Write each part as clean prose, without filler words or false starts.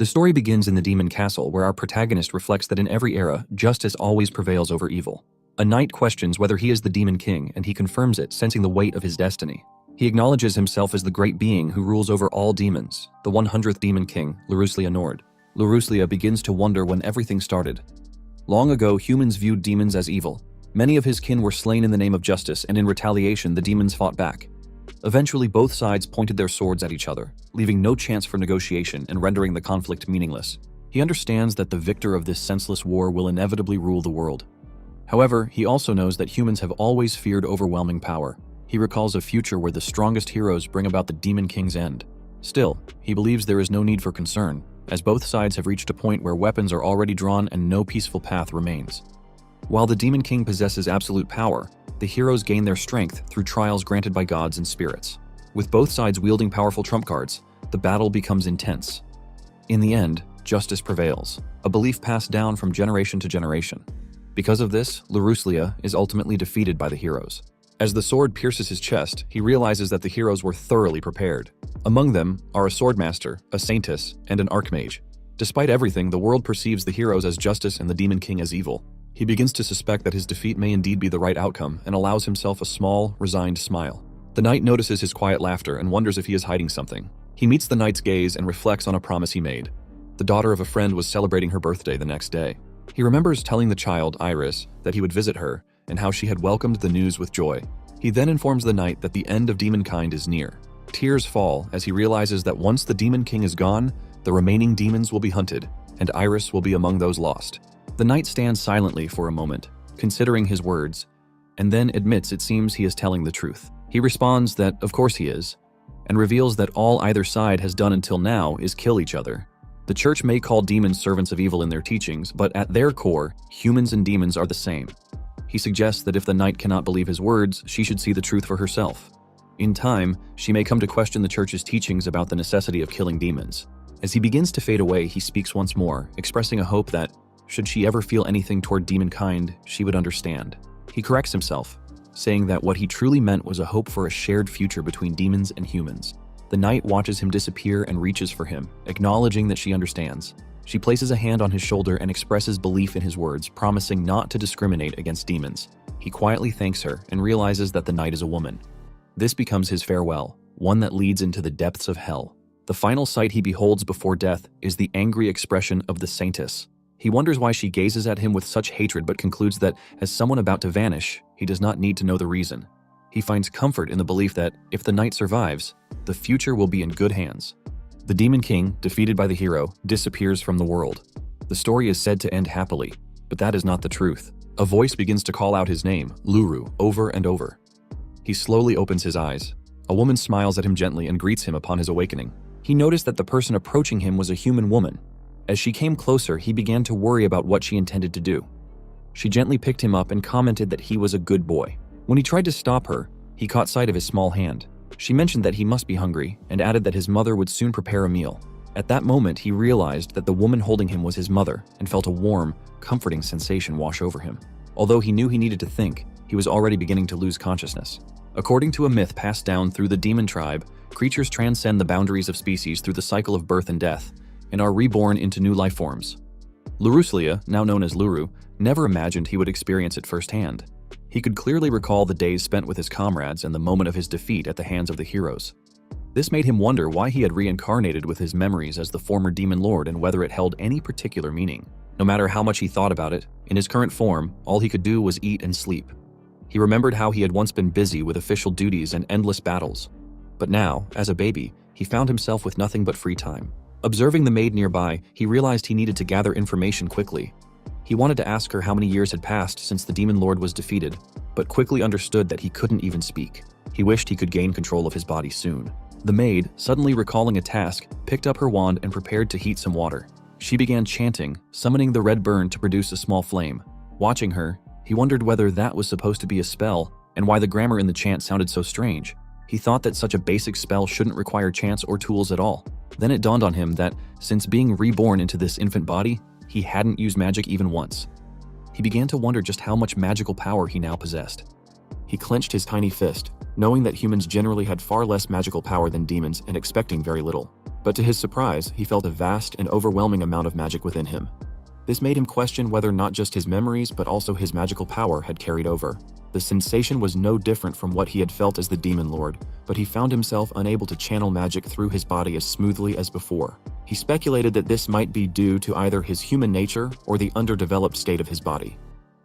The story begins in the Demon Castle, where our protagonist reflects that in every era, justice always prevails over evil. A knight questions whether he is the Demon King, and he confirms it, sensing the weight of his destiny. He acknowledges himself as the great being who rules over all demons, the 100th Demon King, Leruslia Nord. Leruslia begins to wonder when everything started. Long ago, humans viewed demons as evil. Many of his kin were slain in the name of justice, and in retaliation, the demons fought back. Eventually, both sides pointed their swords at each other, leaving no chance for negotiation and rendering the conflict meaningless. He understands that the victor of this senseless war will inevitably rule the world. However, he also knows that humans have always feared overwhelming power. He recalls a future where the strongest heroes bring about the Demon King's end. Still, he believes there is no need for concern, as both sides have reached a point where weapons are already drawn and no peaceful path remains. While the Demon King possesses absolute power, the heroes gain their strength through trials granted by gods and spirits. With both sides wielding powerful trump cards, the battle becomes intense. In the end, justice prevails, a belief passed down from generation to generation. Because of this, Leruslia is ultimately defeated by the heroes. As the sword pierces his chest, he realizes that the heroes were thoroughly prepared. Among them are a swordmaster, a saintess, and an archmage. Despite everything, the world perceives the heroes as justice and the Demon King as evil. He begins to suspect that his defeat may indeed be the right outcome and allows himself a small, resigned smile. The knight notices his quiet laughter and wonders if he is hiding something. He meets the knight's gaze and reflects on a promise he made. The daughter of a friend was celebrating her birthday the next day. He remembers telling the child, Iris, that he would visit her and how she had welcomed the news with joy. He then informs the knight that the end of demonkind is near. Tears fall as he realizes that once the Demon King is gone, the remaining demons will be hunted, and Iris will be among those lost. The knight stands silently for a moment, considering his words, and then admits it seems he is telling the truth. He responds that of course he is, and reveals that all either side has done until now is kill each other. The church may call demons servants of evil in their teachings, but at their core, humans and demons are the same. He suggests that if the knight cannot believe his words, she should see the truth for herself. In time, she may come to question the church's teachings about the necessity of killing demons. As he begins to fade away, he speaks once more, expressing a hope that, should she ever feel anything toward demonkind, she would understand. He corrects himself, saying that what he truly meant was a hope for a shared future between demons and humans. The knight watches him disappear and reaches for him, acknowledging that she understands. She places a hand on his shoulder and expresses belief in his words, promising not to discriminate against demons. He quietly thanks her and realizes that the knight is a woman. This becomes his farewell, one that leads into the depths of hell. The final sight he beholds before death is the angry expression of the saintess. He wonders why she gazes at him with such hatred, but concludes that, as someone about to vanish, he does not need to know the reason. He finds comfort in the belief that, if the knight survives, the future will be in good hands. The Demon King, defeated by the hero, disappears from the world. The story is said to end happily, but that is not the truth. A voice begins to call out his name, Luru, over and over. He slowly opens his eyes. A woman smiles at him gently and greets him upon his awakening. He noticed that the person approaching him was a human woman. As she came closer, he began to worry about what she intended to do. She gently picked him up and commented that he was a good boy. When he tried to stop her, he caught sight of his small hand. She mentioned that he must be hungry and added that his mother would soon prepare a meal. At that moment, he realized that the woman holding him was his mother and felt a warm, comforting sensation wash over him. Although he knew he needed to think, he was already beginning to lose consciousness. According to a myth passed down through the demon tribe, creatures transcend the boundaries of species through the cycle of birth and death, and are reborn into new life forms. Leruslia, now known as Luru, never imagined he would experience it firsthand. He could clearly recall the days spent with his comrades and the moment of his defeat at the hands of the heroes. This made him wonder why he had reincarnated with his memories as the former demon lord and whether it held any particular meaning. No matter how much he thought about it, in his current form, all he could do was eat and sleep. He remembered how he had once been busy with official duties and endless battles. But now, as a baby, he found himself with nothing but free time. Observing the maid nearby, he realized he needed to gather information quickly. He wanted to ask her how many years had passed since the demon lord was defeated, but quickly understood that he couldn't even speak. He wished he could gain control of his body soon. The maid, suddenly recalling a task, picked up her wand and prepared to heat some water. She began chanting, summoning the red burn to produce a small flame. Watching her, he wondered whether that was supposed to be a spell and why the grammar in the chant sounded so strange. He thought that such a basic spell shouldn't require chants or tools at all. Then it dawned on him that, since being reborn into this infant body, he hadn't used magic even once. He began to wonder just how much magical power he now possessed. He clenched his tiny fist, knowing that humans generally had far less magical power than demons and expecting very little. But to his surprise, he felt a vast and overwhelming amount of magic within him. This made him question whether not just his memories but also his magical power had carried over. The sensation was no different from what he had felt as the Demon Lord, but he found himself unable to channel magic through his body as smoothly as before. He speculated that this might be due to either his human nature or the underdeveloped state of his body.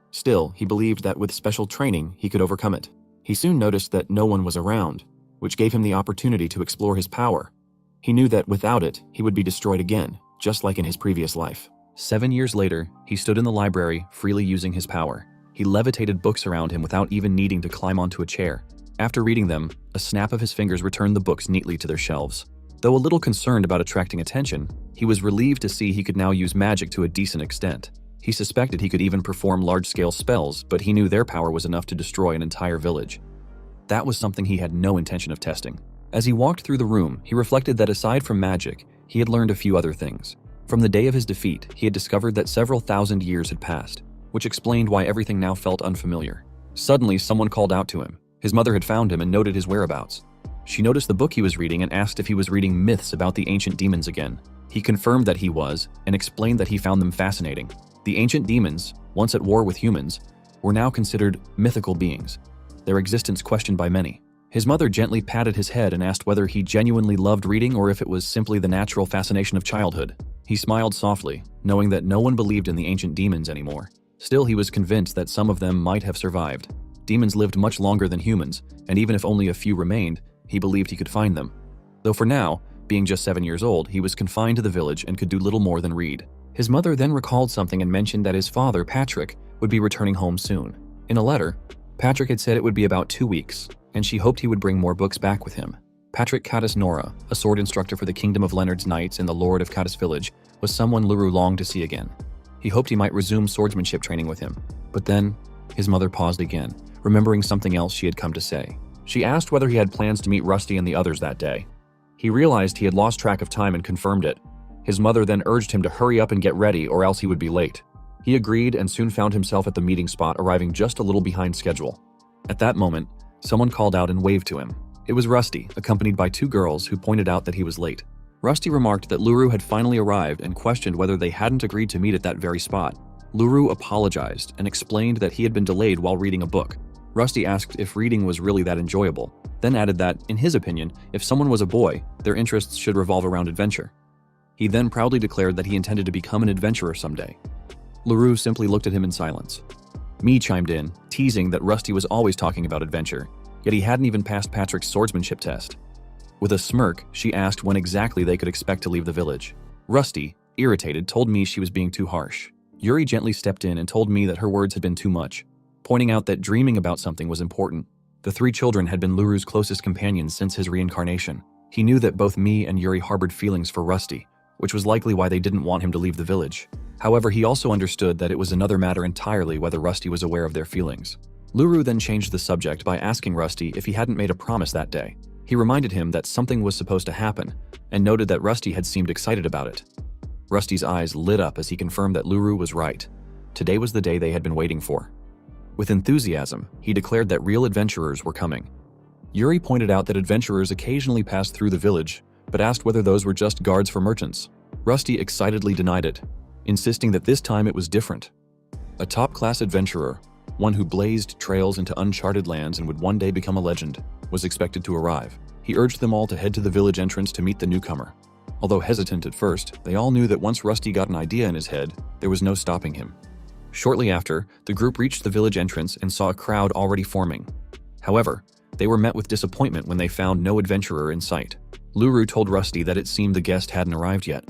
Still, he believed that with special training, he could overcome it. He soon noticed that no one was around, which gave him the opportunity to explore his power. He knew that without it, he would be destroyed again, just like in his previous life. 7 years later, he stood in the library, freely using his power. He levitated books around him without even needing to climb onto a chair. After reading them, a snap of his fingers returned the books neatly to their shelves. Though a little concerned about attracting attention, he was relieved to see he could now use magic to a decent extent. He suspected he could even perform large-scale spells, but he knew their power was enough to destroy an entire village. That was something he had no intention of testing. As he walked through the room, he reflected that aside from magic, he had learned a few other things. From the day of his defeat, he had discovered that several thousand years had passed, which explained why everything now felt unfamiliar. Suddenly, someone called out to him. His mother had found him and noted his whereabouts. She noticed the book he was reading and asked if he was reading myths about the ancient demons again. He confirmed that he was, and explained that he found them fascinating. The ancient demons, once at war with humans, were now considered mythical beings, their existence questioned by many. His mother gently patted his head and asked whether he genuinely loved reading or if it was simply the natural fascination of childhood. He smiled softly, knowing that no one believed in the ancient demons anymore. Still, he was convinced that some of them might have survived. Demons lived much longer than humans, and even if only a few remained, he believed he could find them. Though for now, being just 7 years old, he was confined to the village and could do little more than read. His mother then recalled something and mentioned that his father, Patrick, would be returning home soon. In a letter, Patrick had said it would be about 2 weeks, and she hoped he would bring more books back with him. Patrick Caddis Nora, a sword instructor for the Kingdom of Leonard's Knights in the Lord of Caddis Village, was someone Luru longed to see again. He hoped he might resume swordsmanship training with him. But then, his mother paused again, remembering something else she had come to say. She asked whether he had plans to meet Rusty and the others that day. He realized he had lost track of time and confirmed it. His mother then urged him to hurry up and get ready or else he would be late. He agreed and soon found himself at the meeting spot, arriving just a little behind schedule. At that moment, someone called out and waved to him. It was Rusty, accompanied by 2 girls who pointed out that he was late. Rusty remarked that Luru had finally arrived and questioned whether they hadn't agreed to meet at that very spot. Luru apologized and explained that he had been delayed while reading a book. Rusty asked if reading was really that enjoyable, then added that, in his opinion, if someone was a boy, their interests should revolve around adventure. He then proudly declared that he intended to become an adventurer someday. Luru simply looked at him in silence. Mee chimed in, teasing that Rusty was always talking about adventure, yet he hadn't even passed Patrick's swordsmanship test. With a smirk, she asked when exactly they could expect to leave the village. Rusty, irritated, told me she was being too harsh. Yuri gently stepped in and told me that her words had been too much, pointing out that dreaming about something was important. The 3 children had been Luru's closest companions since his reincarnation. He knew that both Mee and Yuri harbored feelings for Rusty, which was likely why they didn't want him to leave the village. However, he also understood that it was another matter entirely whether Rusty was aware of their feelings. Luru then changed the subject by asking Rusty if he hadn't made a promise that day. He reminded him that something was supposed to happen, and noted that Rusty had seemed excited about it. Rusty's eyes lit up as he confirmed that Luru was right. Today was the day they had been waiting for. With enthusiasm, he declared that real adventurers were coming. Yuri pointed out that adventurers occasionally passed through the village, but asked whether those were just guards for merchants. Rusty excitedly denied it, insisting that this time it was different. A top-class adventurer, one who blazed trails into uncharted lands and would one day become a legend, was expected to arrive. He urged them all to head to the village entrance to meet the newcomer. Although hesitant at first, they all knew that once Rusty got an idea in his head, there was no stopping him. Shortly after, the group reached the village entrance and saw a crowd already forming. However, they were met with disappointment when they found no adventurer in sight. Luru told Rusty that it seemed the guest hadn't arrived yet,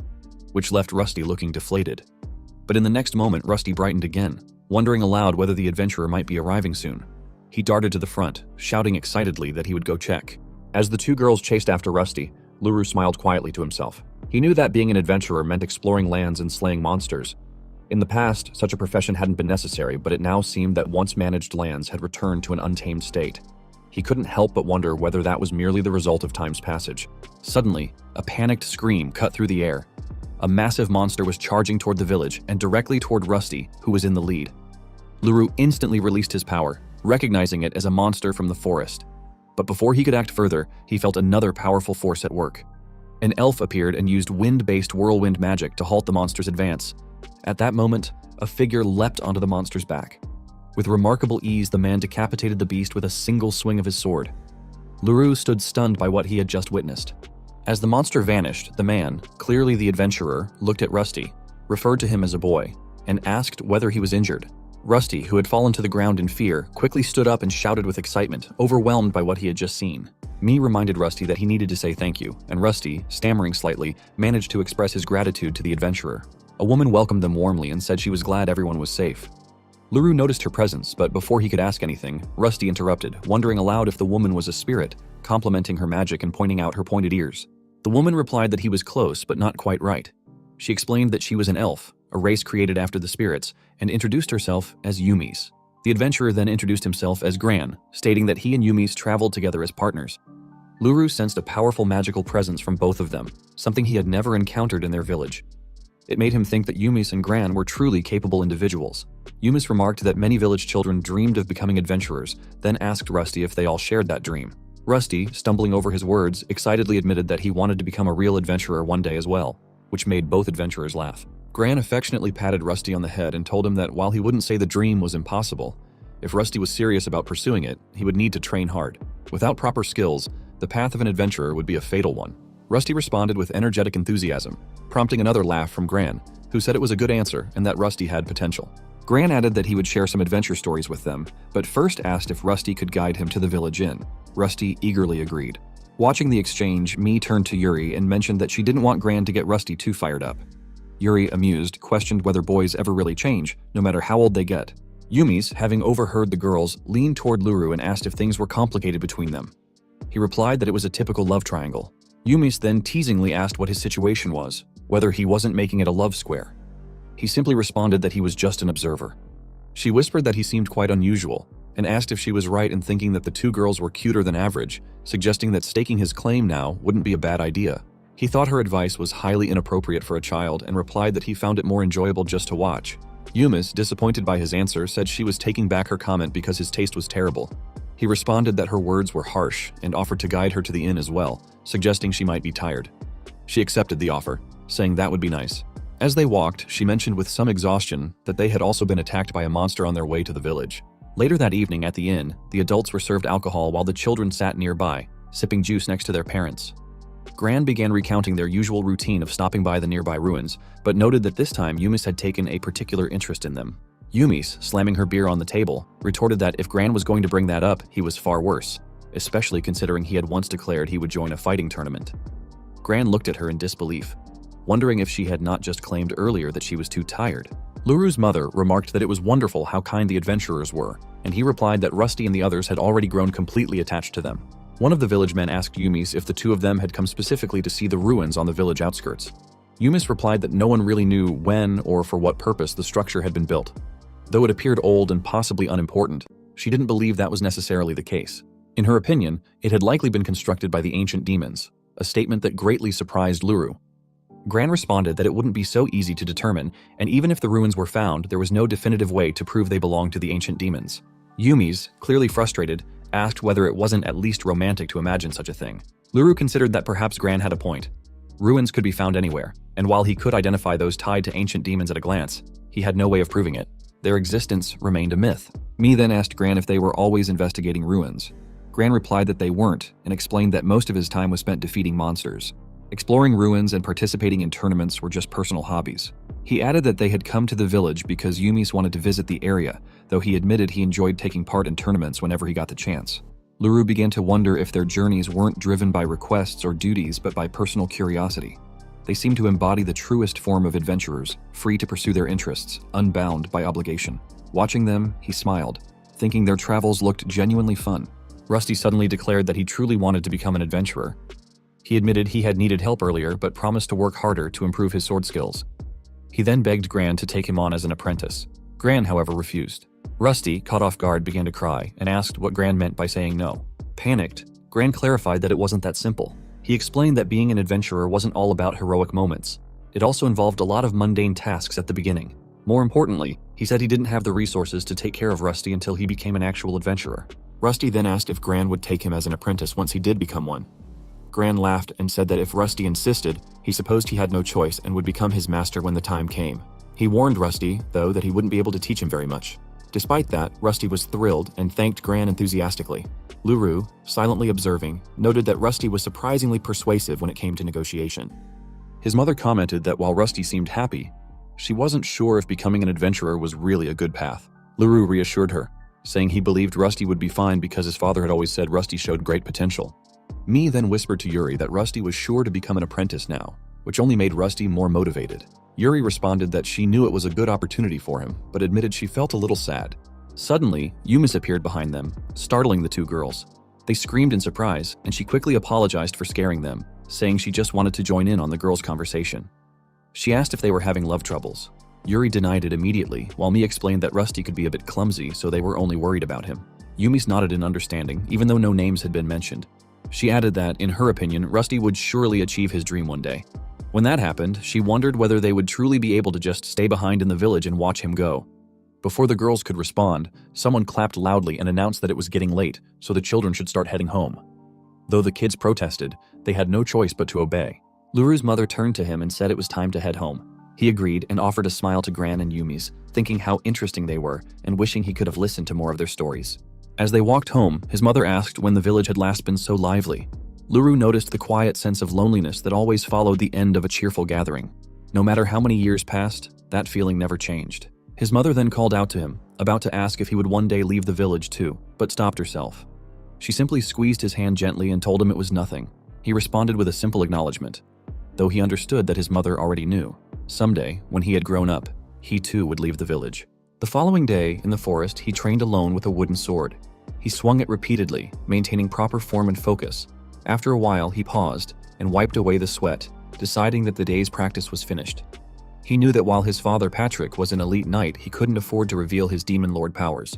which left Rusty looking deflated. But in the next moment, Rusty brightened again, wondering aloud whether the adventurer might be arriving soon. He darted to the front, shouting excitedly that he would go check. As the 2 girls chased after Rusty, Luru smiled quietly to himself. He knew that being an adventurer meant exploring lands and slaying monsters. In the past, such a profession hadn't been necessary, but it now seemed that once managed lands had returned to an untamed state. He couldn't help but wonder whether that was merely the result of time's passage. Suddenly, a panicked scream cut through the air. A massive monster was charging toward the village and directly toward Rusty, who was in the lead. Luru instantly released his power, recognizing it as a monster from the forest. But before he could act further, he felt another powerful force at work. An elf appeared and used wind-based whirlwind magic to halt the monster's advance. At that moment, a figure leapt onto the monster's back. With remarkable ease, the man decapitated the beast with a single swing of his sword. Luru stood stunned by what he had just witnessed. As the monster vanished, the man, clearly the adventurer, looked at Rusty, referred to him as a boy, and asked whether he was injured. Rusty, who had fallen to the ground in fear, quickly stood up and shouted with excitement, overwhelmed by what he had just seen. Me reminded Rusty that he needed to say thank you, and Rusty, stammering slightly, managed to express his gratitude to the adventurer. A woman welcomed them warmly and said she was glad everyone was safe. Luru noticed her presence, but before he could ask anything, Rusty interrupted, wondering aloud if the woman was a spirit, complimenting her magic and pointing out her pointed ears. The woman replied that he was close, but not quite right. She explained that she was an elf, a race created after the spirits, and introduced herself as Yumis. The adventurer then introduced himself as Gran, stating that he and Yumis traveled together as partners. Luru sensed a powerful magical presence from both of them, something he had never encountered in their village. It made him think that Yumis and Gran were truly capable individuals. Yumis remarked that many village children dreamed of becoming adventurers, then asked Rusty if they all shared that dream. Rusty, stumbling over his words, excitedly admitted that he wanted to become a real adventurer one day as well, which made both adventurers laugh. Gran affectionately patted Rusty on the head and told him that while he wouldn't say the dream was impossible, if Rusty was serious about pursuing it, he would need to train hard. Without proper skills, the path of an adventurer would be a fatal one. Rusty responded with energetic enthusiasm, prompting another laugh from Gran, who said it was a good answer and that Rusty had potential. Gran added that he would share some adventure stories with them, but first asked if Rusty could guide him to the village inn. Rusty eagerly agreed. Watching the exchange, Me turned to Yuri and mentioned that she didn't want Gran to get Rusty too fired up. Yuri, amused, questioned whether boys ever really change, no matter how old they get. Yumis, having overheard the girls, leaned toward Luru and asked if things were complicated between them. He replied that it was a typical love triangle. Yumis then teasingly asked what his situation was, whether he wasn't making it a love square. He simply responded that he was just an observer. She whispered that he seemed quite unusual, and asked if she was right in thinking that the two girls were cuter than average, suggesting that staking his claim now wouldn't be a bad idea. He thought her advice was highly inappropriate for a child and replied that he found it more enjoyable just to watch. Yumis, disappointed by his answer, said she was taking back her comment because his taste was terrible. He responded that her words were harsh and offered to guide her to the inn as well, suggesting she might be tired. She accepted the offer, saying that would be nice. As they walked, she mentioned with some exhaustion that they had also been attacked by a monster on their way to the village. Later that evening at the inn, the adults were served alcohol while the children sat nearby, sipping juice next to their parents. Gran began recounting their usual routine of stopping by the nearby ruins, but noted that this time Yumis had taken a particular interest in them. Yumis, slamming her beer on the table, retorted that if Gran was going to bring that up, he was far worse, especially considering he had once declared he would join a fighting tournament. Gran looked at her in disbelief, wondering if she had not just claimed earlier that she was too tired. Luru's mother remarked that it was wonderful how kind the adventurers were, and he replied that Rusty and the others had already grown completely attached to them. One of the village men asked Yumis if the two of them had come specifically to see the ruins on the village outskirts. Yumis replied that no one really knew when or for what purpose the structure had been built. Though it appeared old and possibly unimportant, she didn't believe that was necessarily the case. In her opinion, it had likely been constructed by the ancient demons, a statement that greatly surprised Luru. Gran responded that it wouldn't be so easy to determine, and even if the ruins were found, there was no definitive way to prove they belonged to the ancient demons. Yumis, clearly frustrated, asked whether it wasn't at least romantic to imagine such a thing. Luru considered that perhaps Gran had a point. Ruins could be found anywhere, and while he could identify those tied to ancient demons at a glance, he had no way of proving it. Their existence remained a myth. Me then asked Gran if they were always investigating ruins. Gran replied that they weren't, and explained that most of his time was spent defeating monsters. Exploring ruins and participating in tournaments were just personal hobbies. He added that they had come to the village because Yumis wanted to visit the area, though he admitted he enjoyed taking part in tournaments whenever he got the chance. Luru began to wonder if their journeys weren't driven by requests or duties but by personal curiosity. They seemed to embody the truest form of adventurers, free to pursue their interests, unbound by obligation. Watching them, he smiled, thinking their travels looked genuinely fun. Rusty suddenly declared that he truly wanted to become an adventurer. He admitted he had needed help earlier, but promised to work harder to improve his sword skills. He then begged Gran to take him on as an apprentice. Gran, however, refused. Rusty, caught off guard, began to cry and asked what Gran meant by saying no. Panicked, Gran clarified that it wasn't that simple. He explained that being an adventurer wasn't all about heroic moments. It also involved a lot of mundane tasks at the beginning. More importantly, he said he didn't have the resources to take care of Rusty until he became an actual adventurer. Rusty then asked if Gran would take him as an apprentice once he did become one. Gran laughed and said that if Rusty insisted, he supposed he had no choice and would become his master when the time came. He warned Rusty, though, that he wouldn't be able to teach him very much. Despite that, Rusty was thrilled and thanked Gran enthusiastically. Luru, silently observing, noted that Rusty was surprisingly persuasive when it came to negotiation. His mother commented that while Rusty seemed happy, she wasn't sure if becoming an adventurer was really a good path. Luru reassured her, saying he believed Rusty would be fine because his father had always said Rusty showed great potential. Mi then whispered to Yuri that Rusty was sure to become an apprentice now, which only made Rusty more motivated. Yuri responded that she knew it was a good opportunity for him, but admitted she felt a little sad. Suddenly, Yumis appeared behind them, startling the two girls. They screamed in surprise, and she quickly apologized for scaring them, saying she just wanted to join in on the girls' conversation. She asked if they were having love troubles. Yuri denied it immediately, while Mi explained that Rusty could be a bit clumsy, so they were only worried about him. Yumis nodded in understanding, even though no names had been mentioned. She added that, in her opinion, Rusty would surely achieve his dream one day. When that happened, she wondered whether they would truly be able to just stay behind in the village and watch him go. Before the girls could respond, someone clapped loudly and announced that it was getting late, so the children should start heading home. Though the kids protested, they had no choice but to obey. Luru's mother turned to him and said it was time to head home. He agreed and offered a smile to Gran and Yumis, thinking how interesting they were and wishing he could have listened to more of their stories. As they walked home, his mother asked when the village had last been so lively. Luru noticed the quiet sense of loneliness that always followed the end of a cheerful gathering. No matter how many years passed, that feeling never changed. His mother then called out to him, about to ask if he would one day leave the village too, but stopped herself. She simply squeezed his hand gently and told him it was nothing. He responded with a simple acknowledgement, though he understood that his mother already knew. Someday, when he had grown up, he too would leave the village. The following day, in the forest, he trained alone with a wooden sword. He swung it repeatedly, maintaining proper form and focus. After a while, he paused and wiped away the sweat, deciding that the day's practice was finished. He knew that while his father Patrick was an elite knight, he couldn't afford to reveal his demon lord powers.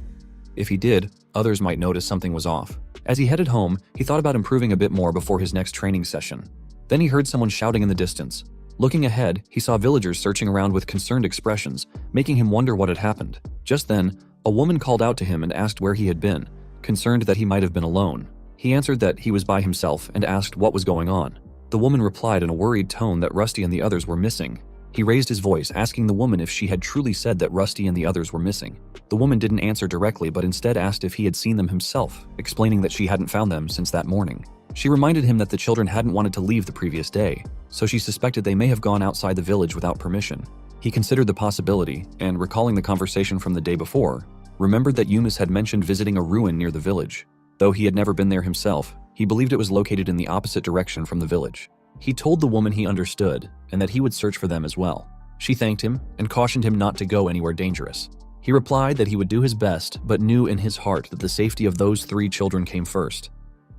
If he did, others might notice something was off. As he headed home, he thought about improving a bit more before his next training session. Then he heard someone shouting in the distance. Looking ahead, he saw villagers searching around with concerned expressions, making him wonder what had happened. Just then, a woman called out to him and asked where he had been, concerned that he might have been alone. He answered that he was by himself and asked what was going on. The woman replied in a worried tone that Rusty and the others were missing. He raised his voice, asking the woman if she had truly said that Rusty and the others were missing. The woman didn't answer directly, but instead asked if he had seen them himself, explaining that she hadn't found them since that morning. She reminded him that the children hadn't wanted to leave the previous day, so she suspected they may have gone outside the village without permission. He considered the possibility, and recalling the conversation from the day before, remembered that Yumis had mentioned visiting a ruin near the village. Though he had never been there himself, he believed it was located in the opposite direction from the village. He told the woman he understood, and that he would search for them as well. She thanked him and cautioned him not to go anywhere dangerous. He replied that he would do his best, but knew in his heart that the safety of those 3 children came first.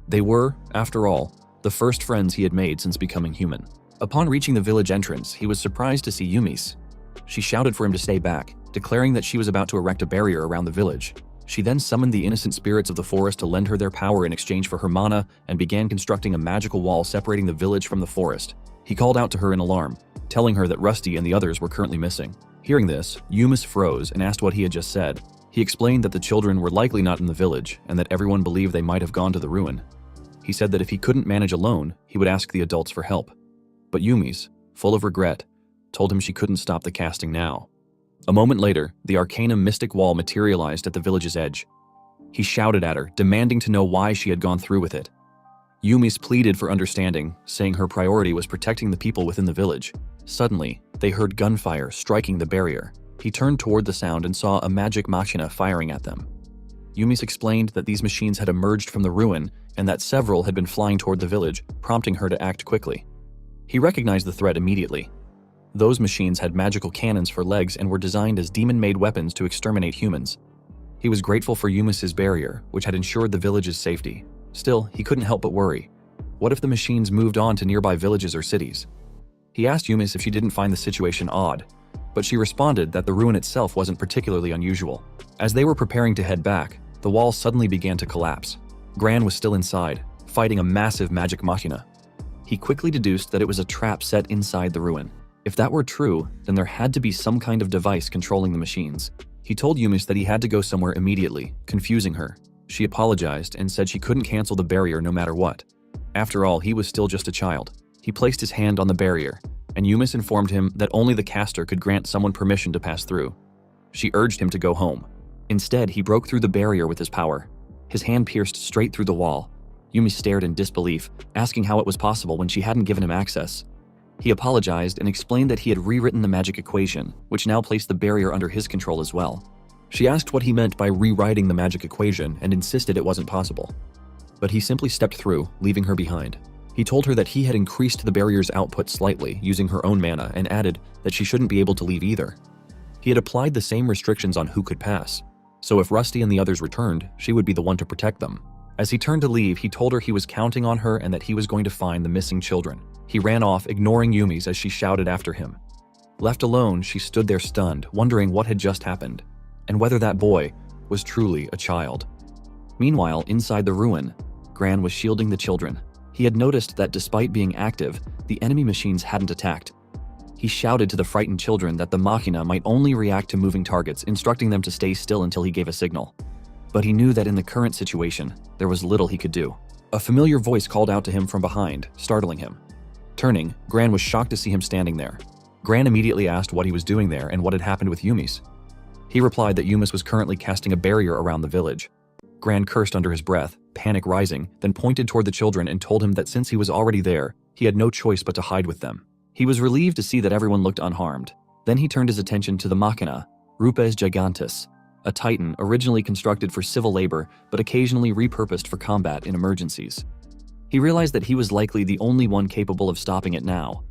They were, after all, the first friends he had made since becoming human. Upon reaching the village entrance, he was surprised to see Yumis. She shouted for him to stay back, declaring that she was about to erect a barrier around the village. She then summoned the innocent spirits of the forest to lend her their power in exchange for her mana and began constructing a magical wall separating the village from the forest. He called out to her in alarm, telling her that Rusty and the others were currently missing. Hearing this, Yumis froze and asked what he had just said. He explained that the children were likely not in the village and that everyone believed they might have gone to the ruin. He said that if he couldn't manage alone, he would ask the adults for help. But Yumis, full of regret, told him she couldn't stop the casting now. A moment later, the Arcanum mystic wall materialized at the village's edge. He shouted at her, demanding to know why she had gone through with it. Yumis pleaded for understanding, saying her priority was protecting the people within the village. Suddenly, they heard gunfire striking the barrier. He turned toward the sound and saw a magic machina firing at them. Yumis explained that these machines had emerged from the ruin and that several had been flying toward the village, prompting her to act quickly. He recognized the threat immediately. Those machines had magical cannons for legs and were designed as demon-made weapons to exterminate humans. He was grateful for Yumis' barrier, which had ensured the village's safety. Still, he couldn't help but worry. What if the machines moved on to nearby villages or cities? He asked Yumis if she didn't find the situation odd, but she responded that the ruin itself wasn't particularly unusual. As they were preparing to head back, the wall suddenly began to collapse. Gran was still inside, fighting a massive magic machina. He quickly deduced that it was a trap set inside the ruin. If that were true, then there had to be some kind of device controlling the machines. He told Yumis that he had to go somewhere immediately, confusing her. She apologized and said she couldn't cancel the barrier no matter what. After all, he was still just a child. He placed his hand on the barrier, and Yumis informed him that only the caster could grant someone permission to pass through. She urged him to go home. Instead, he broke through the barrier with his power. His hand pierced straight through the wall. Yumi stared in disbelief, asking how it was possible when she hadn't given him access. He apologized and explained that he had rewritten the magic equation, which now placed the barrier under his control as well. She asked what he meant by rewriting the magic equation and insisted it wasn't possible. But he simply stepped through, leaving her behind. He told her that he had increased the barrier's output slightly using her own mana and added that she shouldn't be able to leave either. He had applied the same restrictions on who could pass, so if Rusty and the others returned, she would be the one to protect them. As he turned to leave, he told her he was counting on her and that he was going to find the missing children. He ran off, ignoring Yumi's as she shouted after him. Left alone, she stood there stunned, wondering what had just happened, and whether that boy was truly a child. Meanwhile, inside the ruin, Gran was shielding the children. He had noticed that despite being active, the enemy machines hadn't attacked. He shouted to the frightened children that the machina might only react to moving targets, instructing them to stay still until he gave a signal. But he knew that in the current situation, there was little he could do. A familiar voice called out to him from behind, startling him. Turning, Gran was shocked to see him standing there. Gran immediately asked what he was doing there and what had happened with Yumis. He replied that Yumis was currently casting a barrier around the village. Gran cursed under his breath, panic rising, then pointed toward the children and told him that since he was already there, he had no choice but to hide with them. He was relieved to see that everyone looked unharmed. Then he turned his attention to the machina, Rupes Gigantes, a titan originally constructed for civil labor but occasionally repurposed for combat in emergencies. He realized that he was likely the only one capable of stopping it now.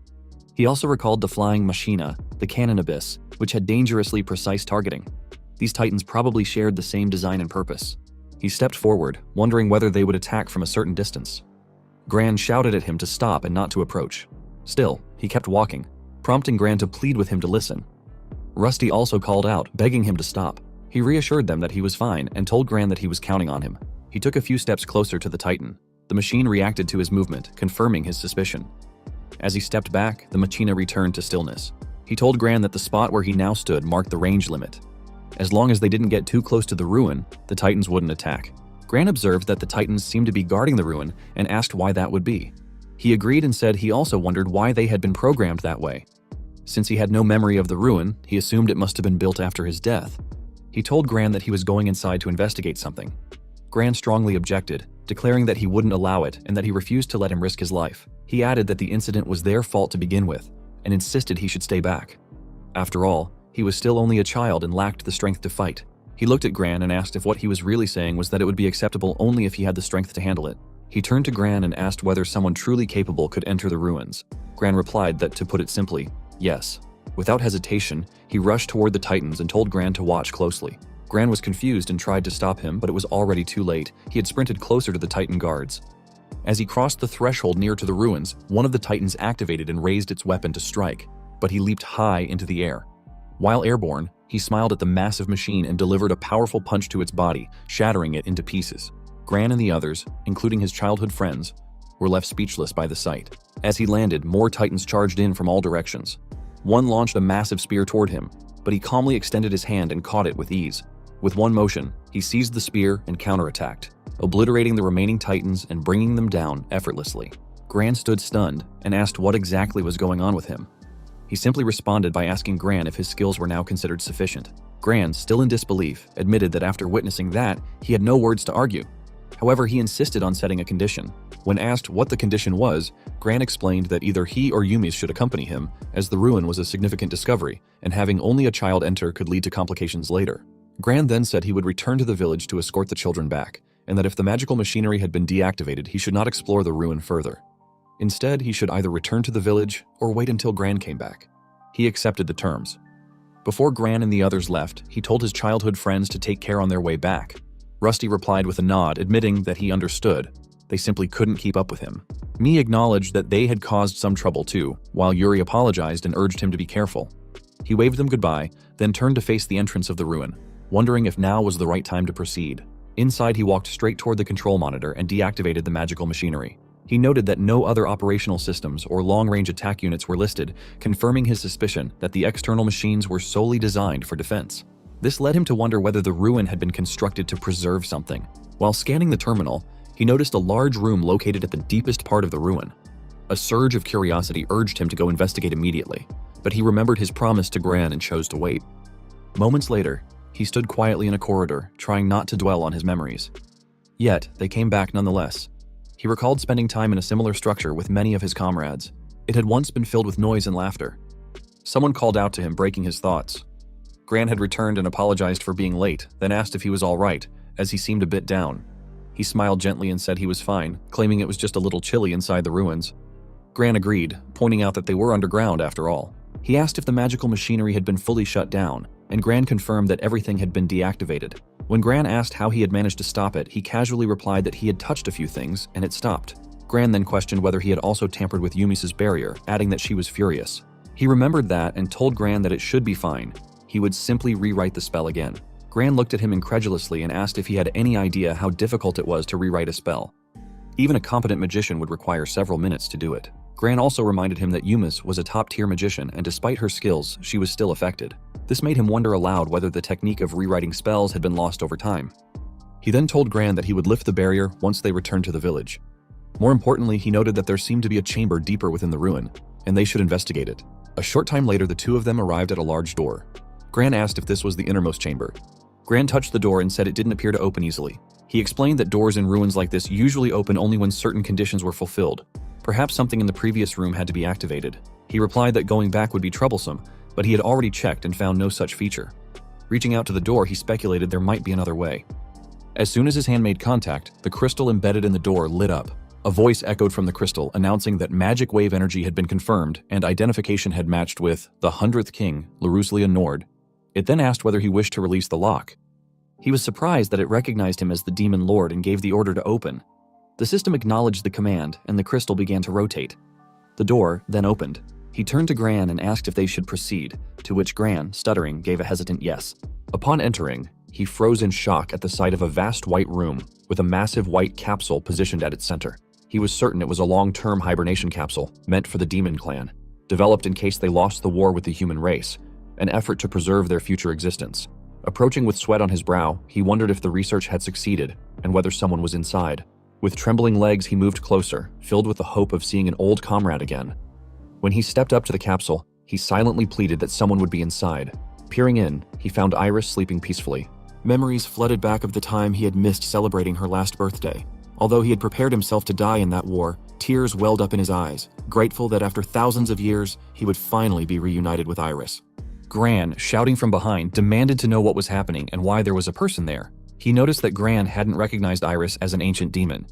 He also recalled the flying machina, the cannon abyss, which had dangerously precise targeting. These titans probably shared the same design and purpose. He stepped forward, wondering whether they would attack from a certain distance. Gran shouted at him to stop and not to approach. Still, he kept walking, prompting Gran to plead with him to listen. Rusty also called out, begging him to stop. He reassured them that he was fine and told Gran that he was counting on him. He took a few steps closer to the titan. The machine reacted to his movement, confirming his suspicion. As he stepped back, the machina returned to stillness. He told Gran that the spot where he now stood marked the range limit. As long as they didn't get too close to the ruin, the titans wouldn't attack. Gran observed that the titans seemed to be guarding the ruin and asked why that would be. He agreed and said he also wondered why they had been programmed that way. Since he had no memory of the ruin, he assumed it must have been built after his death. He told Gran that he was going inside to investigate something. Gran strongly objected, declaring that he wouldn't allow it and that he refused to let him risk his life. He added that the incident was their fault to begin with, and insisted he should stay back. After all, he was still only a child and lacked the strength to fight. He looked at Gran and asked if what he was really saying was that it would be acceptable only if he had the strength to handle it. He turned to Gran and asked whether someone truly capable could enter the ruins. Gran replied that, to put it simply, yes. Without hesitation, he rushed toward the titans and told Gran to watch closely. Gran was confused and tried to stop him, but it was already too late. He had sprinted closer to the titan guards. As he crossed the threshold near to the ruins, one of the titans activated and raised its weapon to strike, but he leaped high into the air. While airborne, he smiled at the massive machine and delivered a powerful punch to its body, shattering it into pieces. Gran and the others, including his childhood friends, were left speechless by the sight. As he landed, more titans charged in from all directions. One launched a massive spear toward him, but he calmly extended his hand and caught it with ease. With one motion, he seized the spear and counterattacked, obliterating the remaining titans and bringing them down effortlessly. Gran stood stunned and asked what exactly was going on with him. He simply responded by asking Gran if his skills were now considered sufficient. Gran, still in disbelief, admitted that after witnessing that, he had no words to argue. However, he insisted on setting a condition. When asked what the condition was, Gran explained that either he or Yumis should accompany him, as the ruin was a significant discovery, and having only a child enter could lead to complications later. Gran then said he would return to the village to escort the children back, and that if the magical machinery had been deactivated, he should not explore the ruin further. Instead, he should either return to the village or wait until Gran came back. He accepted the terms. Before Gran and the others left, he told his childhood friends to take care on their way back. Rusty replied with a nod, admitting that he understood. They simply couldn't keep up with him. Mi acknowledged that they had caused some trouble too, while Yuri apologized and urged him to be careful. He waved them goodbye, then turned to face the entrance of the ruin, wondering if now was the right time to proceed. Inside, he walked straight toward the control monitor and deactivated the magical machinery. He noted that no other operational systems or long-range attack units were listed, confirming his suspicion that the external machines were solely designed for defense. This led him to wonder whether the ruin had been constructed to preserve something. While scanning the terminal, He noticed a large room located at the deepest part of the ruin. A surge of curiosity urged him to go investigate immediately, but he remembered his promise to Gran and chose to wait. Moments later, he stood quietly in a corridor, trying not to dwell on his memories. Yet, they came back nonetheless. He recalled spending time in a similar structure with many of his comrades. It had once been filled with noise and laughter. Someone called out to him, breaking his thoughts. Gran had returned and apologized for being late, then asked if he was all right, as he seemed a bit down. He smiled gently and said he was fine, claiming it was just a little chilly inside the ruins. Gran agreed, pointing out that they were underground after all. He asked if the magical machinery had been fully shut down, and Gran confirmed that everything had been deactivated. When Gran asked how he had managed to stop it, he casually replied that he had touched a few things and it stopped. Gran then questioned whether he had also tampered with Yumisa's barrier, adding that she was furious. He remembered that and told Gran that it should be fine. He would simply rewrite the spell again. Gran looked at him incredulously and asked if he had any idea how difficult it was to rewrite a spell. Even a competent magician would require several minutes to do it. Gran also reminded him that Yumis was a top-tier magician, and despite her skills, she was still affected. This made him wonder aloud whether the technique of rewriting spells had been lost over time. He then told Gran that he would lift the barrier once they returned to the village. More importantly, he noted that there seemed to be a chamber deeper within the ruin, and they should investigate it. A short time later, the two of them arrived at a large door. Gran asked if this was the innermost chamber. Gran touched the door and said it didn't appear to open easily. He explained that doors in ruins like this usually open only when certain conditions were fulfilled. Perhaps something in the previous room had to be activated. He replied that going back would be troublesome, but he had already checked and found no such feature. Reaching out to the door, he speculated there might be another way. As soon as his hand made contact, the crystal embedded in the door lit up. A voice echoed from the crystal announcing that magic wave energy had been confirmed and identification had matched with the 100th King, Laruslia Nord. It then asked whether he wished to release the lock. He was surprised that it recognized him as the Demon Lord and gave the order to open. The system acknowledged the command, and the crystal began to rotate. The door then opened. He turned to Gran and asked if they should proceed, to which Gran, stuttering, gave a hesitant yes. Upon entering, he froze in shock at the sight of a vast white room with a massive white capsule positioned at its center. He was certain it was a long-term hibernation capsule meant for the Demon Clan, developed in case they lost the war with the human race, an effort to preserve their future existence. Approaching with sweat on his brow, he wondered if the research had succeeded and whether someone was inside. With trembling legs, he moved closer, filled with the hope of seeing an old comrade again. When he stepped up to the capsule, he silently pleaded that someone would be inside. Peering in, he found Iris sleeping peacefully. Memories flooded back of the time he had missed celebrating her last birthday. Although he had prepared himself to die in that war, tears welled up in his eyes, grateful that after thousands of years, he would finally be reunited with Iris. Gran, shouting from behind, demanded to know what was happening and why there was a person there. He noticed that Gran hadn't recognized Iris as an ancient demon.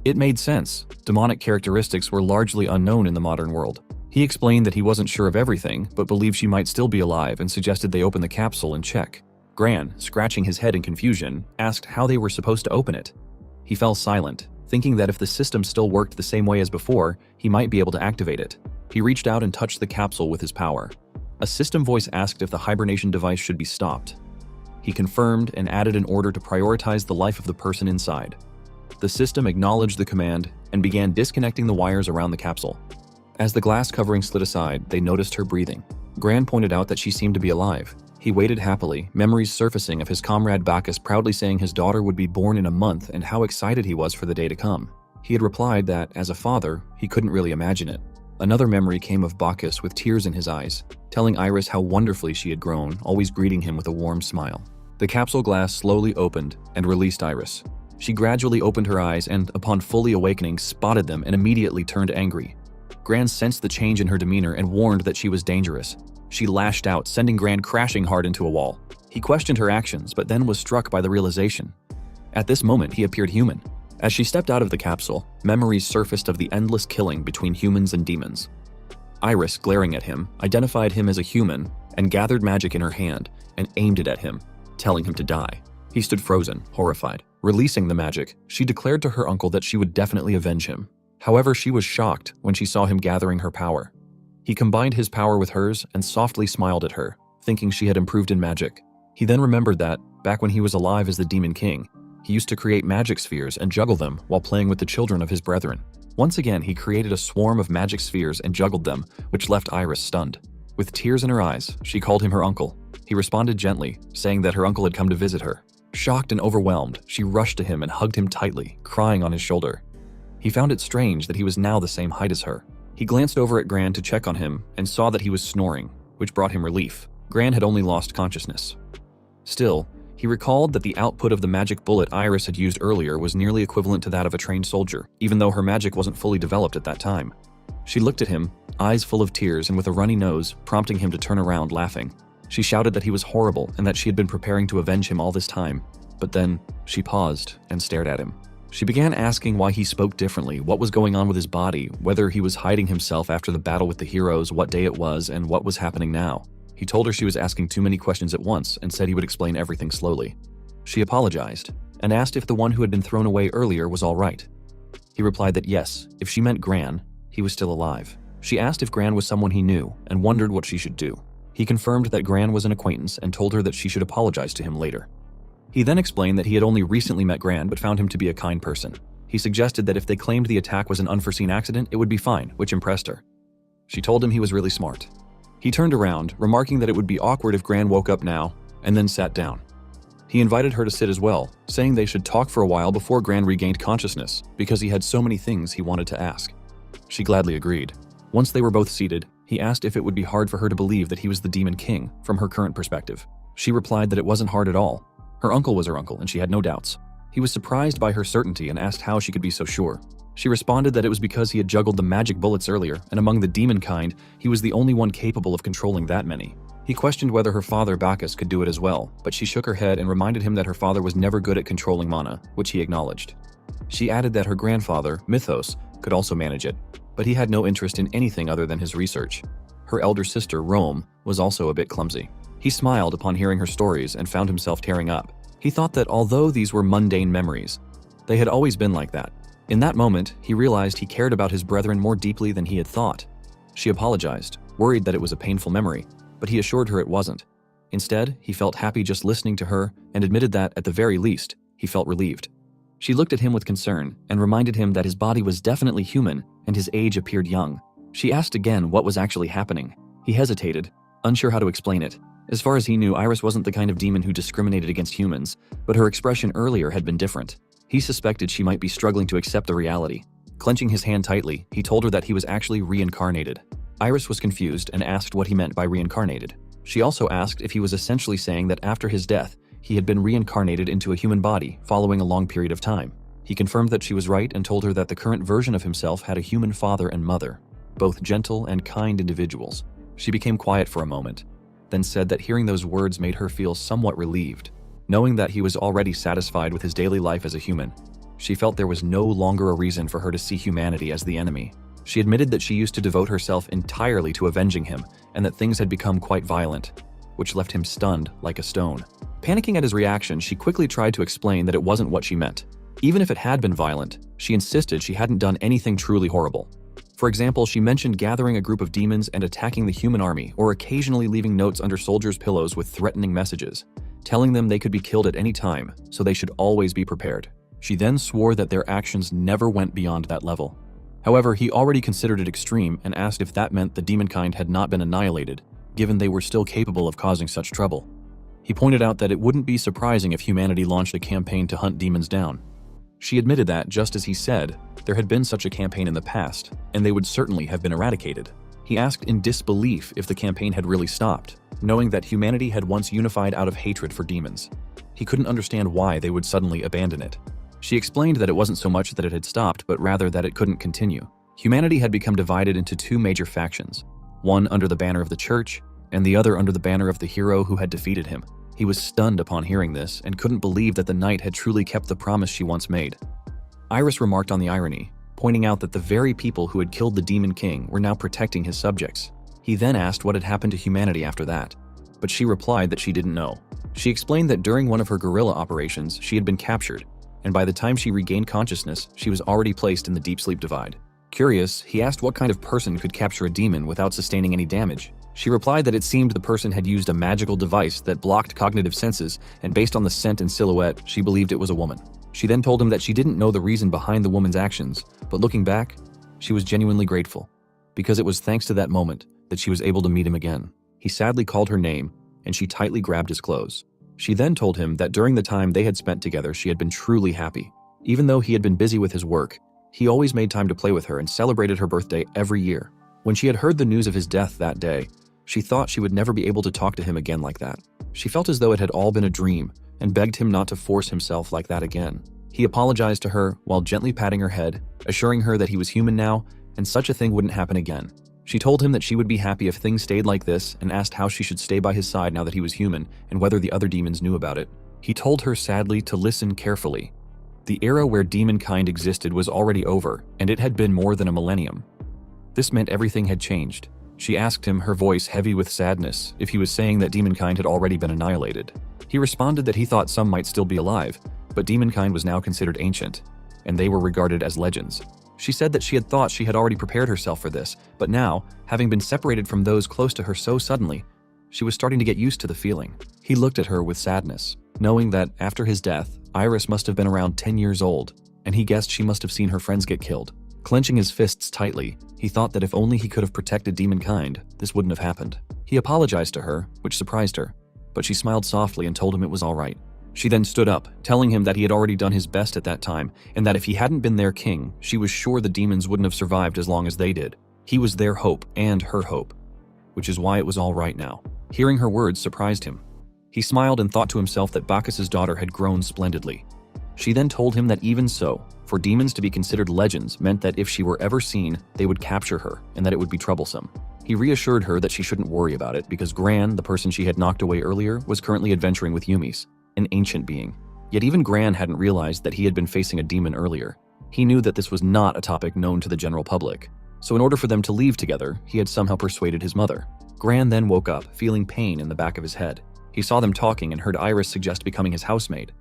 It made sense. Demonic characteristics were largely unknown in the modern world. He explained that he wasn't sure of everything, but believed she might still be alive and suggested they open the capsule and check. Gran, scratching his head in confusion, asked how they were supposed to open it. He fell silent, thinking that if the system still worked the same way as before, he might be able to activate it. He reached out and touched the capsule with his power. A system voice asked if the hibernation device should be stopped. He confirmed and added an order to prioritize the life of the person inside. The system acknowledged the command and began disconnecting the wires around the capsule. As the glass covering slid aside, they noticed her breathing. Gran pointed out that she seemed to be alive. He waited happily, memories surfacing of his comrade Bacchus proudly saying his daughter would be born in a month and how excited he was for the day to come. He had replied that, as a father, he couldn't really imagine it. Another memory came of Bacchus with tears in his eyes, telling Iris how wonderfully she had grown, always greeting him with a warm smile. The capsule glass slowly opened and released Iris. She gradually opened her eyes and, upon fully awakening, spotted them and immediately turned angry. Gran sensed the change in her demeanor and warned that she was dangerous. She lashed out, sending Gran crashing hard into a wall. He questioned her actions, but then was struck by the realization. At this moment, he appeared human. As she stepped out of the capsule, memories surfaced of the endless killing between humans and demons. Iris, glaring at him, identified him as a human and gathered magic in her hand and aimed it at him, telling him to die. He stood frozen, horrified. Releasing the magic, she declared to her uncle that she would definitely avenge him. However, she was shocked when she saw him gathering her power. He combined his power with hers and softly smiled at her, thinking she had improved in magic. He then remembered that, back when he was alive as the Demon King, he used to create magic spheres and juggle them while playing with the children of his brethren. Once again, he created a swarm of magic spheres and juggled them, which left Iris stunned. With tears in her eyes, she called him her uncle. He responded gently, saying that her uncle had come to visit her. Shocked and overwhelmed, she rushed to him and hugged him tightly, crying on his shoulder. He found it strange that he was now the same height as her. He glanced over at Gran to check on him and saw that he was snoring, which brought him relief. Gran had only lost consciousness. Still, he recalled that the output of the magic bullet Iris had used earlier was nearly equivalent to that of a trained soldier, even though her magic wasn't fully developed at that time. She looked at him, eyes full of tears and with a runny nose, prompting him to turn around laughing. She shouted that he was horrible and that she had been preparing to avenge him all this time. But then, she paused and stared at him. She began asking why he spoke differently, what was going on with his body, whether he was hiding himself after the battle with the heroes, what day it was, and what was happening now. He told her she was asking too many questions at once and said he would explain everything slowly. She apologized and asked if the one who had been thrown away earlier was all right. He replied that yes, if she meant Gran, he was still alive. She asked if Gran was someone he knew and wondered what she should do. He confirmed that Gran was an acquaintance and told her that she should apologize to him later. He then explained that he had only recently met Gran but found him to be a kind person. He suggested that if they claimed the attack was an unforeseen accident, it would be fine, which impressed her. She told him he was really smart. He turned around, remarking that it would be awkward if Gran woke up now, and then sat down. He invited her to sit as well, saying they should talk for a while before Gran regained consciousness, because he had so many things he wanted to ask. She gladly agreed. Once they were both seated, he asked if it would be hard for her to believe that he was the Demon King, from her current perspective. She replied that it wasn't hard at all. Her uncle was her uncle, and she had no doubts. He was surprised by her certainty and asked how she could be so sure. She responded that it was because he had juggled the magic bullets earlier, and among the demon kind, he was the only one capable of controlling that many. He questioned whether her father Bacchus could do it as well, but she shook her head and reminded him that her father was never good at controlling mana, which he acknowledged. She added that her grandfather, Mythos, could also manage it, but he had no interest in anything other than his research. Her elder sister, Rome, was also a bit clumsy. He smiled upon hearing her stories and found himself tearing up. He thought that although these were mundane memories, they had always been like that. In that moment, he realized he cared about his brethren more deeply than he had thought. She apologized, worried that it was a painful memory, but he assured her it wasn't. Instead, he felt happy just listening to her and admitted that, at the very least, he felt relieved. She looked at him with concern and reminded him that his body was definitely human and his age appeared young. She asked again what was actually happening. He hesitated, unsure how to explain it. As far as he knew, Iris wasn't the kind of demon who discriminated against humans, but her expression earlier had been different. He suspected she might be struggling to accept the reality. Clenching his hand tightly, he told her that he was actually reincarnated. Iris was confused and asked what he meant by reincarnated. She also asked if he was essentially saying that after his death, he had been reincarnated into a human body following a long period of time. He confirmed that she was right and told her that the current version of himself had a human father and mother, both gentle and kind individuals. She became quiet for a moment, then said that hearing those words made her feel somewhat relieved. Knowing that he was already satisfied with his daily life as a human, she felt there was no longer a reason for her to see humanity as the enemy. She admitted that she used to devote herself entirely to avenging him and that things had become quite violent, which left him stunned like a stone. Panicking at his reaction, she quickly tried to explain that it wasn't what she meant. Even if it had been violent, she insisted she hadn't done anything truly horrible. For example, she mentioned gathering a group of demons and attacking the human army, or occasionally leaving notes under soldiers' pillows with threatening messages, telling them they could be killed at any time, so they should always be prepared. She then swore that their actions never went beyond that level. However, he already considered it extreme and asked if that meant the demon kind had not been annihilated, given they were still capable of causing such trouble. He pointed out that it wouldn't be surprising if humanity launched a campaign to hunt demons down. She admitted that, just as he said, there had been such a campaign in the past, and they would certainly have been eradicated. He asked in disbelief if the campaign had really stopped, knowing that humanity had once unified out of hatred for demons. He couldn't understand why they would suddenly abandon it. She explained that it wasn't so much that it had stopped, but rather that it couldn't continue. Humanity had become divided into two major factions, one under the banner of the church, and the other under the banner of the hero who had defeated him. He was stunned upon hearing this and couldn't believe that the knight had truly kept the promise she once made. Iris remarked on the irony, pointing out that the very people who had killed the Demon King were now protecting his subjects. He then asked what had happened to humanity after that, but she replied that she didn't know. She explained that during one of her guerrilla operations, she had been captured, and by the time she regained consciousness, she was already placed in the deep sleep divide. Curious, he asked what kind of person could capture a demon without sustaining any damage. She replied that it seemed the person had used a magical device that blocked cognitive senses, and based on the scent and silhouette, she believed it was a woman. She then told him that she didn't know the reason behind the woman's actions, but looking back, she was genuinely grateful, because it was thanks to that moment that she was able to meet him again. He sadly called her name, and she tightly grabbed his clothes. She then told him that during the time they had spent together, she had been truly happy. Even though he had been busy with his work, he always made time to play with her and celebrated her birthday every year. When she had heard the news of his death that day, she thought she would never be able to talk to him again like that. She felt as though it had all been a dream and begged him not to force himself like that again. He apologized to her while gently patting her head, assuring her that he was human now and such a thing wouldn't happen again. She told him that she would be happy if things stayed like this and asked how she should stay by his side now that he was human and whether the other demons knew about it. He told her sadly to listen carefully. The era where demonkind existed was already over, and it had been more than a millennium. This meant everything had changed. She asked him, her voice heavy with sadness, if he was saying that demonkind had already been annihilated. He responded that he thought some might still be alive, but demonkind was now considered ancient, and they were regarded as legends. She said that she had thought she had already prepared herself for this, but now, having been separated from those close to her so suddenly, she was starting to get used to the feeling. He looked at her with sadness, knowing that after his death, Iris must have been around 10 years old, and he guessed she must have seen her friends get killed. Clenching his fists tightly, he thought that if only he could have protected demonkind, this wouldn't have happened. He apologized to her, which surprised her, but she smiled softly and told him it was all right. She then stood up, telling him that he had already done his best at that time, and that if he hadn't been their king, she was sure the demons wouldn't have survived as long as they did. He was their hope and her hope, which is why it was all right now. Hearing her words surprised him. He smiled and thought to himself that Bacchus's daughter had grown splendidly. She then told him that even so, for demons to be considered legends meant that if she were ever seen, they would capture her and that it would be troublesome. He reassured her that she shouldn't worry about it because Gran, the person she had knocked away earlier, was currently adventuring with Yumis, an ancient being. Yet even Gran hadn't realized that he had been facing a demon earlier. He knew that this was not a topic known to the general public. So in order for them to leave together, he had somehow persuaded his mother. Gran then woke up, feeling pain in the back of his head. He saw them talking and heard Iris suggest becoming his housemaid.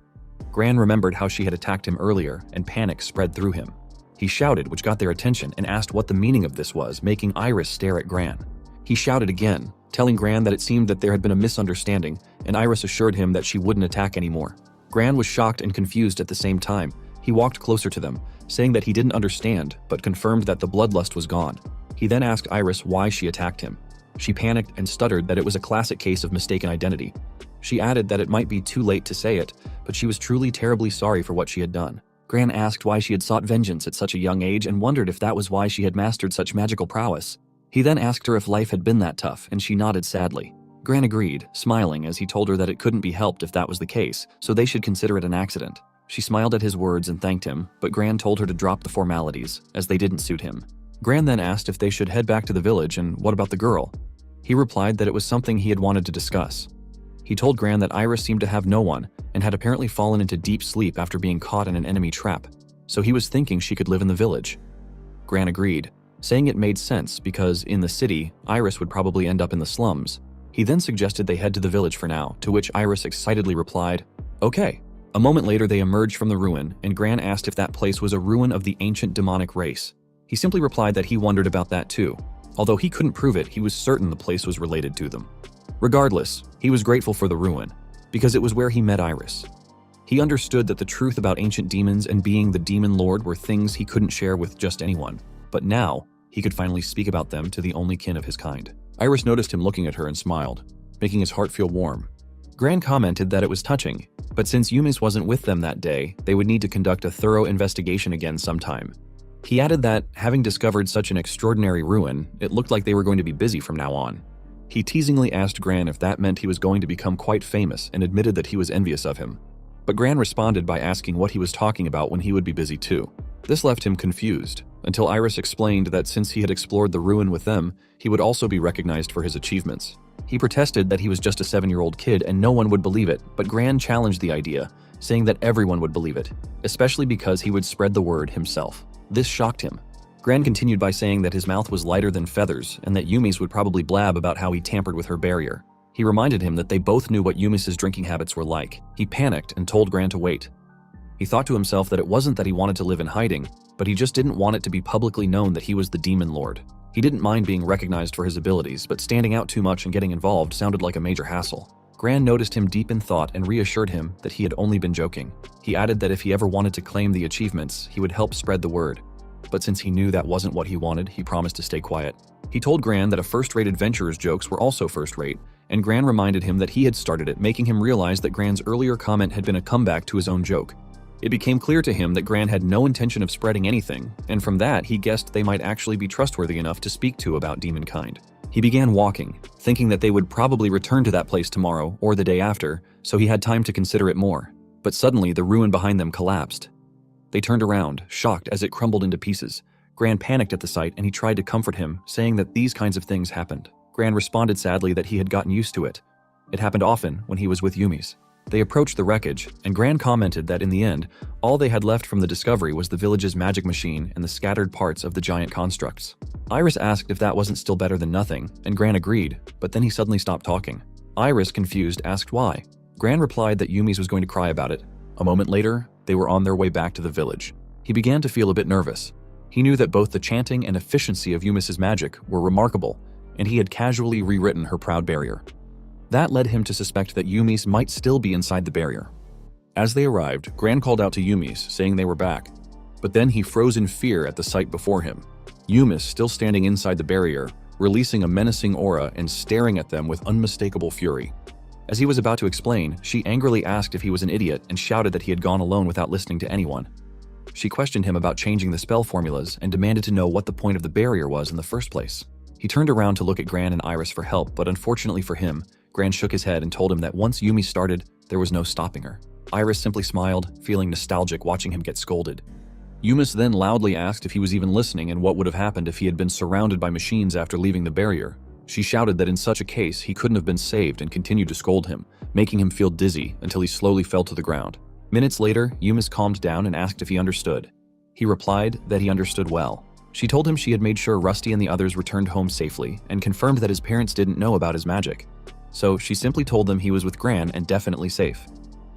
Gran remembered how she had attacked him earlier, and panic spread through him. He shouted, which got their attention, and asked what the meaning of this was, making Iris stare at Gran. He shouted again, telling Gran that it seemed that there had been a misunderstanding, and Iris assured him that she wouldn't attack anymore. Gran was shocked and confused at the same time. He walked closer to them, saying that he didn't understand, but confirmed that the bloodlust was gone. He then asked Iris why she attacked him. She panicked and stuttered that it was a classic case of mistaken identity. She added that it might be too late to say it, but she was truly terribly sorry for what she had done. Gran asked why she had sought vengeance at such a young age and wondered if that was why she had mastered such magical prowess. He then asked her if life had been that tough, and she nodded sadly. Gran agreed, smiling as he told her that it couldn't be helped if that was the case, so they should consider it an accident. She smiled at his words and thanked him, but Gran told her to drop the formalities, as they didn't suit him. Gran then asked if they should head back to the village and what about the girl. He replied that it was something he had wanted to discuss. He told Gran that Iris seemed to have no one and had apparently fallen into deep sleep after being caught in an enemy trap, so he was thinking she could live in the village. Gran agreed, saying it made sense because in the city, Iris would probably end up in the slums. He then suggested they head to the village for now, to which Iris excitedly replied, "Okay." A moment later they emerged from the ruin, and Gran asked if that place was a ruin of the ancient demonic race. He simply replied that he wondered about that too. Although he couldn't prove it, he was certain the place was related to them. Regardless, he was grateful for the ruin, because it was where he met Iris. He understood that the truth about ancient demons and being the demon lord were things he couldn't share with just anyone, but now he could finally speak about them to the only kin of his kind. Iris noticed him looking at her and smiled, making his heart feel warm. Gran commented that it was touching, but since Yumis wasn't with them that day, they would need to conduct a thorough investigation again sometime. He added that, having discovered such an extraordinary ruin, it looked like they were going to be busy from now on. He teasingly asked Gran if that meant he was going to become quite famous and admitted that he was envious of him. But Gran responded by asking what he was talking about when he would be busy too. This left him confused, until Iris explained that since he had explored the ruin with them, he would also be recognized for his achievements. He protested that he was just a 7-year-old kid and no one would believe it, but Gran challenged the idea, saying that everyone would believe it, especially because he would spread the word himself. This shocked him. Gran continued by saying that his mouth was lighter than feathers and that Yumis would probably blab about how he tampered with her barrier. He reminded him that they both knew what Yumis' drinking habits were like. He panicked and told Gran to wait. He thought to himself that it wasn't that he wanted to live in hiding, but he just didn't want it to be publicly known that he was the demon lord. He didn't mind being recognized for his abilities, but standing out too much and getting involved sounded like a major hassle. Gran noticed him deep in thought and reassured him that he had only been joking. He added that if he ever wanted to claim the achievements, he would help spread the word. but since he knew that wasn't what he wanted, he promised to stay quiet. He told Gran that a first-rate adventurer's jokes were also first-rate, and Gran reminded him that he had started it, making him realize that Gran's earlier comment had been a comeback to his own joke. It became clear to him that Gran had no intention of spreading anything, and from that he guessed they might actually be trustworthy enough to speak to about demonkind. He began walking, thinking that they would probably return to that place tomorrow or the day after, so he had time to consider it more. But suddenly the ruin behind them collapsed. They turned around, shocked as it crumbled into pieces. Gran panicked at the sight and he tried to comfort him, saying that these kinds of things happened. Gran responded sadly that he had gotten used to it. It happened often when he was with Yumi's. They approached the wreckage, and Gran commented that in the end, all they had left from the discovery was the village's magic machine and the scattered parts of the giant constructs. Iris asked if that wasn't still better than nothing, and Gran agreed, but then he suddenly stopped talking. Iris, confused, asked why. Gran replied that Yumi's was going to cry about it. A moment later, they were on their way back to the village. He began to feel a bit nervous. He knew that both the chanting and efficiency of Yumi's magic were remarkable, and he had casually rewritten her proud barrier. That led him to suspect that Yumi's might still be inside the barrier. As they arrived, Gran called out to Yumi's, saying they were back. But then he froze in fear at the sight before him. Yumi's still standing inside the barrier, releasing a menacing aura and staring at them with unmistakable fury. As he was about to explain, she angrily asked if he was an idiot and shouted that he had gone alone without listening to anyone. She questioned him about changing the spell formulas and demanded to know what the point of the barrier was in the first place. He turned around to look at Gran and Iris for help, but unfortunately for him, Gran shook his head and told him that once Yumi started, there was no stopping her. Iris simply smiled, feeling nostalgic watching him get scolded. Yumis then loudly asked if he was even listening and what would have happened if he had been surrounded by machines after leaving the barrier. She shouted that in such a case, he couldn't have been saved and continued to scold him, making him feel dizzy until he slowly fell to the ground. Minutes later, Yumis calmed down and asked if he understood. He replied that he understood well. She told him she had made sure Rusty and the others returned home safely and confirmed that his parents didn't know about his magic. So she simply told them he was with Gran and definitely safe.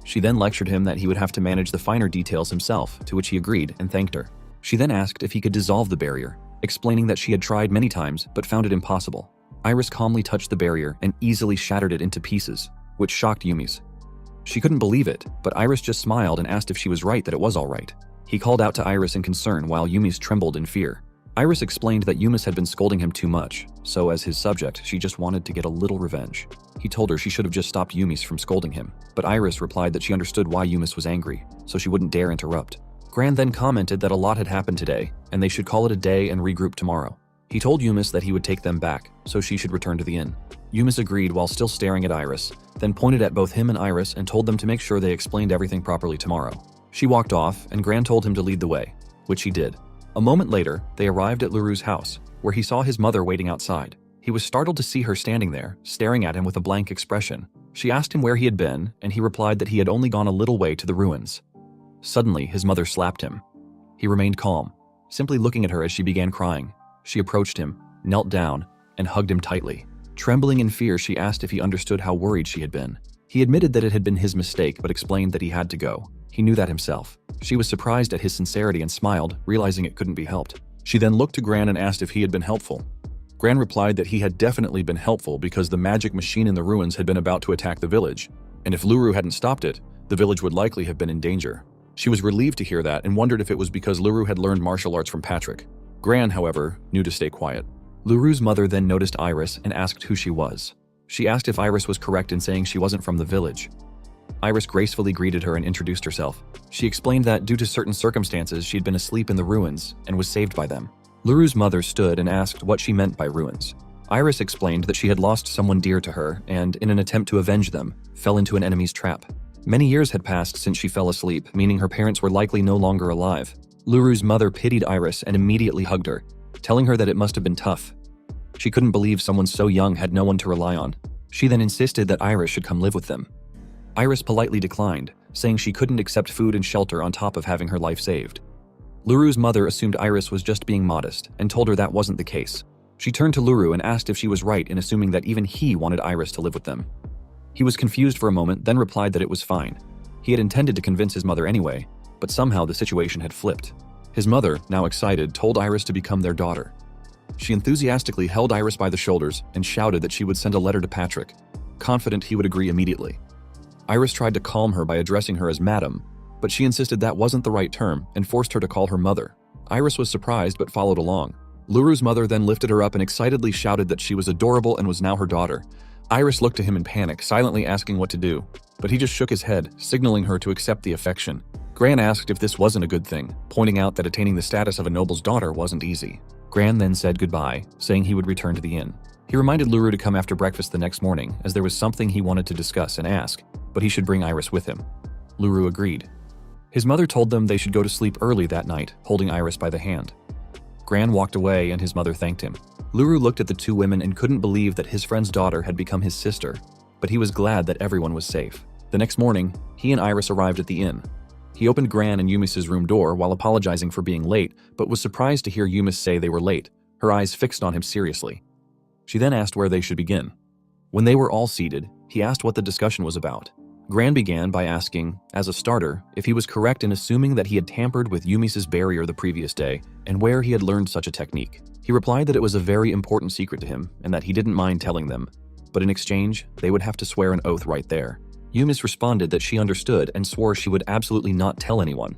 She then lectured him that he would have to manage the finer details himself, to which he agreed and thanked her. She then asked if he could dissolve the barrier, explaining that she had tried many times but found it impossible. Iris calmly touched the barrier and easily shattered it into pieces, which shocked Yumi's. She couldn't believe it, but Iris just smiled and asked if she was right that it was all right. He called out to Iris in concern while Yumi's trembled in fear. Iris explained that Yumis had been scolding him too much, so as his subject, she just wanted to get a little revenge. He told her she should have just stopped Yumis from scolding him, but Iris replied that she understood why Yumis was angry, so she wouldn't dare interrupt. Gran then commented that a lot had happened today, and they should call it a day and regroup tomorrow. He told Yumis that he would take them back, so she should return to the inn. Yumis agreed while still staring at Iris, then pointed at both him and Iris and told them to make sure they explained everything properly tomorrow. She walked off, and Gran told him to lead the way, which he did. A moment later, they arrived at Luru's house, where he saw his mother waiting outside. He was startled to see her standing there, staring at him with a blank expression. She asked him where he had been, and he replied that he had only gone a little way to the ruins. Suddenly, his mother slapped him. He remained calm, simply looking at her as she began crying. She approached him, knelt down, and hugged him tightly. Trembling in fear, she asked if he understood how worried she had been. He admitted that it had been his mistake, but explained that he had to go. He knew that himself. She was surprised at his sincerity and smiled, realizing it couldn't be helped. She then looked to Gran and asked if he had been helpful. Gran replied that he had definitely been helpful because the magic machine in the ruins had been about to attack the village, and if Luru hadn't stopped it, the village would likely have been in danger. She was relieved to hear that and wondered if it was because Luru had learned martial arts from Patrick. Gran, however, knew to stay quiet. Luru's mother then noticed Iris and asked who she was. She asked if Iris was correct in saying she wasn't from the village. Iris gracefully greeted her and introduced herself. She explained that due to certain circumstances, she'd been asleep in the ruins and was saved by them. Luru's mother stood and asked what she meant by ruins. Iris explained that she had lost someone dear to her and, in an attempt to avenge them, fell into an enemy's trap. Many years had passed since she fell asleep, meaning her parents were likely no longer alive. Luru's mother pitied Iris and immediately hugged her, telling her that it must have been tough. She couldn't believe someone so young had no one to rely on. She then insisted that Iris should come live with them. Iris politely declined, saying she couldn't accept food and shelter on top of having her life saved. Luru's mother assumed Iris was just being modest and told her that wasn't the case. She turned to Luru and asked if she was right in assuming that even he wanted Iris to live with them. He was confused for a moment, then replied that it was fine. He had intended to convince his mother anyway, but somehow the situation had flipped. His mother, now excited, told Iris to become their daughter. She enthusiastically held Iris by the shoulders and shouted that she would send a letter to Patrick, confident he would agree immediately. Iris tried to calm her by addressing her as Madam, but she insisted that wasn't the right term and forced her to call her mother. Iris was surprised but followed along. Luru's mother then lifted her up and excitedly shouted that she was adorable and was now her daughter. Iris looked to him in panic, silently asking what to do, but he just shook his head, signaling her to accept the affection. Gran asked if this wasn't a good thing, pointing out that attaining the status of a noble's daughter wasn't easy. Gran then said goodbye, saying he would return to the inn. He reminded Luru to come after breakfast the next morning, as there was something he wanted to discuss and ask, but he should bring Iris with him. Luru agreed. His mother told them they should go to sleep early that night, holding Iris by the hand. Gran walked away and his mother thanked him. Luru looked at the two women and couldn't believe that his friend's daughter had become his sister, but he was glad that everyone was safe. The next morning, he and Iris arrived at the inn. He opened Gran and Yumis's room door while apologizing for being late, but was surprised to hear Yumis say they were late, her eyes fixed on him seriously. She then asked where they should begin. When they were all seated, he asked what the discussion was about. Gran began by asking, as a starter, if he was correct in assuming that he had tampered with Yumis's barrier the previous day, and where he had learned such a technique. He replied that it was a very important secret to him, and that he didn't mind telling them, but in exchange, they would have to swear an oath right there. Yumis responded that she understood and swore she would absolutely not tell anyone.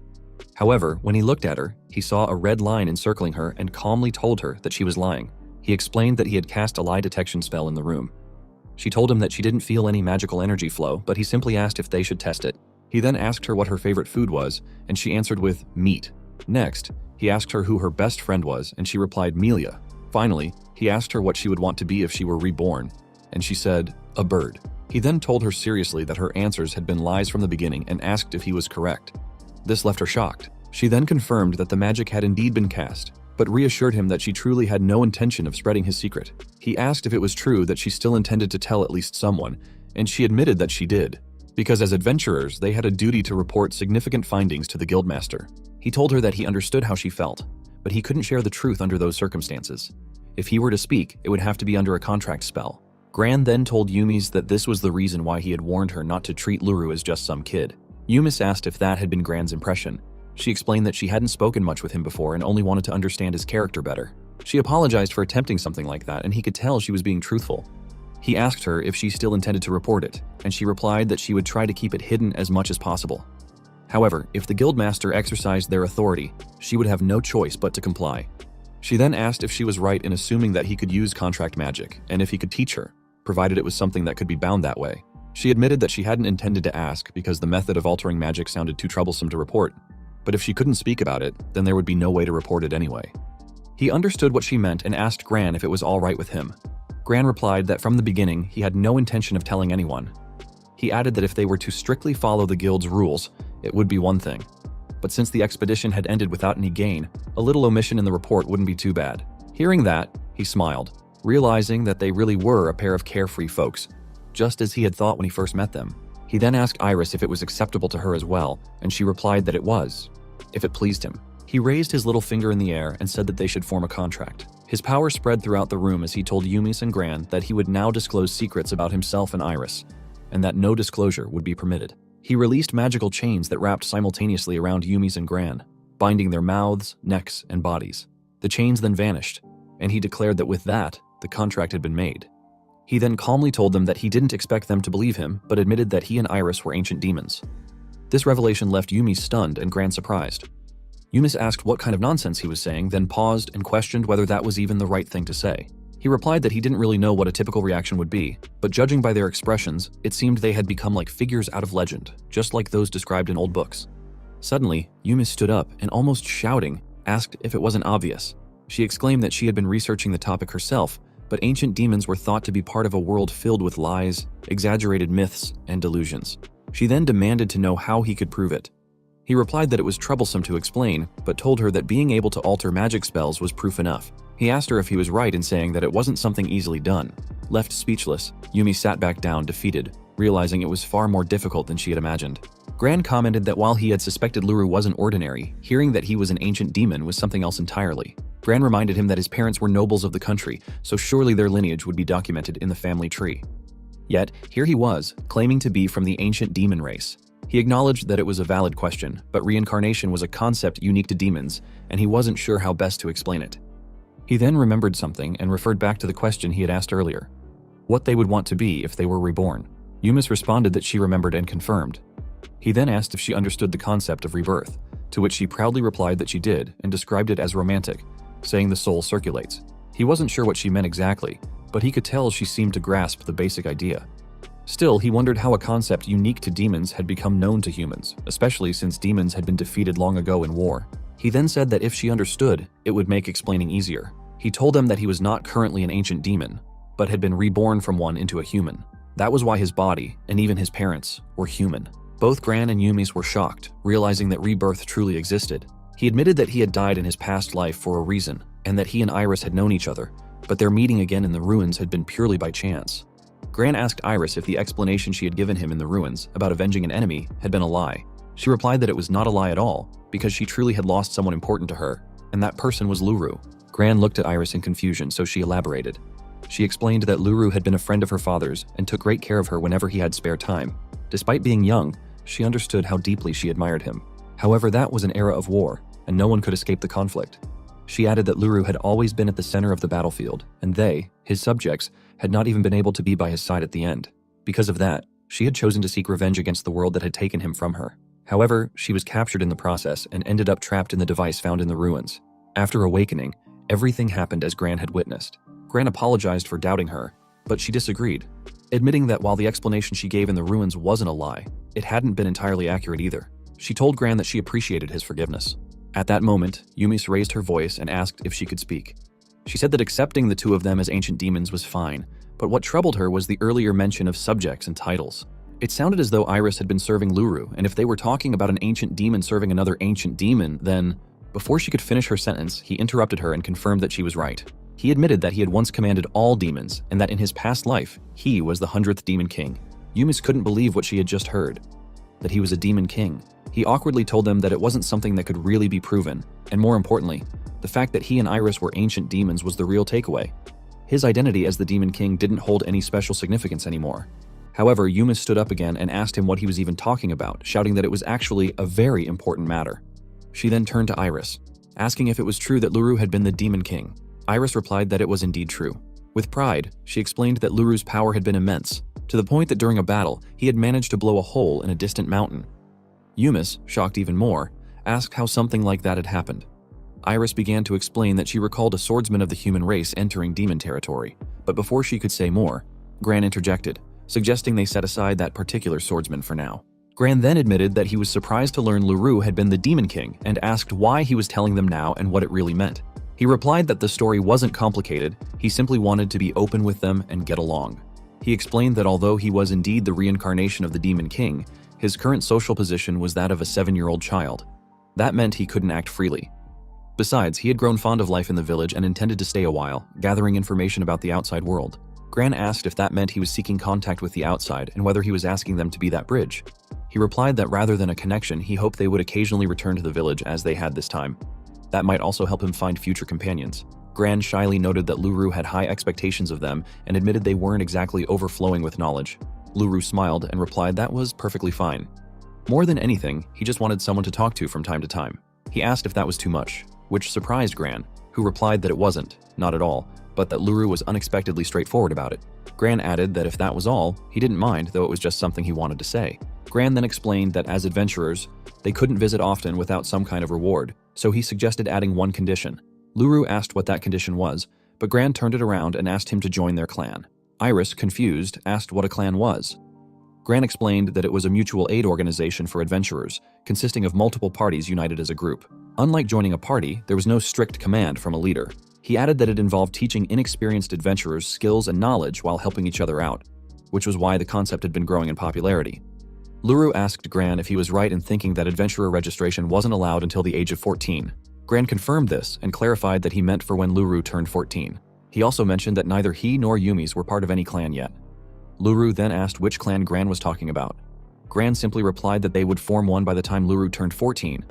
However, when he looked at her, he saw a red line encircling her and calmly told her that she was lying. He explained that he had cast a lie detection spell in the room. She told him that she didn't feel any magical energy flow, but he simply asked if they should test it. He then asked her what her favorite food was, and she answered with meat. Next, he asked her who her best friend was, and she replied Melia. Finally, he asked her what she would want to be if she were reborn, and she said, a bird. He then told her seriously that her answers had been lies from the beginning and asked if he was correct. This left her shocked. She then confirmed that the magic had indeed been cast, but reassured him that she truly had no intention of spreading his secret. He asked if it was true that she still intended to tell at least someone, and she admitted that she did, because as adventurers, they had a duty to report significant findings to the guildmaster. He told her that he understood how she felt, but he couldn't share the truth under those circumstances. If he were to speak, it would have to be under a contract spell. Gran then told Yumis that this was the reason why he had warned her not to treat Luru as just some kid. Yumis asked if that had been Gran's impression. She explained that she hadn't spoken much with him before and only wanted to understand his character better. She apologized for attempting something like that, and he could tell she was being truthful. He asked her if she still intended to report it, and she replied that she would try to keep it hidden as much as possible. However, if the guildmaster exercised their authority, she would have no choice but to comply. She then asked if she was right in assuming that he could use contract magic, and if he could teach her, provided it was something that could be bound that way. She admitted that she hadn't intended to ask because the method of altering magic sounded too troublesome to report. But if she couldn't speak about it, then there would be no way to report it anyway. He understood what she meant and asked Gran if it was all right with him. Gran replied that from the beginning, he had no intention of telling anyone. He added that if they were to strictly follow the guild's rules, it would be one thing. But since the expedition had ended without any gain, a little omission in the report wouldn't be too bad. Hearing that, he smiled, realizing that they really were a pair of carefree folks, just as he had thought when he first met them. He then asked Iris if it was acceptable to her as well, and she replied that it was, if it pleased him. He raised his little finger in the air and said that they should form a contract. His power spread throughout the room as he told Yumis and Gran that he would now disclose secrets about himself and Iris, and that no disclosure would be permitted. He released magical chains that wrapped simultaneously around Yumis and Gran, binding their mouths, necks, and bodies. The chains then vanished, and he declared that with that, the contract had been made. He then calmly told them that he didn't expect them to believe him, but admitted that he and Iris were ancient demons. This revelation left Yumis stunned and Gran surprised. Yumis asked what kind of nonsense he was saying, then paused and questioned whether that was even the right thing to say. He replied that he didn't really know what a typical reaction would be, but judging by their expressions, it seemed they had become like figures out of legend, just like those described in old books. Suddenly, Yumis stood up and, almost shouting, asked if it wasn't obvious. She exclaimed that she had been researching the topic herself, but ancient demons were thought to be part of a world filled with lies, exaggerated myths, and delusions. She then demanded to know how he could prove it. He replied that it was troublesome to explain, but told her that being able to alter magic spells was proof enough. He asked her if he was right in saying that it wasn't something easily done. Left speechless, Yumi sat back down, defeated, realizing it was far more difficult than she had imagined. Gran commented that while he had suspected Luru wasn't ordinary, hearing that he was an ancient demon was something else entirely. Gran reminded him that his parents were nobles of the country, so surely their lineage would be documented in the family tree. Yet, here he was, claiming to be from the ancient demon race. He acknowledged that it was a valid question, but reincarnation was a concept unique to demons, and he wasn't sure how best to explain it. He then remembered something and referred back to the question he had asked earlier, what they would want to be if they were reborn. Yumis responded that she remembered and confirmed. He then asked if she understood the concept of rebirth, to which she proudly replied that she did and described it as romantic, saying the soul circulates. He wasn't sure what she meant exactly, but he could tell she seemed to grasp the basic idea. Still, he wondered how a concept unique to demons had become known to humans, especially since demons had been defeated long ago in war. He then said that if she understood, it would make explaining easier. He told them that he was not currently an ancient demon, but had been reborn from one into a human. That was why his body, and even his parents, were human. Both Gran and Yumis were shocked, realizing that rebirth truly existed. He admitted that he had died in his past life for a reason, and that he and Iris had known each other, but their meeting again in the ruins had been purely by chance. Gran asked Iris if the explanation she had given him in the ruins about avenging an enemy had been a lie. She replied that it was not a lie at all, because she truly had lost someone important to her, and that person was Luru. Gran looked at Iris in confusion, so she elaborated. She explained that Luru had been a friend of her father's and took great care of her whenever he had spare time. Despite being young, she understood how deeply she admired him. However, that was an era of war, and no one could escape the conflict. She added that Luru had always been at the center of the battlefield, and they, his subjects, had not even been able to be by his side at the end. Because of that, she had chosen to seek revenge against the world that had taken him from her. However, she was captured in the process and ended up trapped in the device found in the ruins. After awakening, everything happened as Gran had witnessed. Gran apologized for doubting her, but she disagreed, admitting that while the explanation she gave in the ruins wasn't a lie, it hadn't been entirely accurate either. She told Gran that she appreciated his forgiveness. At that moment, Yumis raised her voice and asked if she could speak. She said that accepting the two of them as ancient demons was fine, but what troubled her was the earlier mention of subjects and titles. It sounded as though Iris had been serving Luru, and if they were talking about an ancient demon serving another ancient demon, then… Before she could finish her sentence, he interrupted her and confirmed that she was right. He admitted that he had once commanded all demons, and that in his past life, he was the 100th Demon King. Yumis couldn't believe what she had just heard, that he was a Demon King. He awkwardly told them that it wasn't something that could really be proven, and more importantly, the fact that he and Iris were ancient demons was the real takeaway. His identity as the Demon King didn't hold any special significance anymore. However, Yumis stood up again and asked him what he was even talking about, shouting that it was actually a very important matter. She then turned to Iris, asking if it was true that Luru had been the Demon King. Iris replied that it was indeed true. With pride, she explained that Luru's power had been immense, to the point that during a battle, he had managed to blow a hole in a distant mountain. Yumis, shocked even more, asked how something like that had happened. Iris began to explain that she recalled a swordsman of the human race entering demon territory, but before she could say more, Gran interjected, suggesting they set aside that particular swordsman for now. Gran then admitted that he was surprised to learn Luru had been the Demon King and asked why he was telling them now and what it really meant. He replied that the story wasn't complicated, he simply wanted to be open with them and get along. He explained that although he was indeed the reincarnation of the Demon King, his current social position was that of a 7-year-old child. That meant he couldn't act freely. Besides, he had grown fond of life in the village and intended to stay a while, gathering information about the outside world. Gran asked if that meant he was seeking contact with the outside and whether he was asking them to be that bridge. He replied that rather than a connection, he hoped they would occasionally return to the village as they had this time. That might also help him find future companions. Gran shyly noted that Luru had high expectations of them and admitted they weren't exactly overflowing with knowledge. Luru smiled and replied that was perfectly fine. More than anything, he just wanted someone to talk to from time to time. He asked if that was too much, which surprised Gran, who replied that it wasn't, not at all, but that Luru was unexpectedly straightforward about it. Gran added that if that was all, he didn't mind, though it was just something he wanted to say. Gran then explained that as adventurers, they couldn't visit often without some kind of reward, so he suggested adding one condition. Luru asked what that condition was, but Gran turned it around and asked him to join their clan. Iris, confused, asked what a clan was. Gran explained that it was a mutual aid organization for adventurers, consisting of multiple parties united as a group. Unlike joining a party, there was no strict command from a leader. He added that it involved teaching inexperienced adventurers skills and knowledge while helping each other out, which was why the concept had been growing in popularity. Luru asked Gran if he was right in thinking that adventurer registration wasn't allowed until the age of 14. Gran confirmed this and clarified that he meant for when Luru turned 14. He also mentioned that neither he nor Yumis were part of any clan yet. Luru then asked which clan Gran was talking about. Gran simply replied that they would form one by the time Luru turned 14.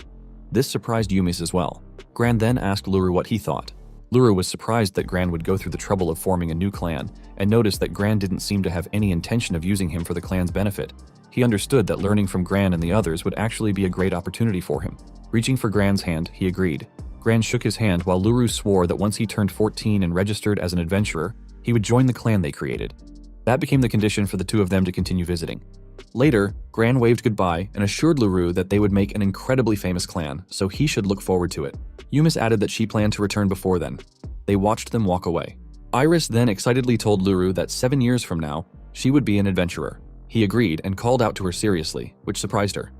This surprised Yumis as well. Gran then asked Luru what he thought. Luru was surprised that Gran would go through the trouble of forming a new clan, and noticed that Gran didn't seem to have any intention of using him for the clan's benefit. He understood that learning from Gran and the others would actually be a great opportunity for him. Reaching for Gran's hand, he agreed. Gran shook his hand while Luru swore that once he turned 14 and registered as an adventurer, he would join the clan they created. That became the condition for the two of them to continue visiting. Later, Gran waved goodbye and assured LaRue that they would make an incredibly famous clan, so he should look forward to it. Yumis added that she planned to return before then. They watched them walk away. Iris then excitedly told LaRue that 7 years from now, she would be an adventurer. He agreed and called out to her seriously, which surprised her.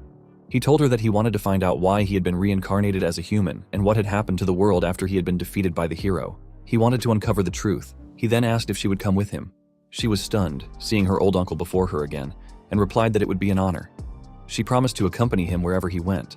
He told her that he wanted to find out why he had been reincarnated as a human and what had happened to the world after he had been defeated by the hero. He wanted to uncover the truth. He then asked if she would come with him. She was stunned, seeing her old uncle before her again, and replied that it would be an honor. She promised to accompany him wherever he went.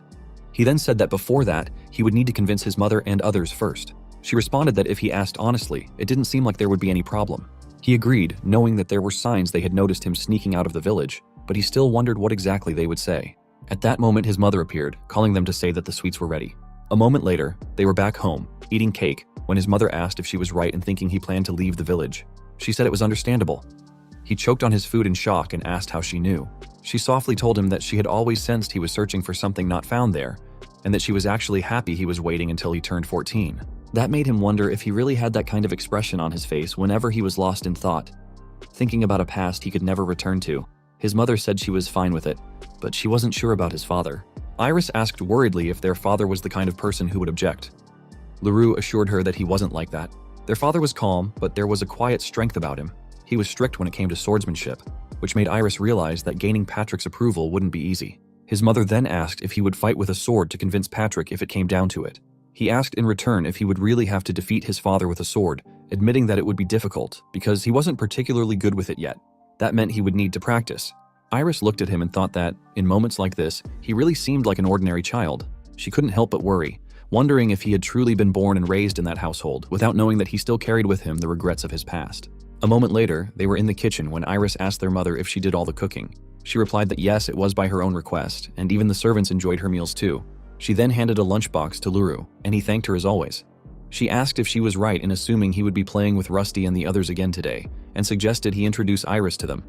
He then said that before that, he would need to convince his mother and others first. She responded that if he asked honestly, it didn't seem like there would be any problem. He agreed, knowing that there were signs they had noticed him sneaking out of the village, but he still wondered what exactly they would say. At that moment, his mother appeared, calling them to say that the sweets were ready. A moment later, they were back home, eating cake, when his mother asked if she was right in thinking he planned to leave the village. She said it was understandable. He choked on his food in shock and asked how she knew. She softly told him that she had always sensed he was searching for something not found there, and that she was actually happy he was waiting until he turned 14. That made him wonder if he really had that kind of expression on his face whenever he was lost in thought, thinking about a past he could never return to. His mother said she was fine with it, but she wasn't sure about his father. Iris asked worriedly if their father was the kind of person who would object. LaRue assured her that he wasn't like that. Their father was calm, but there was a quiet strength about him. He was strict when it came to swordsmanship, which made Iris realize that gaining Patrick's approval wouldn't be easy. His mother then asked if he would fight with a sword to convince Patrick if it came down to it. He asked in return if he would really have to defeat his father with a sword, admitting that it would be difficult because he wasn't particularly good with it yet. That meant he would need to practice. Iris looked at him and thought that, in moments like this, he really seemed like an ordinary child. She couldn't help but worry, wondering if he had truly been born and raised in that household, without knowing that he still carried with him the regrets of his past. A moment later, they were in the kitchen when Iris asked their mother if she did all the cooking. She replied that yes, it was by her own request, and even the servants enjoyed her meals too. She then handed a lunchbox to LaRue, and he thanked her as always. She asked if she was right in assuming he would be playing with Rusty and the others again today, and suggested he introduce Iris to them.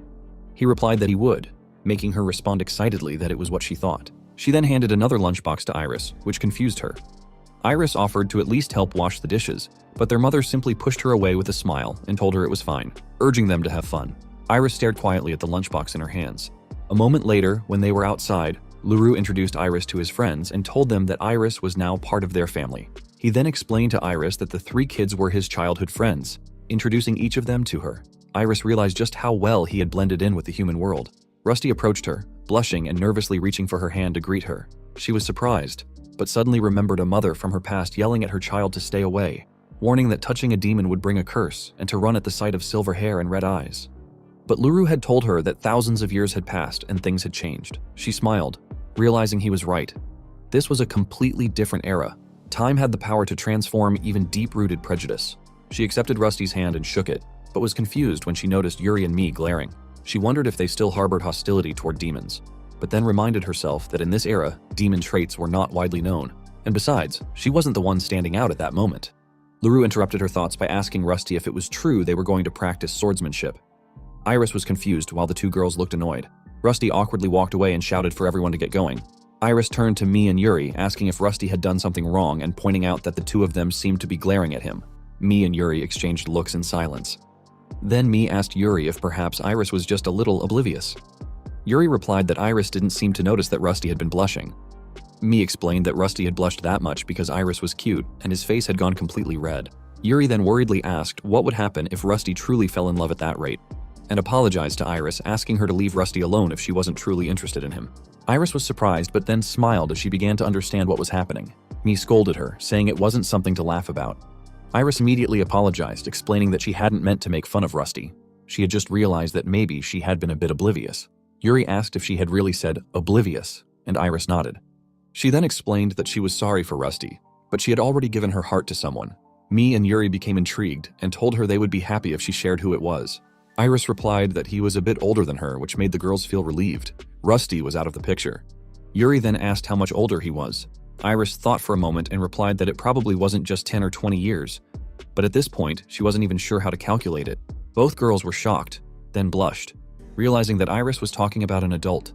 He replied that he would, making her respond excitedly that it was what she thought. She then handed another lunchbox to Iris, which confused her. Iris offered to at least help wash the dishes, but their mother simply pushed her away with a smile and told her it was fine, urging them to have fun. Iris stared quietly at the lunchbox in her hands. A moment later, when they were outside, LaRue introduced Iris to his friends and told them that Iris was now part of their family. He then explained to Iris that the 3 kids were his childhood friends, introducing each of them to her. Iris realized just how well he had blended in with the human world. Rusty approached her, blushing and nervously reaching for her hand to greet her. She was surprised, but suddenly remembered a mother from her past yelling at her child to stay away, warning that touching a demon would bring a curse and to run at the sight of silver hair and red eyes. But LaRue had told her that thousands of years had passed and things had changed. She smiled, realizing he was right. This was a completely different era. Time had the power to transform even deep-rooted prejudice. She accepted Rusty's hand and shook it, but was confused when she noticed Yuri and me glaring. She wondered if they still harbored hostility toward demons, but then reminded herself that in this era, demon traits were not widely known. And besides, she wasn't the one standing out at that moment. LaRue interrupted her thoughts by asking Rusty if it was true they were going to practice swordsmanship. Iris was confused while the 2 girls looked annoyed. Rusty awkwardly walked away and shouted for everyone to get going. Iris turned to me and Yuri, asking if Rusty had done something wrong and pointing out that the 2 of them seemed to be glaring at him. Me and Yuri exchanged looks in silence. Then Me asked Yuri if perhaps Iris was just a little oblivious. Yuri replied that Iris didn't seem to notice that Rusty had been blushing. Me explained that Rusty had blushed that much because Iris was cute and his face had gone completely red. Yuri then worriedly asked what would happen if Rusty truly fell in love at that rate, and apologized to Iris, asking her to leave Rusty alone if she wasn't truly interested in him. Iris was surprised but then smiled as she began to understand what was happening. Me scolded her, saying it wasn't something to laugh about. Iris immediately apologized, explaining that she hadn't meant to make fun of Rusty. She had just realized that maybe she had been a bit oblivious. Yuri asked if she had really said oblivious, and Iris nodded. She then explained that she was sorry for Rusty, but she had already given her heart to someone. Me and Yuri became intrigued and told her they would be happy if she shared who it was. Iris replied that he was a bit older than her, which made the girls feel relieved. Rusty was out of the picture. Yuri then asked how much older he was. Iris thought for a moment and replied that it probably wasn't just 10 or 20 years. But at this point, she wasn't even sure how to calculate it. Both girls were shocked, then blushed, realizing that Iris was talking about an adult.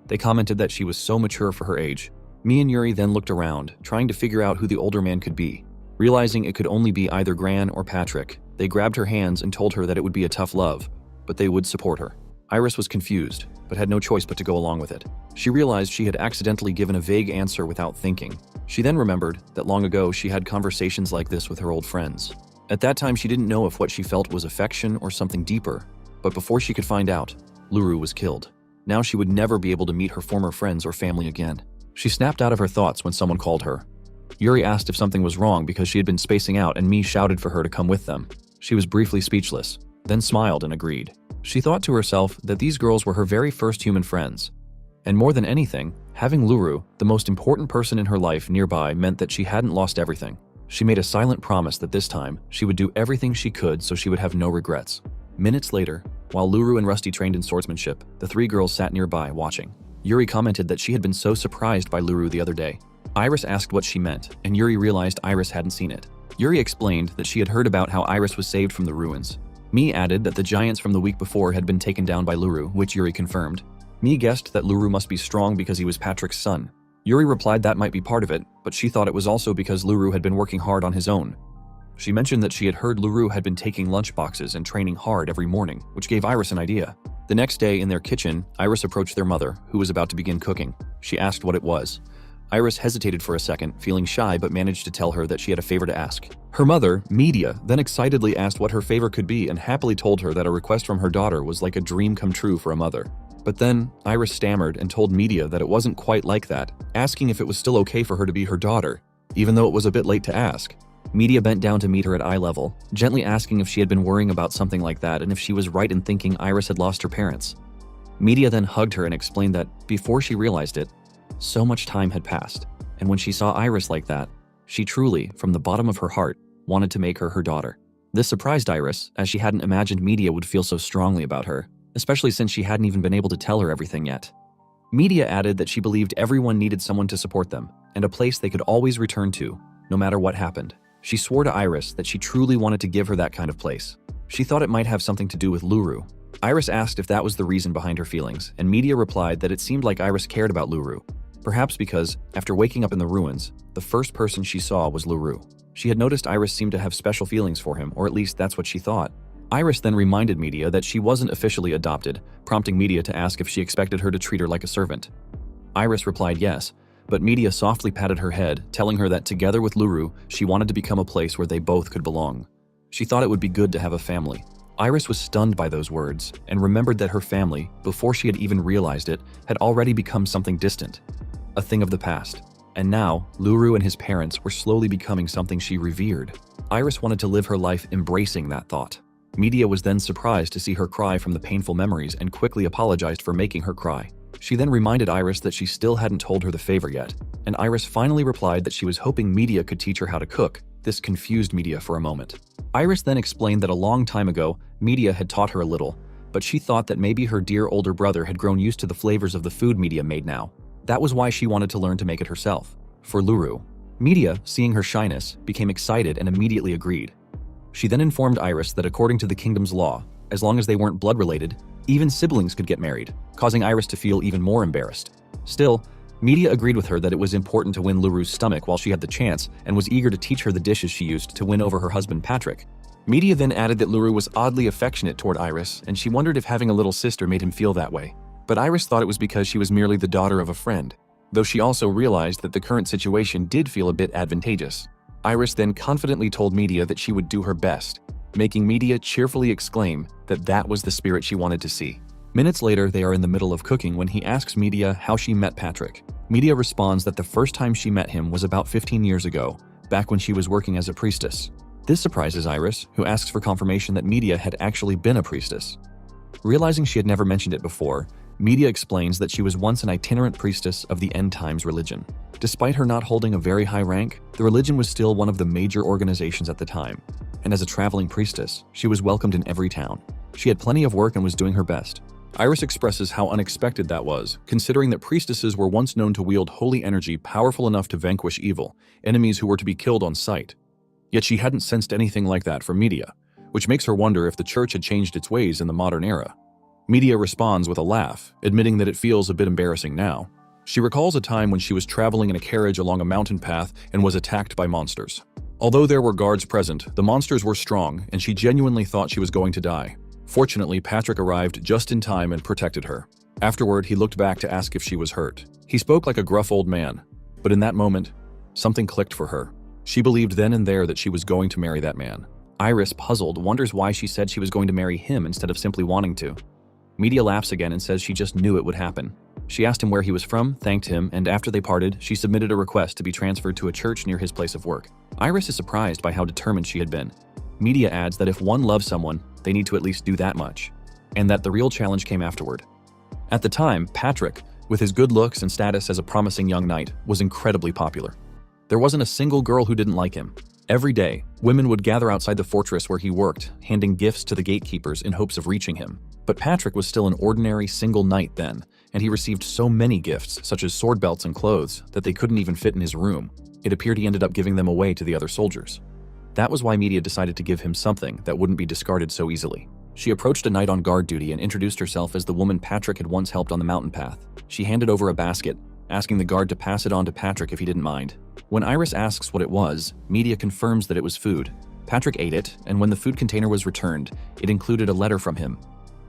They commented that she was so mature for her age. Me and Yuri then looked around, trying to figure out who the older man could be. Realizing it could only be either Gran or Patrick, they grabbed her hands and told her that it would be a tough love, but they would support her. Iris was confused, but had no choice but to go along with it. She realized she had accidentally given a vague answer without thinking. She then remembered that long ago she had conversations like this with her old friends. At that time, she didn't know if what she felt was affection or something deeper, but before she could find out, Luru was killed. Now she would never be able to meet her former friends or family again. She snapped out of her thoughts when someone called her. Yuri asked if something was wrong because she had been spacing out, and Mi shouted for her to come with them. She was briefly speechless, then smiled and agreed. She thought to herself that these girls were her very first human friends. And more than anything, having Luru, the most important person in her life, nearby meant that she hadn't lost everything. She made a silent promise that this time, she would do everything she could so she would have no regrets. Minutes later, while Luru and Rusty trained in swordsmanship, the three girls sat nearby watching. Yuri commented that she had been so surprised by Luru the other day. Iris asked what she meant, and Yuri realized Iris hadn't seen it. Yuri explained that she had heard about how Iris was saved from the ruins. Mi added that the giants from the week before had been taken down by Luru, which Yuri confirmed. Mi guessed that Luru must be strong because he was Patrick's son. Yuri replied that might be part of it, but she thought it was also because Luru had been working hard on his own. She mentioned that she had heard Luru had been taking lunchboxes and training hard every morning, which gave Iris an idea. The next day in their kitchen, Iris approached their mother, who was about to begin cooking. She asked what it was. Iris hesitated for a second, feeling shy, but managed to tell her that she had a favor to ask. Her mother, Media, then excitedly asked what her favor could be and happily told her that a request from her daughter was like a dream come true for a mother. But then, Iris stammered and told Media that it wasn't quite like that, asking if it was still okay for her to be her daughter, even though it was a bit late to ask. Media bent down to meet her at eye level, gently asking if she had been worrying about something like that and if she was right in thinking Iris had lost her parents. Media then hugged her and explained that, before she realized it, so much time had passed, and when she saw Iris like that, she truly, from the bottom of her heart, wanted to make her her daughter. This surprised Iris, as she hadn't imagined Media would feel so strongly about her, especially since she hadn't even been able to tell her everything yet. Media added that she believed everyone needed someone to support them, and a place they could always return to, no matter what happened. She swore to Iris that she truly wanted to give her that kind of place. She thought it might have something to do with Luru. Iris asked if that was the reason behind her feelings, and Media replied that it seemed like Iris cared about Luru. Perhaps because, after waking up in the ruins, the first person she saw was Luru. She had noticed Iris seemed to have special feelings for him, or at least that's what she thought. Iris then reminded Media that she wasn't officially adopted, prompting Media to ask if she expected her to treat her like a servant. Iris replied yes, but Media softly patted her head, telling her that together with Luru, she wanted to become a place where they both could belong. She thought it would be good to have a family. Iris was stunned by those words, and remembered that her family, before she had even realized it, had already become something distant. A thing of the past. And now, Luru and his parents were slowly becoming something she revered. Iris wanted to live her life embracing that thought. Media was then surprised to see her cry from the painful memories and quickly apologized for making her cry. She then reminded Iris that she still hadn't told her the favor yet, and Iris finally replied that she was hoping Media could teach her how to cook. This confused Media for a moment. Iris then explained that a long time ago, Media had taught her a little, but she thought that maybe her dear older brother had grown used to the flavors of the food Media made now. That was why she wanted to learn to make it herself. For Luru, Media, seeing her shyness, became excited and immediately agreed. She then informed Iris that according to the kingdom's law, as long as they weren't blood-related, even siblings could get married, causing Iris to feel even more embarrassed. Still, Media agreed with her that it was important to win Luru's stomach while she had the chance and was eager to teach her the dishes she used to win over her husband Patrick. Media then added that Luru was oddly affectionate toward Iris, and she wondered if having a little sister made him feel that way. But Iris thought it was because she was merely the daughter of a friend, though she also realized that the current situation did feel a bit advantageous. Iris then confidently told Media that she would do her best, making Media cheerfully exclaim that that was the spirit she wanted to see. Minutes later, they are in the middle of cooking when he asks Media how she met Patrick. Media responds that the first time she met him was about 15 years ago, back when she was working as a priestess. This surprises Iris, who asks for confirmation that Media had actually been a priestess. Realizing she had never mentioned it before, Media explains that she was once an itinerant priestess of the End Times religion. Despite her not holding a very high rank, the religion was still one of the major organizations at the time, and as a traveling priestess, she was welcomed in every town. She had plenty of work and was doing her best. Iris expresses how unexpected that was, considering that priestesses were once known to wield holy energy powerful enough to vanquish evil, enemies who were to be killed on sight. Yet she hadn't sensed anything like that from Media, which makes her wonder if the church had changed its ways in the modern era. Media responds with a laugh, admitting that it feels a bit embarrassing now. She recalls a time when she was traveling in a carriage along a mountain path and was attacked by monsters. Although there were guards present, the monsters were strong, and she genuinely thought she was going to die. Fortunately, Patrick arrived just in time and protected her. Afterward, he looked back to ask if she was hurt. He spoke like a gruff old man, but in that moment, something clicked for her. She believed then and there that she was going to marry that man. Iris, puzzled, wonders why she said she was going to marry him instead of simply wanting to. Media laughs again and says she just knew it would happen. She asked him where he was from, thanked him, and after they parted, she submitted a request to be transferred to a church near his place of work. Iris is surprised by how determined she had been. Media adds that if one loves someone, they need to at least do that much, and that the real challenge came afterward. At the time, Patrick, with his good looks and status as a promising young knight, was incredibly popular. There wasn't a single girl who didn't like him. Every day, women would gather outside the fortress where he worked, handing gifts to the gatekeepers in hopes of reaching him. But Patrick was still an ordinary single knight then, and he received so many gifts, such as sword belts and clothes, that they couldn't even fit in his room. It appeared he ended up giving them away to the other soldiers. That was why Media decided to give him something that wouldn't be discarded so easily. She approached a knight on guard duty and introduced herself as the woman Patrick had once helped on the mountain path. She handed over a basket, asking the guard to pass it on to Patrick if he didn't mind. When Iris asks what it was, Media confirms that it was food. Patrick ate it, and when the food container was returned, it included a letter from him.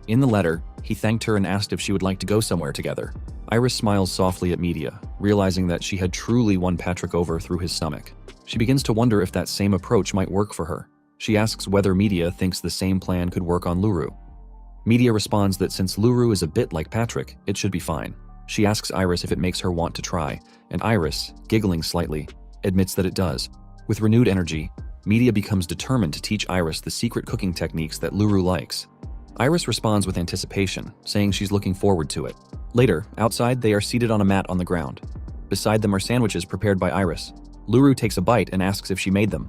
In the letter, he thanked her and asked if she would like to go somewhere together. Iris smiles softly at Media, realizing that she had truly won Patrick over through his stomach. She begins to wonder if that same approach might work for her. She asks whether Media thinks the same plan could work on Luru. Media responds that since Luru is a bit like Patrick, it should be fine. She asks Iris if it makes her want to try, and Iris, giggling slightly, admits that it does. With renewed energy, Media becomes determined to teach Iris the secret cooking techniques that Luru likes. Iris responds with anticipation, saying she's looking forward to it. Later, outside, they are seated on a mat on the ground. Beside them are sandwiches prepared by Iris. Luru takes a bite and asks if she made them.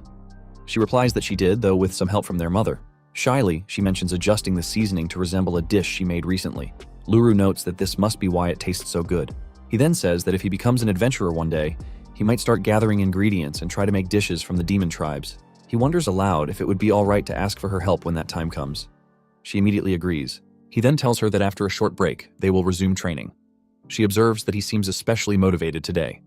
She replies that she did, though with some help from their mother. Shyly, she mentions adjusting the seasoning to resemble a dish she made recently. Luru notes that this must be why it tastes so good. He then says that if he becomes an adventurer one day, he might start gathering ingredients and try to make dishes from the demon tribes. He wonders aloud if it would be all right to ask for her help when that time comes. She immediately agrees. He then tells her that after a short break, they will resume training. She observes that he seems especially motivated today.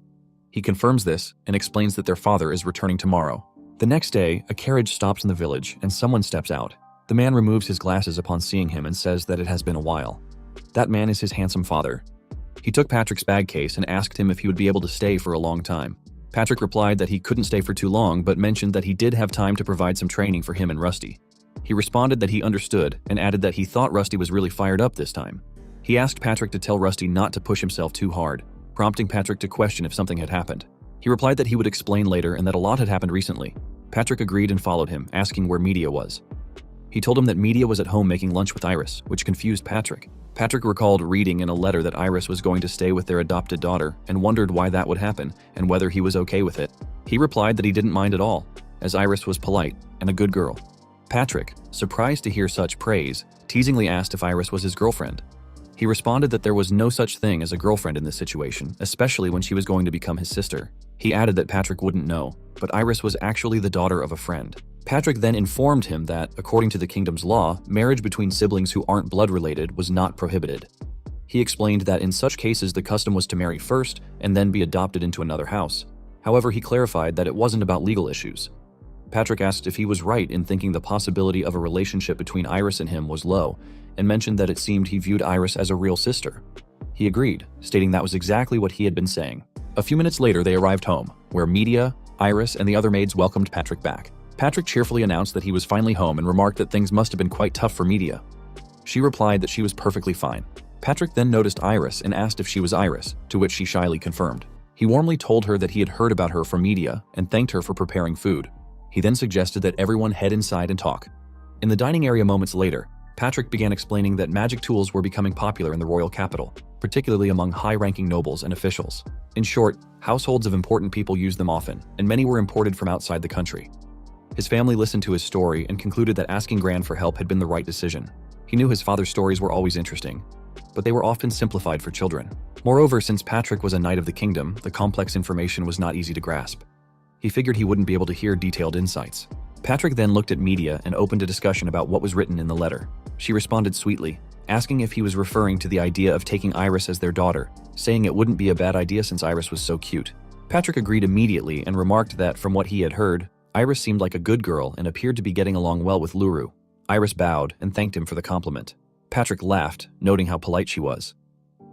He confirms this and explains that their father is returning tomorrow. The next day, a carriage stops in the village and someone steps out. The man removes his glasses upon seeing him and says that it has been a while. That man is his handsome father. He took Patrick's bag case and asked him if he would be able to stay for a long time. Patrick replied that he couldn't stay for too long, but mentioned that he did have time to provide some training for him and Rusty. He responded that he understood and added that he thought Rusty was really fired up this time. He asked Patrick to tell Rusty not to push himself too hard, prompting Patrick to question if something had happened. He replied that he would explain later and that a lot had happened recently. Patrick agreed and followed him, asking where Media was. He told him that Media was at home making lunch with Iris, which confused Patrick. Patrick recalled reading in a letter that Iris was going to stay with their adopted daughter and wondered why that would happen and whether he was okay with it. He replied that he didn't mind at all, as Iris was polite and a good girl. Patrick, surprised to hear such praise, teasingly asked if Iris was his girlfriend. He responded that there was no such thing as a girlfriend in this situation, especially when she was going to become his sister. He added that Patrick wouldn't know, but Iris was actually the daughter of a friend. Patrick then informed him that, according to the kingdom's law, marriage between siblings who aren't blood-related was not prohibited. He explained that in such cases the custom was to marry first and then be adopted into another house. However, he clarified that it wasn't about legal issues. Patrick asked if he was right in thinking the possibility of a relationship between Iris and him was low, and mentioned that it seemed he viewed Iris as a real sister. He agreed, stating that was exactly what he had been saying. A few minutes later, they arrived home, where Media, Iris, and the other maids welcomed Patrick back. Patrick cheerfully announced that he was finally home and remarked that things must have been quite tough for Media. She replied that she was perfectly fine. Patrick then noticed Iris and asked if she was Iris, to which she shyly confirmed. He warmly told her that he had heard about her from Media and thanked her for preparing food. He then suggested that everyone head inside and talk. In the dining area moments later, Patrick began explaining that magic tools were becoming popular in the royal capital, particularly among high-ranking nobles and officials. In short, households of important people used them often, and many were imported from outside the country. His family listened to his story and concluded that asking Gran for help had been the right decision. He knew his father's stories were always interesting, but they were often simplified for children. Moreover, since Patrick was a knight of the kingdom, the complex information was not easy to grasp. He figured he wouldn't be able to hear detailed insights. Patrick then looked at Media and opened a discussion about what was written in the letter. She responded sweetly, asking if he was referring to the idea of taking Iris as their daughter, saying it wouldn't be a bad idea since Iris was so cute. Patrick agreed immediately and remarked that, from what he had heard, Iris seemed like a good girl and appeared to be getting along well with Luru. Iris bowed and thanked him for the compliment. Patrick laughed, noting how polite she was.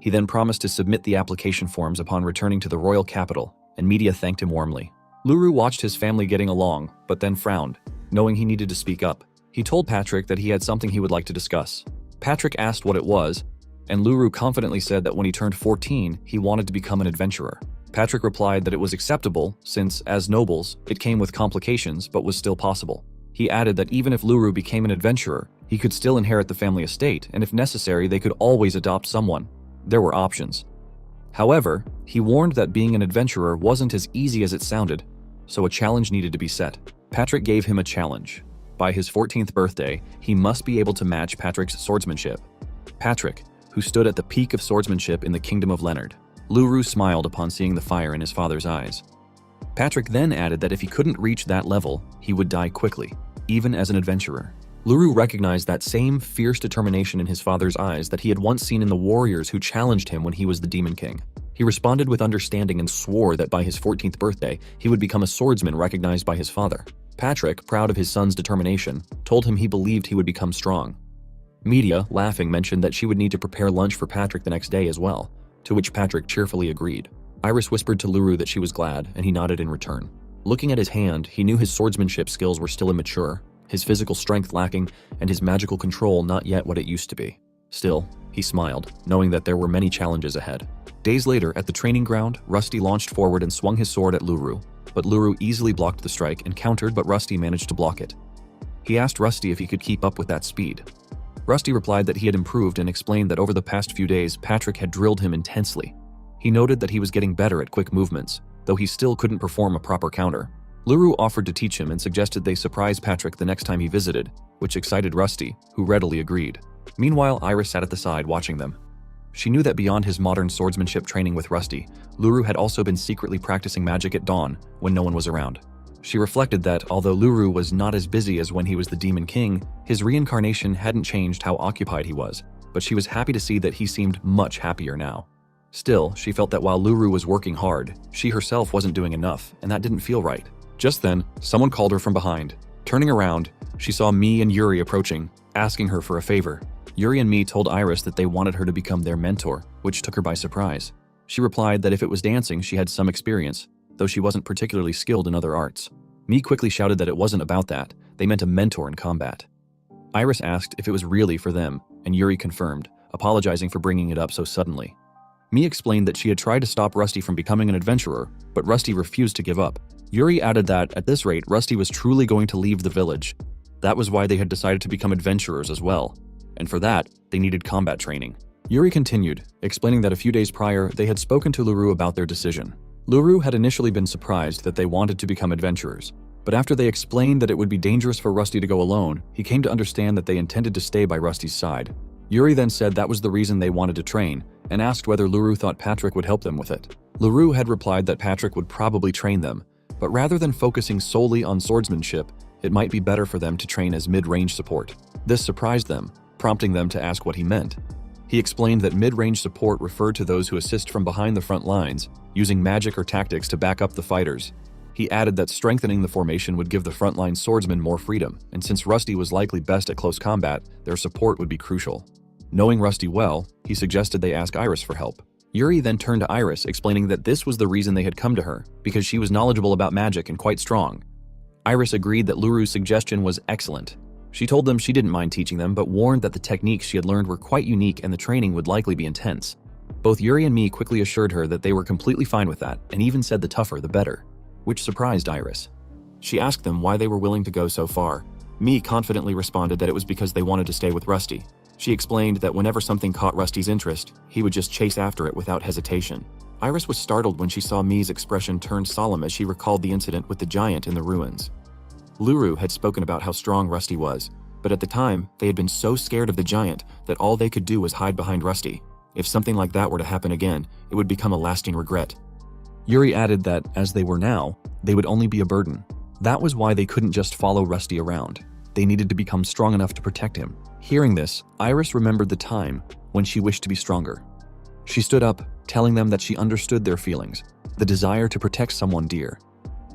He then promised to submit the application forms upon returning to the royal capital, and media thanked him warmly. Luru watched his family getting along, but then frowned, knowing he needed to speak up. He told Patrick that he had something he would like to discuss. Patrick asked what it was, and Luru confidently said that when he turned 14, he wanted to become an adventurer. Patrick replied that it was acceptable since, as nobles, it came with complications but was still possible. He added that even if Luru became an adventurer, he could still inherit the family estate, and if necessary, they could always adopt someone. There were options. However, he warned that being an adventurer wasn't as easy as it sounded, so a challenge needed to be set. Patrick gave him a challenge. By his 14th birthday, he must be able to match Patrick's swordsmanship. Patrick, who stood at the peak of swordsmanship in the Kingdom of Leonard. Luru smiled upon seeing the fire in his father's eyes. Patrick then added that if he couldn't reach that level, he would die quickly, even as an adventurer. Luru recognized that same fierce determination in his father's eyes that he had once seen in the warriors who challenged him when he was the Demon King. He responded with understanding and swore that by his 14th birthday, he would become a swordsman recognized by his father. Patrick, proud of his son's determination, told him he believed he would become strong. Media, laughing, mentioned that she would need to prepare lunch for Patrick the next day as well, to which Patrick cheerfully agreed. Iris whispered to Luru that she was glad, and he nodded in return. Looking at his hand, he knew his swordsmanship skills were still immature, his physical strength lacking, and his magical control not yet what it used to be. Still, he smiled, knowing that there were many challenges ahead. Days later, at the training ground, Rusty launched forward and swung his sword at Luru, but Luru easily blocked the strike and countered, but Rusty managed to block it. He asked Rusty if he could keep up with that speed. Rusty replied that he had improved and explained that over the past few days, Patrick had drilled him intensely. He noted that he was getting better at quick movements, though he still couldn't perform a proper counter. Luru offered to teach him and suggested they surprise Patrick the next time he visited, which excited Rusty, who readily agreed. Meanwhile, Iris sat at the side watching them. She knew that beyond his modern swordsmanship training with Rusty, Luru had also been secretly practicing magic at dawn when no one was around. She reflected that, although Luru was not as busy as when he was the Demon King, his reincarnation hadn't changed how occupied he was, but she was happy to see that he seemed much happier now. Still, she felt that while Luru was working hard, she herself wasn't doing enough, and that didn't feel right. Just then, someone called her from behind. Turning around, she saw Mii and Yuri approaching, asking her for a favor. Yuri and Mii told Iris that they wanted her to become their mentor, which took her by surprise. She replied that if it was dancing, she had some experience, though she wasn't particularly skilled in other arts. Mii quickly shouted that it wasn't about that, they meant a mentor in combat. Iris asked if it was really for them, and Yuri confirmed, apologizing for bringing it up so suddenly. Mii explained that she had tried to stop Rusty from becoming an adventurer, but Rusty refused to give up. Yuri added that, at this rate, Rusty was truly going to leave the village. That was why they had decided to become adventurers as well, and for that, they needed combat training. Yuri continued, explaining that a few days prior, they had spoken to Luru about their decision. Luru had initially been surprised that they wanted to become adventurers, but after they explained that it would be dangerous for Rusty to go alone, he came to understand that they intended to stay by Rusty's side. Yuri then said that was the reason they wanted to train, and asked whether Luru thought Patrick would help them with it. Luru had replied that Patrick would probably train them, but rather than focusing solely on swordsmanship, it might be better for them to train as mid-range support. This surprised them, prompting them to ask what he meant. He explained that mid-range support referred to those who assist from behind the front lines, using magic or tactics to back up the fighters. He added that strengthening the formation would give the frontline swordsmen more freedom, and since Rusty was likely best at close combat, their support would be crucial. Knowing Rusty well, he suggested they ask Iris for help. Yuri then turned to Iris, explaining that this was the reason they had come to her, because she was knowledgeable about magic and quite strong. Iris agreed that Luru's suggestion was excellent. She told them she didn't mind teaching them, but warned that the techniques she had learned were quite unique and the training would likely be intense. Both Yuri and Mii quickly assured her that they were completely fine with that, and even said the tougher the better, which surprised Iris. She asked them why they were willing to go so far. Mii confidently responded that it was because they wanted to stay with Rusty. She explained that whenever something caught Rusty's interest, he would just chase after it without hesitation. Iris was startled when she saw Mii's expression turn solemn as she recalled the incident with the giant in the ruins. Luru had spoken about how strong Rusty was, but at the time, they had been so scared of the giant that all they could do was hide behind Rusty. If something like that were to happen again, it would become a lasting regret. Yuri added that, as they were now, they would only be a burden. That was why they couldn't just follow Rusty around. They needed to become strong enough to protect him. Hearing this, Iris remembered the time when she wished to be stronger. She stood up, telling them that she understood their feelings, the desire to protect someone dear.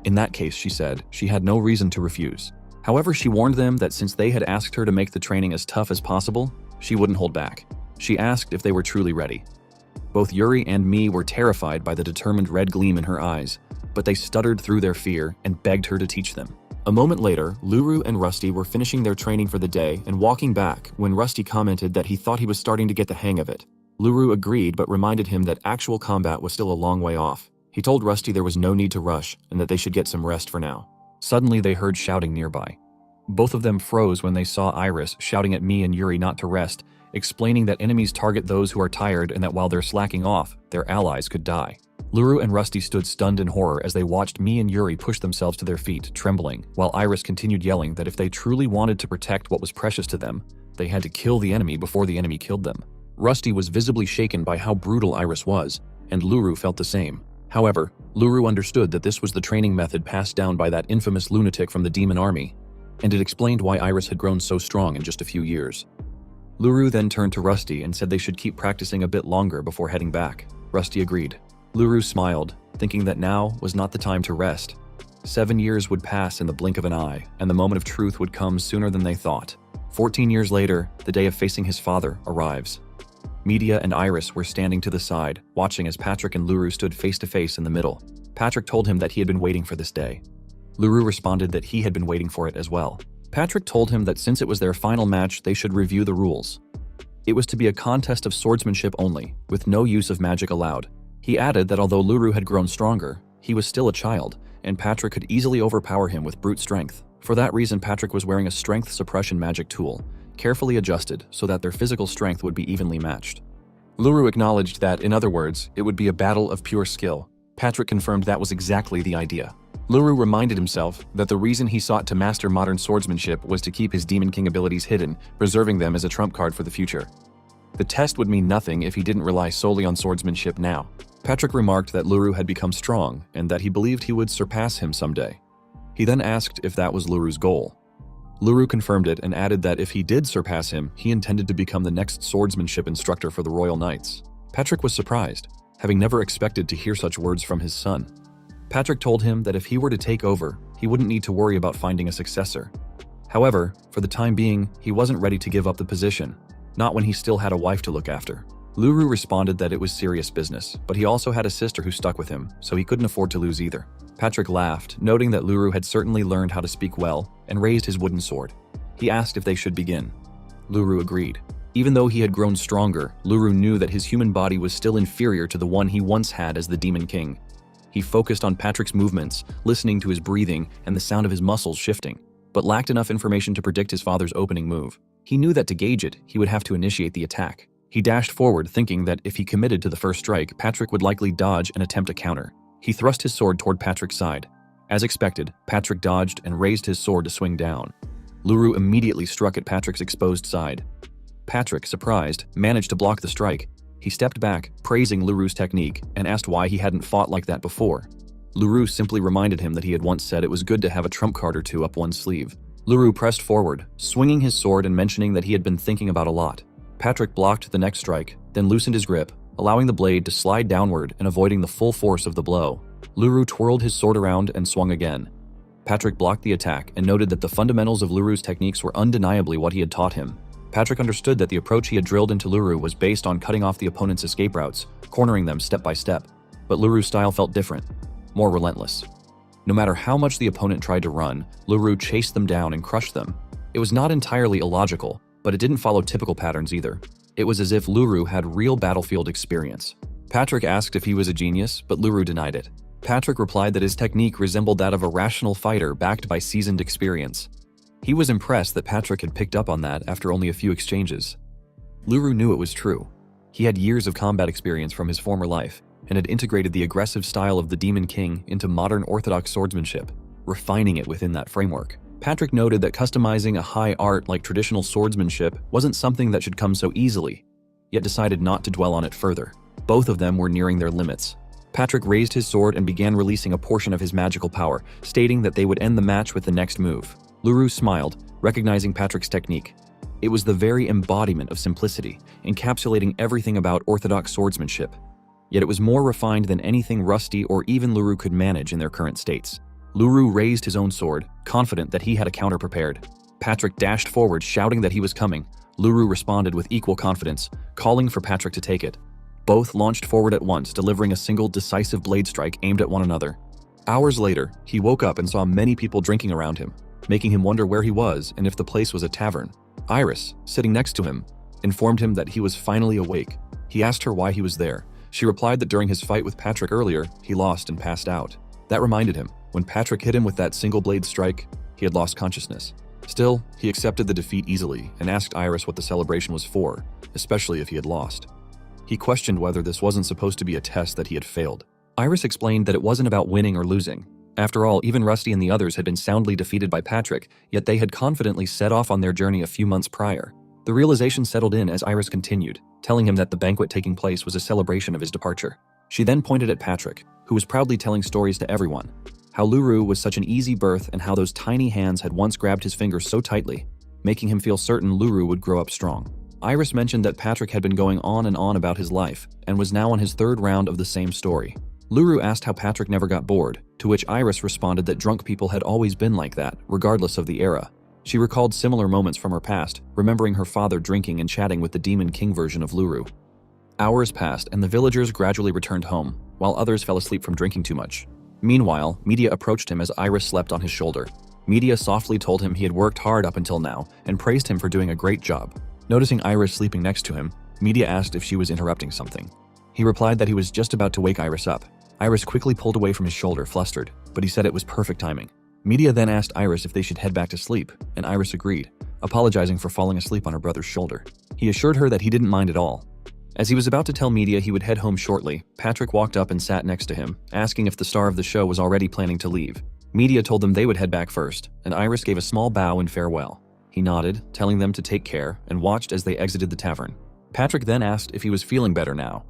In that case, she said, she had no reason to refuse. However, she warned them that since they had asked her to make the training as tough as possible, she wouldn't hold back. She asked if they were truly ready. Both Yuri and me were terrified by the determined red gleam in her eyes, but they stuttered through their fear and begged her to teach them. A moment later, Luru and Rusty were finishing their training for the day and walking back when Rusty commented that he thought he was starting to get the hang of it. Luru agreed but reminded him that actual combat was still a long way off. He told Rusty there was no need to rush and that they should get some rest for now. Suddenly they heard shouting nearby. Both of them froze when they saw Iris shouting at me and Yuri not to rest, explaining that enemies target those who are tired and that while they're slacking off, their allies could die. Luru and Rusty stood stunned in horror as they watched me and Yuri push themselves to their feet, trembling, while Iris continued yelling that if they truly wanted to protect what was precious to them, they had to kill the enemy before the enemy killed them. Rusty was visibly shaken by how brutal Iris was, and Luru felt the same. However, Luru understood that this was the training method passed down by that infamous lunatic from the demon army, and it explained why Iris had grown so strong in just a few years. Luru then turned to Rusty and said they should keep practicing a bit longer before heading back. Rusty agreed. Luru smiled, thinking that now was not the time to rest. 7 years would pass in the blink of an eye, and the moment of truth would come sooner than they thought. 14 years later, the day of facing his father arrives. Media and Iris were standing to the side, watching as Patrick and Luru stood face to face in the middle. Patrick told him that he had been waiting for this day. Luru responded that he had been waiting for it as well. Patrick told him that since it was their final match, they should review the rules. It was to be a contest of swordsmanship only, with no use of magic allowed. He added that although Luru had grown stronger, he was still a child, and Patrick could easily overpower him with brute strength. For that reason, Patrick was wearing a strength suppression magic tool, carefully adjusted so that their physical strength would be evenly matched. Luru acknowledged that, in other words, it would be a battle of pure skill. Patrick confirmed that was exactly the idea. Luru reminded himself that the reason he sought to master modern swordsmanship was to keep his Demon King abilities hidden, preserving them as a trump card for the future. The test would mean nothing if he didn't rely solely on swordsmanship now. Patrick remarked that Luru had become strong and that he believed he would surpass him someday. He then asked if that was Luru's goal. Luru confirmed it and added that if he did surpass him, he intended to become the next swordsmanship instructor for the Royal Knights. Patrick was surprised, having never expected to hear such words from his son. Patrick told him that if he were to take over, he wouldn't need to worry about finding a successor. However, for the time being, he wasn't ready to give up the position, not when he still had a wife to look after. Luru responded that it was serious business, but he also had a sister who stuck with him, so he couldn't afford to lose either. Patrick laughed, noting that Luru had certainly learned how to speak well, and raised his wooden sword. He asked if they should begin. Luru agreed. Even though he had grown stronger, Luru knew that his human body was still inferior to the one he once had as the Demon King. He focused on Patrick's movements, listening to his breathing and the sound of his muscles shifting, but lacked enough information to predict his father's opening move. He knew that to gauge it, he would have to initiate the attack. He dashed forward, thinking that if he committed to the first strike, Patrick would likely dodge and attempt a counter. He thrust his sword toward Patrick's side. As expected, Patrick dodged and raised his sword to swing down. Luru immediately struck at Patrick's exposed side. Patrick, surprised, managed to block the strike. He stepped back, praising Luru's technique, and asked why he hadn't fought like that before. Luru simply reminded him that he had once said it was good to have a trump card or two up one's sleeve. Luru pressed forward, swinging his sword and mentioning that he had been thinking about a lot. Patrick blocked the next strike, then loosened his grip, allowing the blade to slide downward and avoiding the full force of the blow. Luru twirled his sword around and swung again. Patrick blocked the attack and noted that the fundamentals of Luru's techniques were undeniably what he had taught him. Patrick understood that the approach he had drilled into Luru was based on cutting off the opponent's escape routes, cornering them step by step. But Luru's style felt different, more relentless. No matter how much the opponent tried to run, Luru chased them down and crushed them. It was not entirely illogical, but it didn't follow typical patterns either. It was as if Luru had real battlefield experience. Patrick asked if he was a genius, but Luru denied it. Patrick replied that his technique resembled that of a rational fighter backed by seasoned experience. He was impressed that Patrick had picked up on that after only a few exchanges. Luru knew it was true. He had years of combat experience from his former life, and had integrated the aggressive style of the Demon King into modern orthodox swordsmanship, refining it within that framework. Patrick noted that customizing a high art like traditional swordsmanship wasn't something that should come so easily, yet decided not to dwell on it further. Both of them were nearing their limits. Patrick raised his sword and began releasing a portion of his magical power, stating that they would end the match with the next move. Luru smiled, recognizing Patrick's technique. It was the very embodiment of simplicity, encapsulating everything about orthodox swordsmanship. Yet it was more refined than anything Rusty or even Luru could manage in their current states. Luru raised his own sword, confident that he had a counter prepared. Patrick dashed forward, shouting that he was coming. Luru responded with equal confidence, calling for Patrick to take it. Both launched forward at once, delivering a single decisive blade strike aimed at one another. Hours later, he woke up and saw many people drinking around him, making him wonder where he was and if the place was a tavern. Iris, sitting next to him, informed him that he was finally awake. He asked her why he was there. She replied that during his fight with Patrick earlier, he lost and passed out. That reminded him, when Patrick hit him with that single blade strike, he had lost consciousness. Still, he accepted the defeat easily and asked Iris what the celebration was for, especially if he had lost. He questioned whether this wasn't supposed to be a test that he had failed. Iris explained that it wasn't about winning or losing. After all, even Rusty and the others had been soundly defeated by Patrick, yet they had confidently set off on their journey a few months prior. The realization settled in as Iris continued, telling him that the banquet taking place was a celebration of his departure. She then pointed at Patrick, who was proudly telling stories to everyone, how Luru was such an easy birth and how those tiny hands had once grabbed his fingers so tightly, making him feel certain Luru would grow up strong. Iris mentioned that Patrick had been going on and on about his life and was now on his third round of the same story. Luru asked how Patrick never got bored, to which Iris responded that drunk people had always been like that, regardless of the era. She recalled similar moments from her past, remembering her father drinking and chatting with the Demon King version of Luru. Hours passed and the villagers gradually returned home, while others fell asleep from drinking too much. Meanwhile, Media approached him as Iris slept on his shoulder. Media softly told him he had worked hard up until now and praised him for doing a great job. Noticing Iris sleeping next to him, Media asked if she was interrupting something. He replied that he was just about to wake Iris up. Iris quickly pulled away from his shoulder, flustered, but he said it was perfect timing. Media then asked Iris if they should head back to sleep, and Iris agreed, apologizing for falling asleep on her brother's shoulder. He assured her that he didn't mind at all. As he was about to tell Media he would head home shortly, Patrick walked up and sat next to him, asking if the star of the show was already planning to leave. Media told them they would head back first, and Iris gave a small bow in farewell. He nodded, telling them to take care, and watched as they exited the tavern. Patrick then asked if he was feeling better now.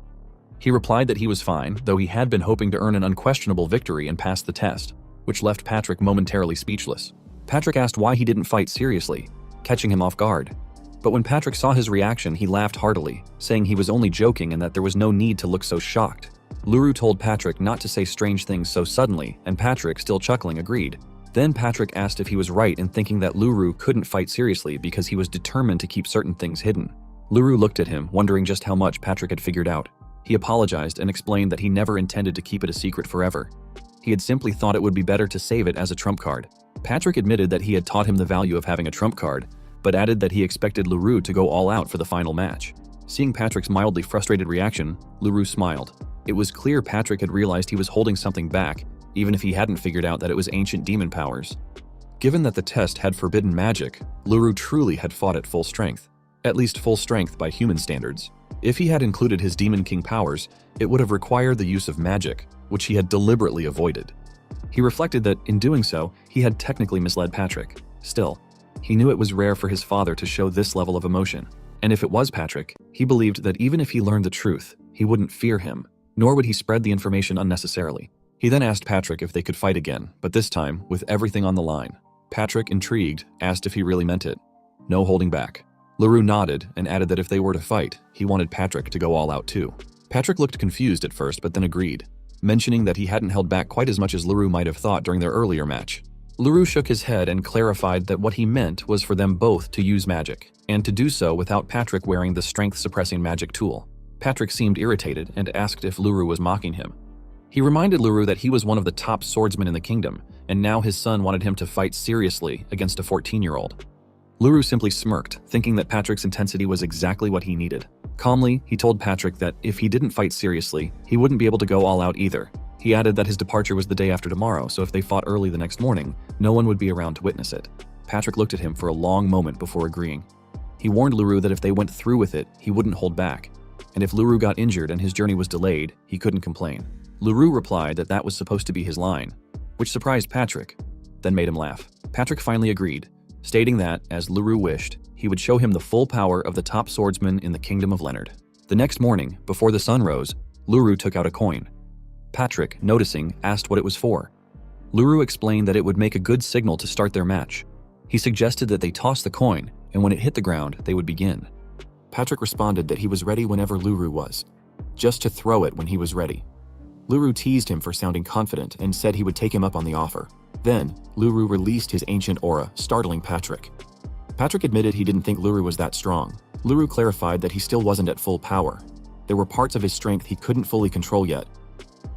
He replied that he was fine, though he had been hoping to earn an unquestionable victory and pass the test, which left Patrick momentarily speechless. Patrick asked why he didn't fight seriously, catching him off guard. But when Patrick saw his reaction, he laughed heartily, saying he was only joking and that there was no need to look so shocked. Luru told Patrick not to say strange things so suddenly, and Patrick, still chuckling, agreed. Then Patrick asked if he was right in thinking that Luru couldn't fight seriously because he was determined to keep certain things hidden. Luru looked at him, wondering just how much Patrick had figured out. He apologized and explained that he never intended to keep it a secret forever. He had simply thought it would be better to save it as a trump card. Patrick admitted that he had taught him the value of having a trump card, but added that he expected Luru to go all out for the final match. Seeing Patrick's mildly frustrated reaction, Luru smiled. It was clear Patrick had realized he was holding something back, even if he hadn't figured out that it was ancient demon powers. Given that the test had forbidden magic, Luru truly had fought at full strength. At least full strength by human standards. If he had included his Demon King powers, it would have required the use of magic, which he had deliberately avoided. He reflected that, in doing so, he had technically misled Patrick. Still, he knew it was rare for his father to show this level of emotion. And if it was Patrick, he believed that even if he learned the truth, he wouldn't fear him, nor would he spread the information unnecessarily. He then asked Patrick if they could fight again, but this time, with everything on the line. Patrick, intrigued, asked if he really meant it. No holding back. Luru nodded and added that if they were to fight, he wanted Patrick to go all out too. Patrick looked confused at first, but then agreed, mentioning that he hadn't held back quite as much as Luru might have thought during their earlier match. Luru shook his head and clarified that what he meant was for them both to use magic, and to do so without Patrick wearing the strength-suppressing magic tool. Patrick seemed irritated and asked if Luru was mocking him. He reminded Luru that he was one of the top swordsmen in the kingdom, and now his son wanted him to fight seriously against a 14-year-old. Luru simply smirked, thinking that Patrick's intensity was exactly what he needed. Calmly, he told Patrick that if he didn't fight seriously, he wouldn't be able to go all out either. He added that his departure was the day after tomorrow, so if they fought early the next morning, no one would be around to witness it. Patrick looked at him for a long moment before agreeing. He warned Luru that if they went through with it, he wouldn't hold back. And if Luru got injured and his journey was delayed, he couldn't complain. Luru replied that that was supposed to be his line, which surprised Patrick, then made him laugh. Patrick finally agreed, stating that, as Luru wished, he would show him the full power of the top swordsman in the kingdom of Leonard. The next morning, before the sun rose, Luru took out a coin. Patrick, noticing, asked what it was for. Luru explained that it would make a good signal to start their match. He suggested that they toss the coin, and when it hit the ground, they would begin. Patrick responded that he was ready whenever Luru was, just to throw it when he was ready. Luru teased him for sounding confident and said he would take him up on the offer. Then, Luru released his ancient aura, startling Patrick. Patrick admitted he didn't think Luru was that strong. Luru clarified that he still wasn't at full power. There were parts of his strength he couldn't fully control yet.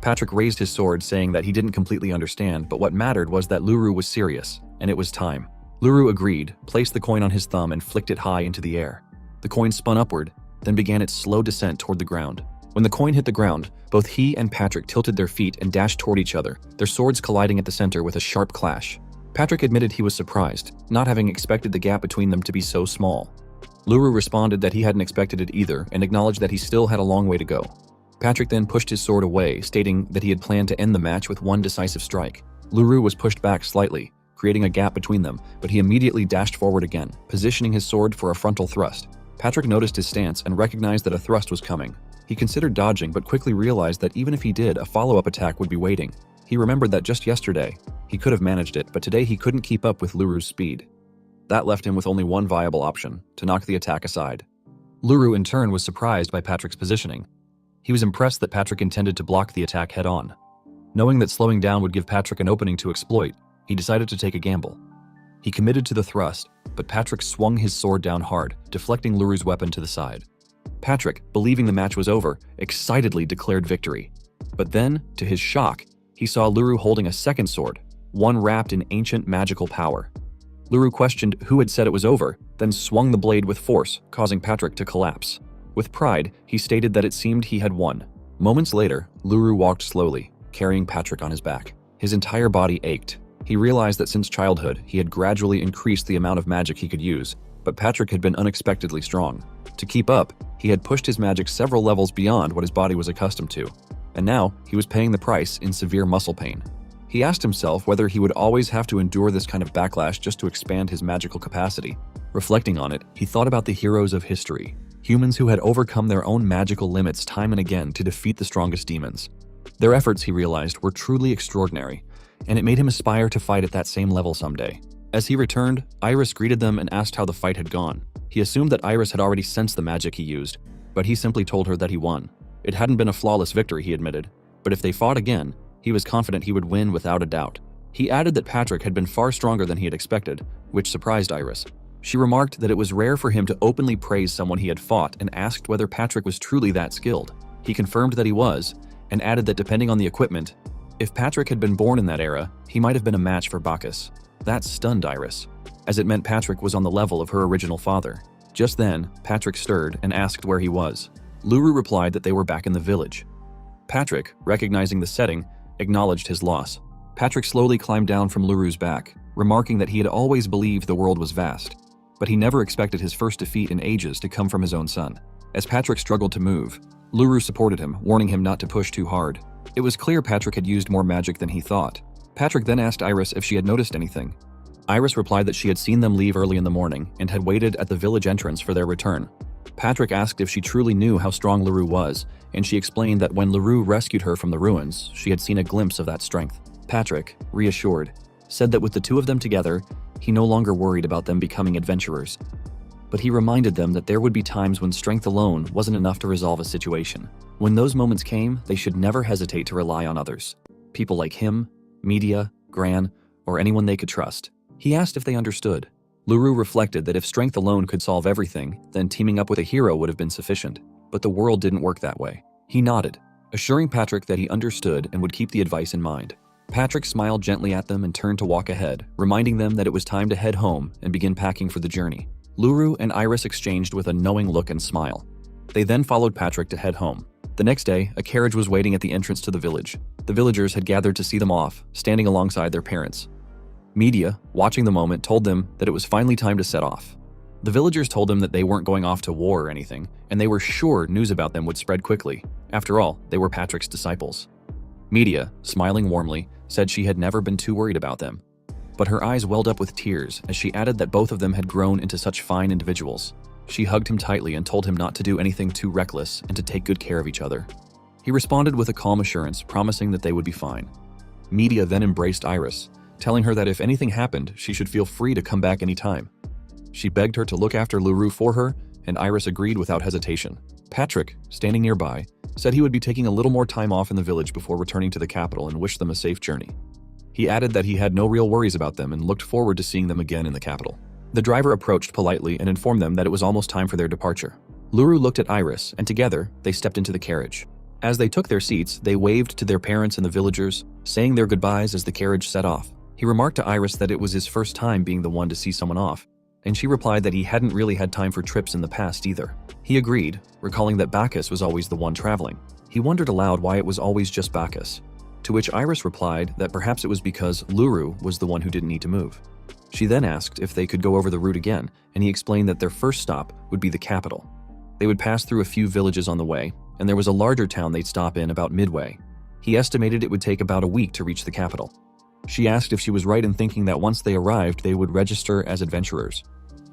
Patrick raised his sword, saying that he didn't completely understand, but what mattered was that Luru was serious, and it was time. Luru agreed, placed the coin on his thumb and flicked it high into the air. The coin spun upward, then began its slow descent toward the ground. When the coin hit the ground, both he and Patrick tilted their feet and dashed toward each other, their swords colliding at the center with a sharp clash. Patrick admitted he was surprised, not having expected the gap between them to be so small. Luru responded that he hadn't expected it either and acknowledged that he still had a long way to go. Patrick then pushed his sword away, stating that he had planned to end the match with one decisive strike. Luru was pushed back slightly, creating a gap between them, but he immediately dashed forward again, positioning his sword for a frontal thrust. Patrick noticed his stance and recognized that a thrust was coming. He considered dodging, but quickly realized that even if he did, a follow-up attack would be waiting. He remembered that just yesterday, he could have managed it, but today he couldn't keep up with Luru's speed. That left him with only one viable option, to knock the attack aside. Luru in turn was surprised by Patrick's positioning. He was impressed that Patrick intended to block the attack head-on. Knowing that slowing down would give Patrick an opening to exploit, he decided to take a gamble. He committed to the thrust, but Patrick swung his sword down hard, deflecting Luru's weapon to the side. Patrick, believing the match was over, excitedly declared victory. But then, to his shock, he saw Luru holding a second sword, one wrapped in ancient magical power. Luru questioned who had said it was over, then swung the blade with force, causing Patrick to collapse. With pride, he stated that it seemed he had won. Moments later, Luru walked slowly, carrying Patrick on his back. His entire body ached. He realized that since childhood, he had gradually increased the amount of magic he could use, but Patrick had been unexpectedly strong. To keep up, he had pushed his magic several levels beyond what his body was accustomed to, and now he was paying the price in severe muscle pain. He asked himself whether he would always have to endure this kind of backlash just to expand his magical capacity. Reflecting on it, he thought about the heroes of history, humans who had overcome their own magical limits time and again to defeat the strongest demons. Their efforts, he realized, were truly extraordinary, and it made him aspire to fight at that same level someday. As he returned, Iris greeted them and asked how the fight had gone. He assumed that Iris had already sensed the magic he used, but he simply told her that he won. It hadn't been a flawless victory, he admitted, but if they fought again, he was confident he would win without a doubt. He added that Patrick had been far stronger than he had expected, which surprised Iris. She remarked that it was rare for him to openly praise someone he had fought and asked whether Patrick was truly that skilled. He confirmed that he was, and added that depending on the equipment, if Patrick had been born in that era, he might have been a match for Bacchus. That stunned Iris, as it meant Patrick was on the level of her original father. Just then, Patrick stirred and asked where he was. Luru replied that they were back in the village. Patrick, recognizing the setting, acknowledged his loss. Patrick slowly climbed down from Luru's back, remarking that he had always believed the world was vast, but he never expected his first defeat in ages to come from his own son. As Patrick struggled to move, Luru supported him, warning him not to push too hard. It was clear Patrick had used more magic than he thought. Patrick then asked Iris if she had noticed anything. Iris replied that she had seen them leave early in the morning and had waited at the village entrance for their return. Patrick asked if she truly knew how strong Luru was, and she explained that when Luru rescued her from the ruins, she had seen a glimpse of that strength. Patrick, reassured, said that with the two of them together, he no longer worried about them becoming adventurers. But he reminded them that there would be times when strength alone wasn't enough to resolve a situation. When those moments came, they should never hesitate to rely on others. People like him, media, Gran, or anyone they could trust. He asked if they understood. Luru reflected that if strength alone could solve everything, then teaming up with a hero would have been sufficient. But the world didn't work that way. He nodded, assuring Patrick that he understood and would keep the advice in mind. Patrick smiled gently at them and turned to walk ahead, reminding them that it was time to head home and begin packing for the journey. Luru and Iris exchanged with a knowing look and smile. They then followed Patrick to head home. The next day, a carriage was waiting at the entrance to the village. The villagers had gathered to see them off, standing alongside their parents. Media, watching the moment, told them that it was finally time to set off. The villagers told them that they weren't going off to war or anything, and they were sure news about them would spread quickly. After all, they were Patrick's disciples. Media, smiling warmly, said she had never been too worried about them. But her eyes welled up with tears as she added that both of them had grown into such fine individuals. She hugged him tightly and told him not to do anything too reckless and to take good care of each other. He responded with a calm assurance, promising that they would be fine. Media then embraced Iris, telling her that if anything happened, she should feel free to come back anytime. She begged her to look after Luru for her, and Iris agreed without hesitation. Patrick, standing nearby, said he would be taking a little more time off in the village before returning to the capital and wished them a safe journey. He added that he had no real worries about them and looked forward to seeing them again in the capital. The driver approached politely and informed them that it was almost time for their departure. Luru looked at Iris, and together, they stepped into the carriage. As they took their seats, they waved to their parents and the villagers, saying their goodbyes as the carriage set off. He remarked to Iris that it was his first time being the one to see someone off, and she replied that he hadn't really had time for trips in the past either. He agreed, recalling that Bacchus was always the one traveling. He wondered aloud why it was always just Bacchus, to which Iris replied that perhaps it was because Luru was the one who didn't need to move. She then asked if they could go over the route again, and he explained that their first stop would be the capital. They would pass through a few villages on the way, and there was a larger town they'd stop in about midway. He estimated it would take about a week to reach the capital. She asked if she was right in thinking that once they arrived, they would register as adventurers.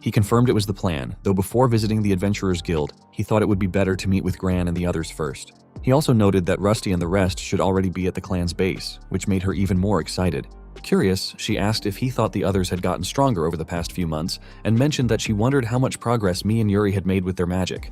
He confirmed it was the plan, though before visiting the Adventurers Guild, he thought it would be better to meet with Gran and the others first. He also noted that Rusty and the rest should already be at the clan's base, which made her even more excited. Curious, she asked if he thought the others had gotten stronger over the past few months, and mentioned that she wondered how much progress Mie and Yuri had made with their magic.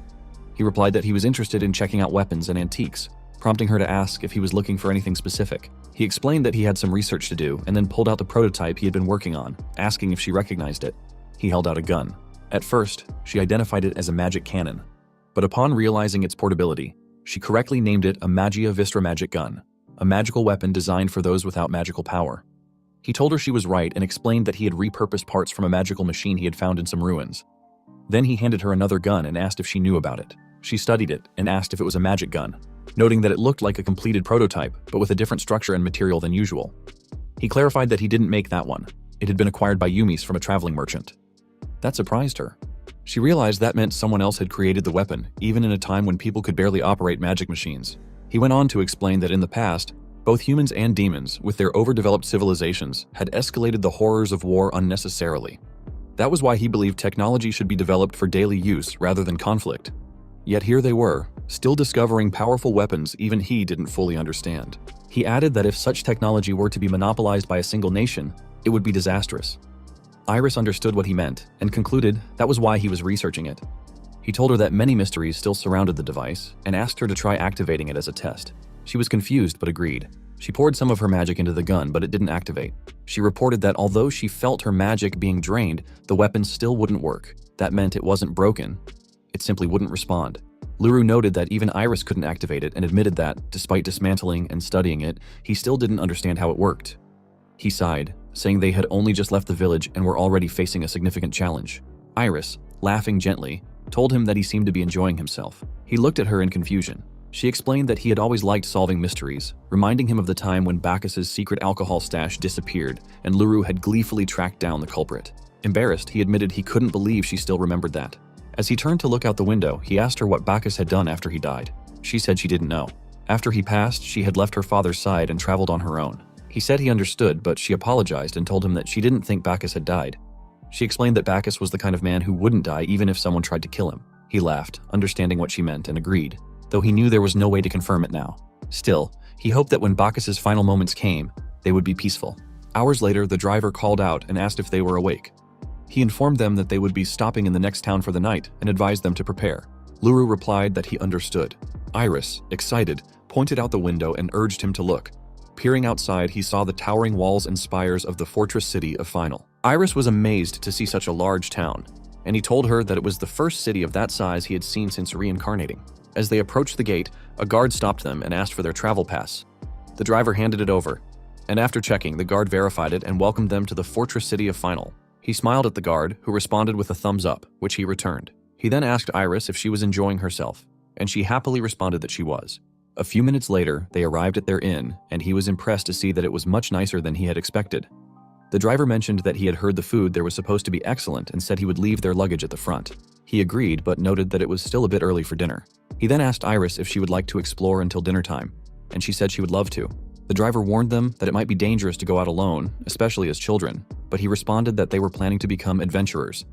He replied that he was interested in checking out weapons and antiques, prompting her to ask if he was looking for anything specific. He explained that he had some research to do, and then pulled out the prototype he had been working on, asking if she recognized it. He held out a gun. At first, she identified it as a magic cannon, but upon realizing its portability, she correctly named it a Magia Vistra magic gun, a magical weapon designed for those without magical power. He told her she was right and explained that he had repurposed parts from a magical machine he had found in some ruins. Then he handed her another gun and asked if she knew about it. She studied it and asked if it was a magic gun, noting that it looked like a completed prototype, but with a different structure and material than usual. He clarified that he didn't make that one. It had been acquired by Yumi's from a traveling merchant. That surprised her. She realized that meant someone else had created the weapon, even in a time when people could barely operate magic machines. He went on to explain that in the past, both humans and demons, with their overdeveloped civilizations, had escalated the horrors of war unnecessarily. That was why he believed technology should be developed for daily use rather than conflict. Yet here they were, still discovering powerful weapons even he didn't fully understand. He added that if such technology were to be monopolized by a single nation, it would be disastrous. Iris understood what he meant and concluded that was why he was researching it. He told her that many mysteries still surrounded the device and asked her to try activating it as a test. She was confused but agreed. She poured some of her magic into the gun, but it didn't activate. She reported that although she felt her magic being drained, the weapon still wouldn't work. That meant it wasn't broken. It simply wouldn't respond. Luru noted that even Iris couldn't activate it and admitted that, despite dismantling and studying it, he still didn't understand how it worked. He sighed, saying they had only just left the village and were already facing a significant challenge. Iris, laughing gently, told him that he seemed to be enjoying himself. He looked at her in confusion. She explained that he had always liked solving mysteries, reminding him of the time when Bacchus's secret alcohol stash disappeared and Luru had gleefully tracked down the culprit. Embarrassed, he admitted he couldn't believe she still remembered that. As he turned to look out the window, he asked her what Bacchus had done after he died. She said she didn't know. After he passed, she had left her father's side and traveled on her own. He said he understood, but she apologized and told him that she didn't think Bacchus had died. She explained that Bacchus was the kind of man who wouldn't die even if someone tried to kill him. He laughed, understanding what she meant, and agreed, though he knew there was no way to confirm it now. Still, he hoped that when Bacchus's final moments came, they would be peaceful. Hours later, the driver called out and asked if they were awake. He informed them that they would be stopping in the next town for the night and advised them to prepare. Luru replied that he understood. Iris, excited, pointed out the window and urged him to look. Peering outside, he saw the towering walls and spires of the fortress city of Final. Iris was amazed to see such a large town, and he told her that it was the first city of that size he had seen since reincarnating. As they approached the gate, a guard stopped them and asked for their travel pass. The driver handed it over, and after checking, the guard verified it and welcomed them to the fortress city of Final. He smiled at the guard, who responded with a thumbs up, which he returned. He then asked Iris if she was enjoying herself, and she happily responded that she was. A few minutes later, they arrived at their inn, and he was impressed to see that it was much nicer than he had expected. The driver mentioned that he had heard the food there was supposed to be excellent and said he would leave their luggage at the front. He agreed, but noted that it was still a bit early for dinner. He then asked Iris if she would like to explore until dinner time, and she said she would love to. The driver warned them that it might be dangerous to go out alone, especially as children, but he responded that they were planning to become adventurers.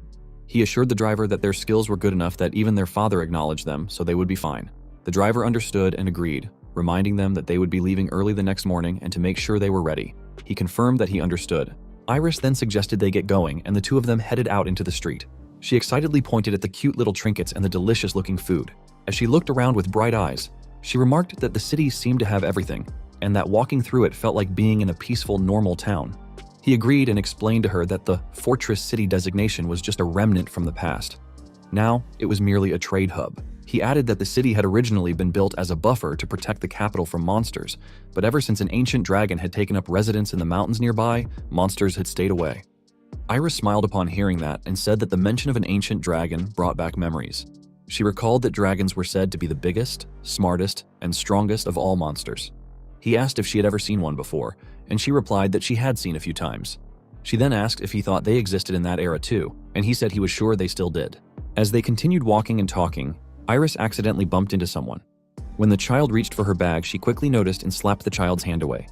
He assured the driver that their skills were good enough that even their father acknowledged them, so they would be fine. The driver understood and agreed, reminding them that they would be leaving early the next morning and to make sure they were ready. He confirmed that he understood. Iris then suggested they get going, and the two of them headed out into the street. She excitedly pointed at the cute little trinkets and the delicious-looking food. As she looked around with bright eyes, she remarked that the city seemed to have everything, and that walking through it felt like being in a peaceful, normal town. He agreed and explained to her that the Fortress City designation was just a remnant from the past. Now, it was merely a trade hub. He added that the city had originally been built as a buffer to protect the capital from monsters, but ever since an ancient dragon had taken up residence in the mountains nearby, monsters had stayed away. Iris smiled upon hearing that and said that the mention of an ancient dragon brought back memories. She recalled that dragons were said to be the biggest, smartest, and strongest of all monsters. He asked if she had ever seen one before, and she replied that she had seen a few times. She then asked if he thought they existed in that era too, and he said he was sure they still did. As they continued walking and talking, Iris accidentally bumped into someone. When the child reached for her bag, she quickly noticed and slapped the child's hand away.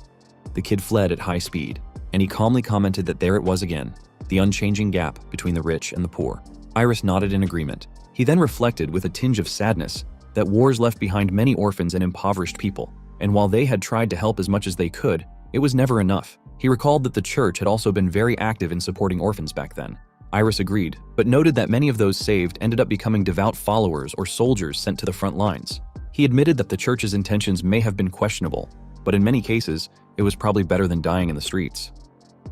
The kid fled at high speed, and he calmly commented that there it was again, the unchanging gap between the rich and the poor. Iris nodded in agreement. He then reflected with a tinge of sadness that wars left behind many orphans and impoverished people, and while they had tried to help as much as they could, it was never enough. He recalled that the church had also been very active in supporting orphans back then. Iris agreed, but noted that many of those saved ended up becoming devout followers or soldiers sent to the front lines. He admitted that the church's intentions may have been questionable, but in many cases, it was probably better than dying in the streets.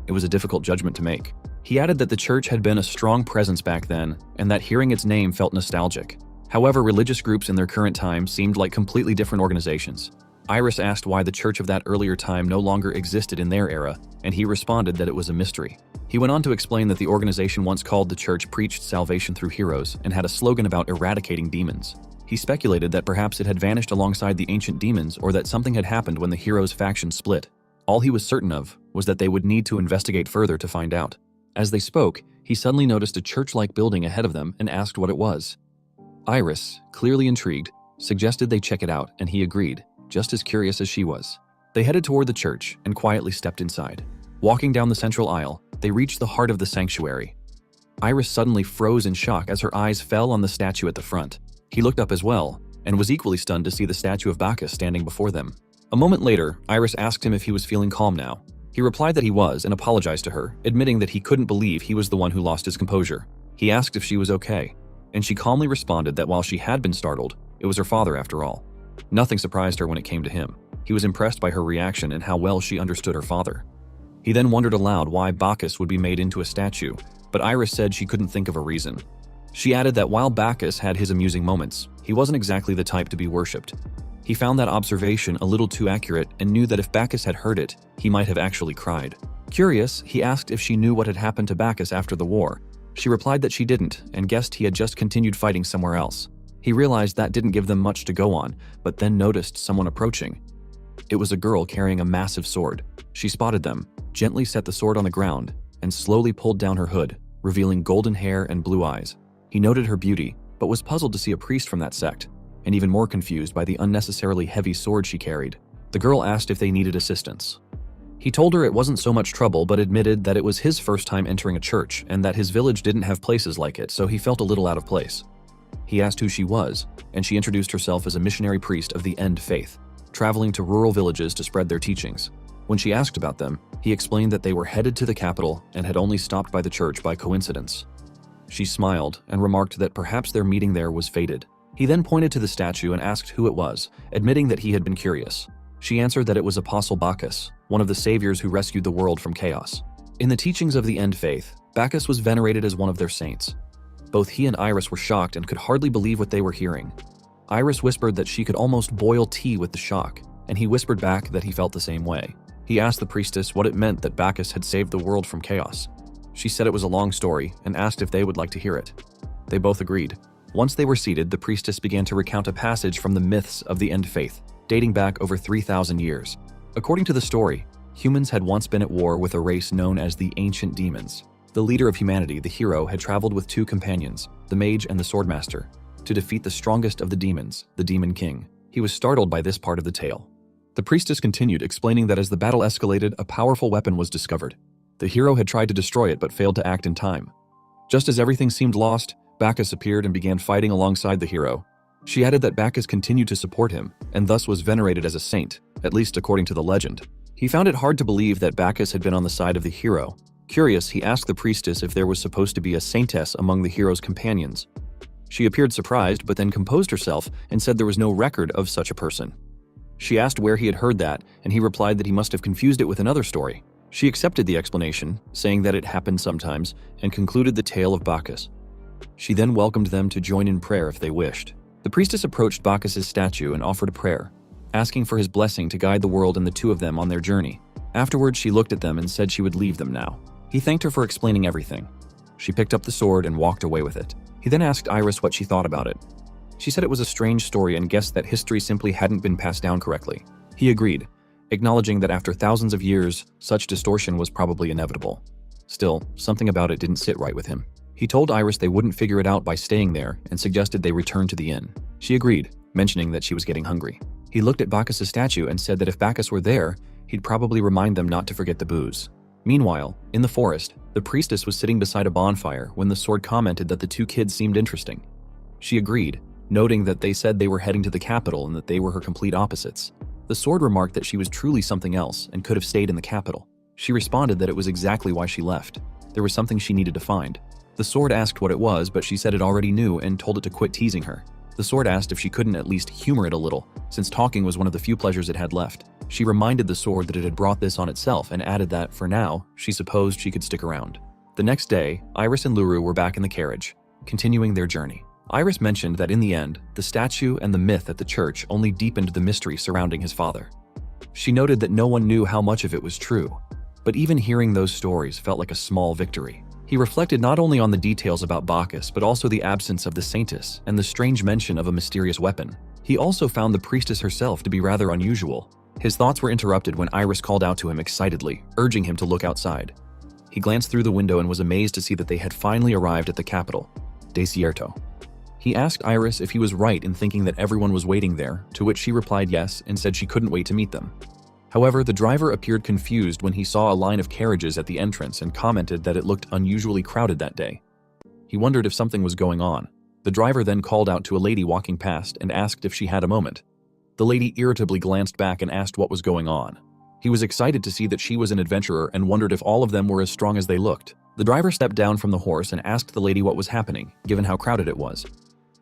It was a difficult judgment to make. He added that the church had been a strong presence back then, and that hearing its name felt nostalgic. However, religious groups in their current time seemed like completely different organizations. Iris asked why the church of that earlier time no longer existed in their era, and he responded that it was a mystery. He went on to explain that the organization once called the church preached salvation through heroes and had a slogan about eradicating demons. He speculated that perhaps it had vanished alongside the ancient demons or that something had happened when the heroes' faction split. All he was certain of was that they would need to investigate further to find out. As they spoke, he suddenly noticed a church-like building ahead of them and asked what it was. Iris, clearly intrigued, suggested they check it out, and he agreed, just as curious as she was. They headed toward the church and quietly stepped inside. Walking down the central aisle, they reached the heart of the sanctuary. Iris suddenly froze in shock as her eyes fell on the statue at the front. He looked up as well, and was equally stunned to see the statue of Bacchus standing before them. A moment later, Iris asked him if he was feeling calm now. He replied that he was and apologized to her, admitting that he couldn't believe he was the one who lost his composure. He asked if she was okay, and she calmly responded that while she had been startled, it was her father after all. Nothing surprised her when it came to him. He was impressed by her reaction and how well she understood her father. He then wondered aloud why Bacchus would be made into a statue, but Iris said she couldn't think of a reason. She added that while Bacchus had his amusing moments, he wasn't exactly the type to be worshipped. He found that observation a little too accurate and knew that if Bacchus had heard it, he might have actually cried. Curious, he asked if she knew what had happened to Bacchus after the war. She replied that she didn't and guessed he had just continued fighting somewhere else. He realized that didn't give them much to go on, but then noticed someone approaching. It was a girl carrying a massive sword. She spotted them, gently set the sword on the ground, and slowly pulled down her hood, revealing golden hair and blue eyes. He noted her beauty, but was puzzled to see a priest from that sect, and even more confused by the unnecessarily heavy sword she carried. The girl asked if they needed assistance. He told her it wasn't so much trouble, but admitted that it was his first time entering a church and that his village didn't have places like it, so he felt a little out of place. He asked who she was, and she introduced herself as a missionary priest of the End Faith, traveling to rural villages to spread their teachings. When she asked about them, he explained that they were headed to the capital and had only stopped by the church by coincidence. She smiled and remarked that perhaps their meeting there was fated. He then pointed to the statue and asked who it was, admitting that he had been curious. She answered that it was Apostle Bacchus, one of the saviors who rescued the world from chaos. In the teachings of the End Faith, Bacchus was venerated as one of their saints. Both he and Iris were shocked and could hardly believe what they were hearing. Iris whispered that she could almost boil tea with the shock, and he whispered back that he felt the same way. He asked the priestess what it meant that Bacchus had saved the world from chaos. She said it was a long story and asked if they would like to hear it. They both agreed. Once they were seated, the priestess began to recount a passage from the myths of the End Faith, dating back over 3,000 years. According to the story, humans had once been at war with a race known as the Ancient Demons. The leader of humanity, the hero, had traveled with two companions, the mage and the swordmaster, to defeat the strongest of the demons, the Demon King. He was startled by this part of the tale. The priestess continued, explaining that as the battle escalated, a powerful weapon was discovered. The hero had tried to destroy it but failed to act in time. Just as everything seemed lost, Bacchus appeared and began fighting alongside the hero. She added that Bacchus continued to support him, and thus was venerated as a saint, at least according to the legend. He found it hard to believe that Bacchus had been on the side of the hero. Curious, he asked the priestess if there was supposed to be a saintess among the hero's companions. She appeared surprised, but then composed herself and said there was no record of such a person. She asked where he had heard that, and he replied that he must have confused it with another story. She accepted the explanation, saying that it happened sometimes, and concluded the tale of Bacchus. She then welcomed them to join in prayer if they wished. The priestess approached Bacchus's statue and offered a prayer, asking for his blessing to guide the world and the two of them on their journey. Afterwards, she looked at them and said she would leave them now. He thanked her for explaining everything. She picked up the sword and walked away with it. He then asked Iris what she thought about it. She said it was a strange story and guessed that history simply hadn't been passed down correctly. He agreed, acknowledging that after thousands of years, such distortion was probably inevitable. Still, something about it didn't sit right with him. He told Iris they wouldn't figure it out by staying there and suggested they return to the inn. She agreed, mentioning that she was getting hungry. He looked at Bacchus's statue and said that if Bacchus were there, he'd probably remind them not to forget the booze. Meanwhile, in the forest, the priestess was sitting beside a bonfire when the sword commented that the two kids seemed interesting. She agreed, noting that they said they were heading to the capital and that they were her complete opposites. The sword remarked that she was truly something else and could have stayed in the capital. She responded that it was exactly why she left. There was something she needed to find. The sword asked what it was, but she said it already knew and told it to quit teasing her. The sword asked if she couldn't at least humor it a little, since talking was one of the few pleasures it had left. She reminded the sword that it had brought this on itself and added that, for now, she supposed she could stick around. The next day, Iris and Luru were back in the carriage, continuing their journey. Iris mentioned that in the end, the statue and the myth at the church only deepened the mystery surrounding his father. She noted that no one knew how much of it was true, but even hearing those stories felt like a small victory. He reflected not only on the details about Bacchus, but also the absence of the saintess and the strange mention of a mysterious weapon. He also found the priestess herself to be rather unusual. His thoughts were interrupted when Iris called out to him excitedly, urging him to look outside. He glanced through the window and was amazed to see that they had finally arrived at the capital, Desierto. He asked Iris if he was right in thinking that everyone was waiting there, to which she replied yes and said she couldn't wait to meet them. However, the driver appeared confused when he saw a line of carriages at the entrance and commented that it looked unusually crowded that day. He wondered if something was going on. The driver then called out to a lady walking past and asked if she had a moment. The lady irritably glanced back and asked what was going on. He was excited to see that she was an adventurer and wondered if all of them were as strong as they looked. The driver stepped down from the horse and asked the lady what was happening, given how crowded it was.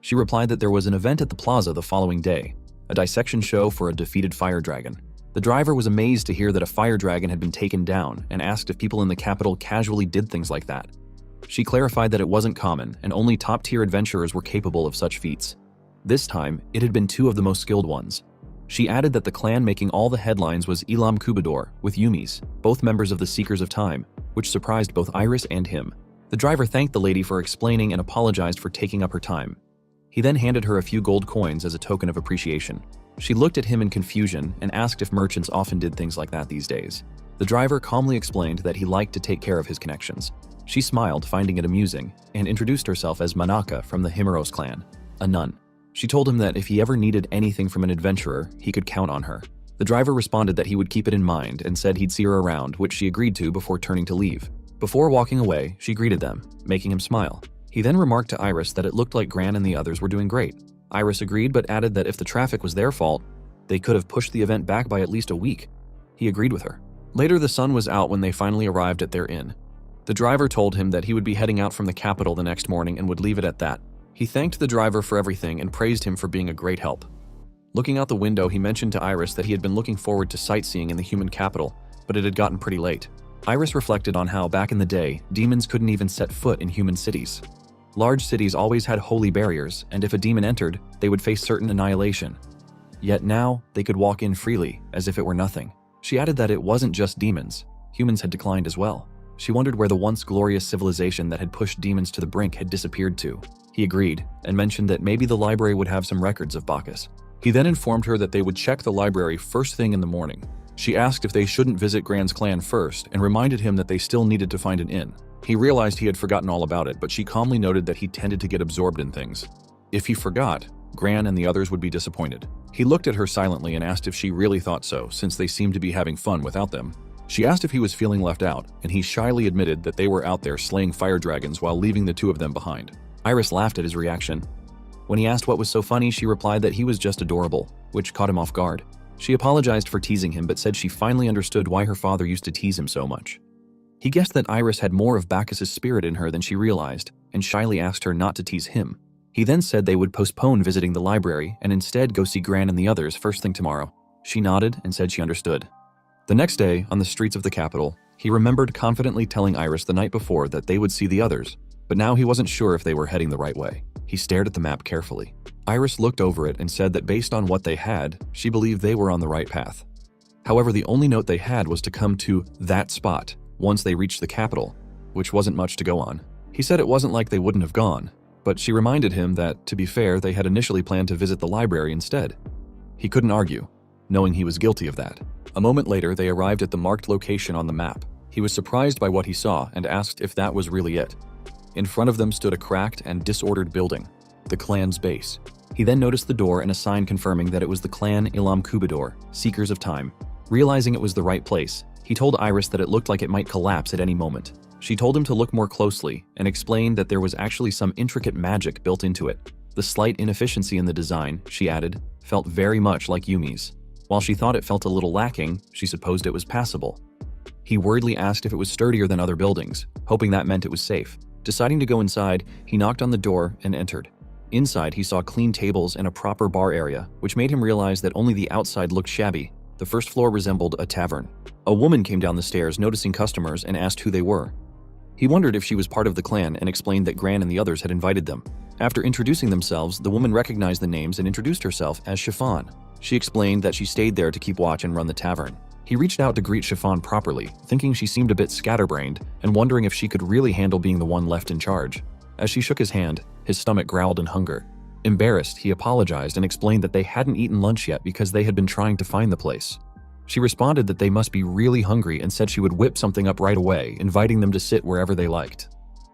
She replied that there was an event at the plaza the following day, a dissection show for a defeated fire dragon. The driver was amazed to hear that a fire dragon had been taken down and asked if people in the capital casually did things like that. She clarified that it wasn't common and only top-tier adventurers were capable of such feats. This time, it had been two of the most skilled ones. She added that the clan making all the headlines was Elam Kubador with Yumis, both members of the Seekers of Time, which surprised both Iris and him. The driver thanked the lady for explaining and apologized for taking up her time. He then handed her a few gold coins as a token of appreciation. She looked at him in confusion and asked if merchants often did things like that these days. The driver calmly explained that he liked to take care of his connections. She smiled, finding it amusing, and introduced herself as Manaka from the Himeros clan, a nun. She told him that if he ever needed anything from an adventurer, he could count on her. The driver responded that he would keep it in mind and said he'd see her around, which she agreed to before turning to leave. Before walking away, she greeted them, making him smile. He then remarked to Iris that it looked like Gran and the others were doing great. Iris agreed but added that if the traffic was their fault, they could have pushed the event back by at least a week. He agreed with her. Later, the sun was out when they finally arrived at their inn. The driver told him that he would be heading out from the capital the next morning and would leave it at that. He thanked the driver for everything and praised him for being a great help. Looking out the window, he mentioned to Iris that he had been looking forward to sightseeing in the human capital, but it had gotten pretty late. Iris reflected on how, back in the day, demons couldn't even set foot in human cities. Large cities always had holy barriers, and if a demon entered, they would face certain annihilation. Yet now, they could walk in freely, as if it were nothing. She added that it wasn't just demons. Humans had declined as well. She wondered where the once glorious civilization that had pushed demons to the brink had disappeared to. He agreed, and mentioned that maybe the library would have some records of Bacchus. He then informed her that they would check the library first thing in the morning. She asked if they shouldn't visit Gran's clan first, and reminded him that they still needed to find an inn. He realized he had forgotten all about it, but she calmly noted that he tended to get absorbed in things. If he forgot, Gran and the others would be disappointed. He looked at her silently and asked if she really thought so, since they seemed to be having fun without them. She asked if he was feeling left out, and he shyly admitted that they were out there slaying fire dragons while leaving the two of them behind. Iris laughed at his reaction. When he asked what was so funny, she replied that he was just adorable, which caught him off guard. She apologized for teasing him, but said she finally understood why her father used to tease him so much. He guessed that Iris had more of Bacchus's spirit in her than she realized, and shyly asked her not to tease him. He then said they would postpone visiting the library and instead go see Gran and the others first thing tomorrow. She nodded and said she understood. The next day, on the streets of the capital, he remembered confidently telling Iris the night before that they would see the others, but now he wasn't sure if they were heading the right way. He stared at the map carefully. Iris looked over it and said that based on what they had, she believed they were on the right path. However, the only note they had was to come to that spot once they reached the capital, which wasn't much to go on. He said it wasn't like they wouldn't have gone, but she reminded him that, to be fair, they had initially planned to visit the library instead. He couldn't argue, knowing he was guilty of that. A moment later, they arrived at the marked location on the map. He was surprised by what he saw and asked if that was really it. In front of them stood a cracked and disordered building, the clan's base. He then noticed the door and a sign confirming that it was the clan Ilam Kubador, Seekers of Time. Realizing it was the right place, he told Iris that it looked like it might collapse at any moment. She told him to look more closely and explained that there was actually some intricate magic built into it. The slight inefficiency in the design, she added, felt very much like Yumi's. While she thought it felt a little lacking, she supposed it was passable. He worriedly asked if it was sturdier than other buildings, hoping that meant it was safe. Deciding to go inside, he knocked on the door and entered. Inside, he saw clean tables and a proper bar area, which made him realize that only the outside looked shabby. The first floor resembled a tavern. A woman came down the stairs noticing customers and asked who they were. He wondered if she was part of the clan and explained that Gran and the others had invited them. After introducing themselves, the woman recognized the names and introduced herself as Chiffon. She explained that she stayed there to keep watch and run the tavern. He reached out to greet Chiffon properly, thinking she seemed a bit scatterbrained and wondering if she could really handle being the one left in charge. As she shook his hand, his stomach growled in hunger. Embarrassed, he apologized and explained that they hadn't eaten lunch yet because they had been trying to find the place. She responded that they must be really hungry and said she would whip something up right away, inviting them to sit wherever they liked.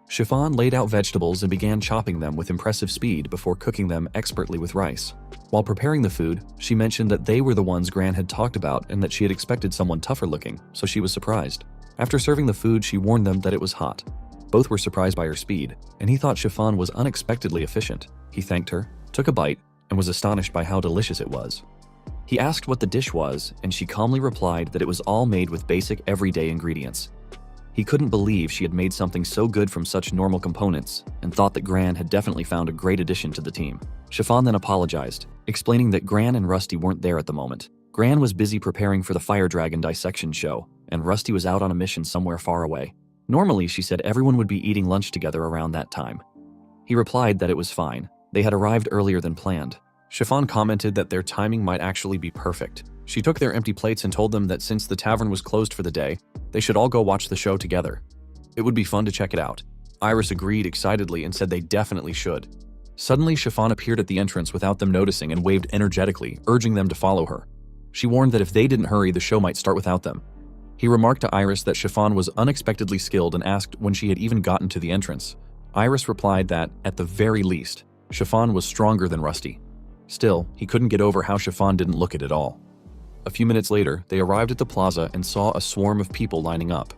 Chiffon laid out vegetables and began chopping them with impressive speed before cooking them expertly with rice. While preparing the food, she mentioned that they were the ones Gran had talked about and that she had expected someone tougher looking, so she was surprised. After serving the food, she warned them that it was hot. Both were surprised by her speed, and he thought Chiffon was unexpectedly efficient. He thanked her, took a bite, and was astonished by how delicious it was. He asked what the dish was, and she calmly replied that it was all made with basic everyday ingredients. He couldn't believe she had made something so good from such normal components, and thought that Gran had definitely found a great addition to the team. Chiffon then apologized, explaining that Gran and Rusty weren't there at the moment. Gran was busy preparing for the Fire Dragon dissection show, and Rusty was out on a mission somewhere far away. Normally, she said everyone would be eating lunch together around that time. He replied that it was fine. They had arrived earlier than planned. Chiffon commented that their timing might actually be perfect. She took their empty plates and told them that since the tavern was closed for the day, they should all go watch the show together. It would be fun to check it out. Iris agreed excitedly and said they definitely should. Suddenly, Chiffon appeared at the entrance without them noticing and waved energetically, urging them to follow her. She warned that if they didn't hurry, the show might start without them. He remarked to Iris that Chiffon was unexpectedly skilled and asked when she had even gotten to the entrance. Iris replied that, at the very least, Chiffon was stronger than Rusty. Still, he couldn't get over how Chiffon didn't look it at all. A few minutes later, they arrived at the plaza and saw a swarm of people lining up.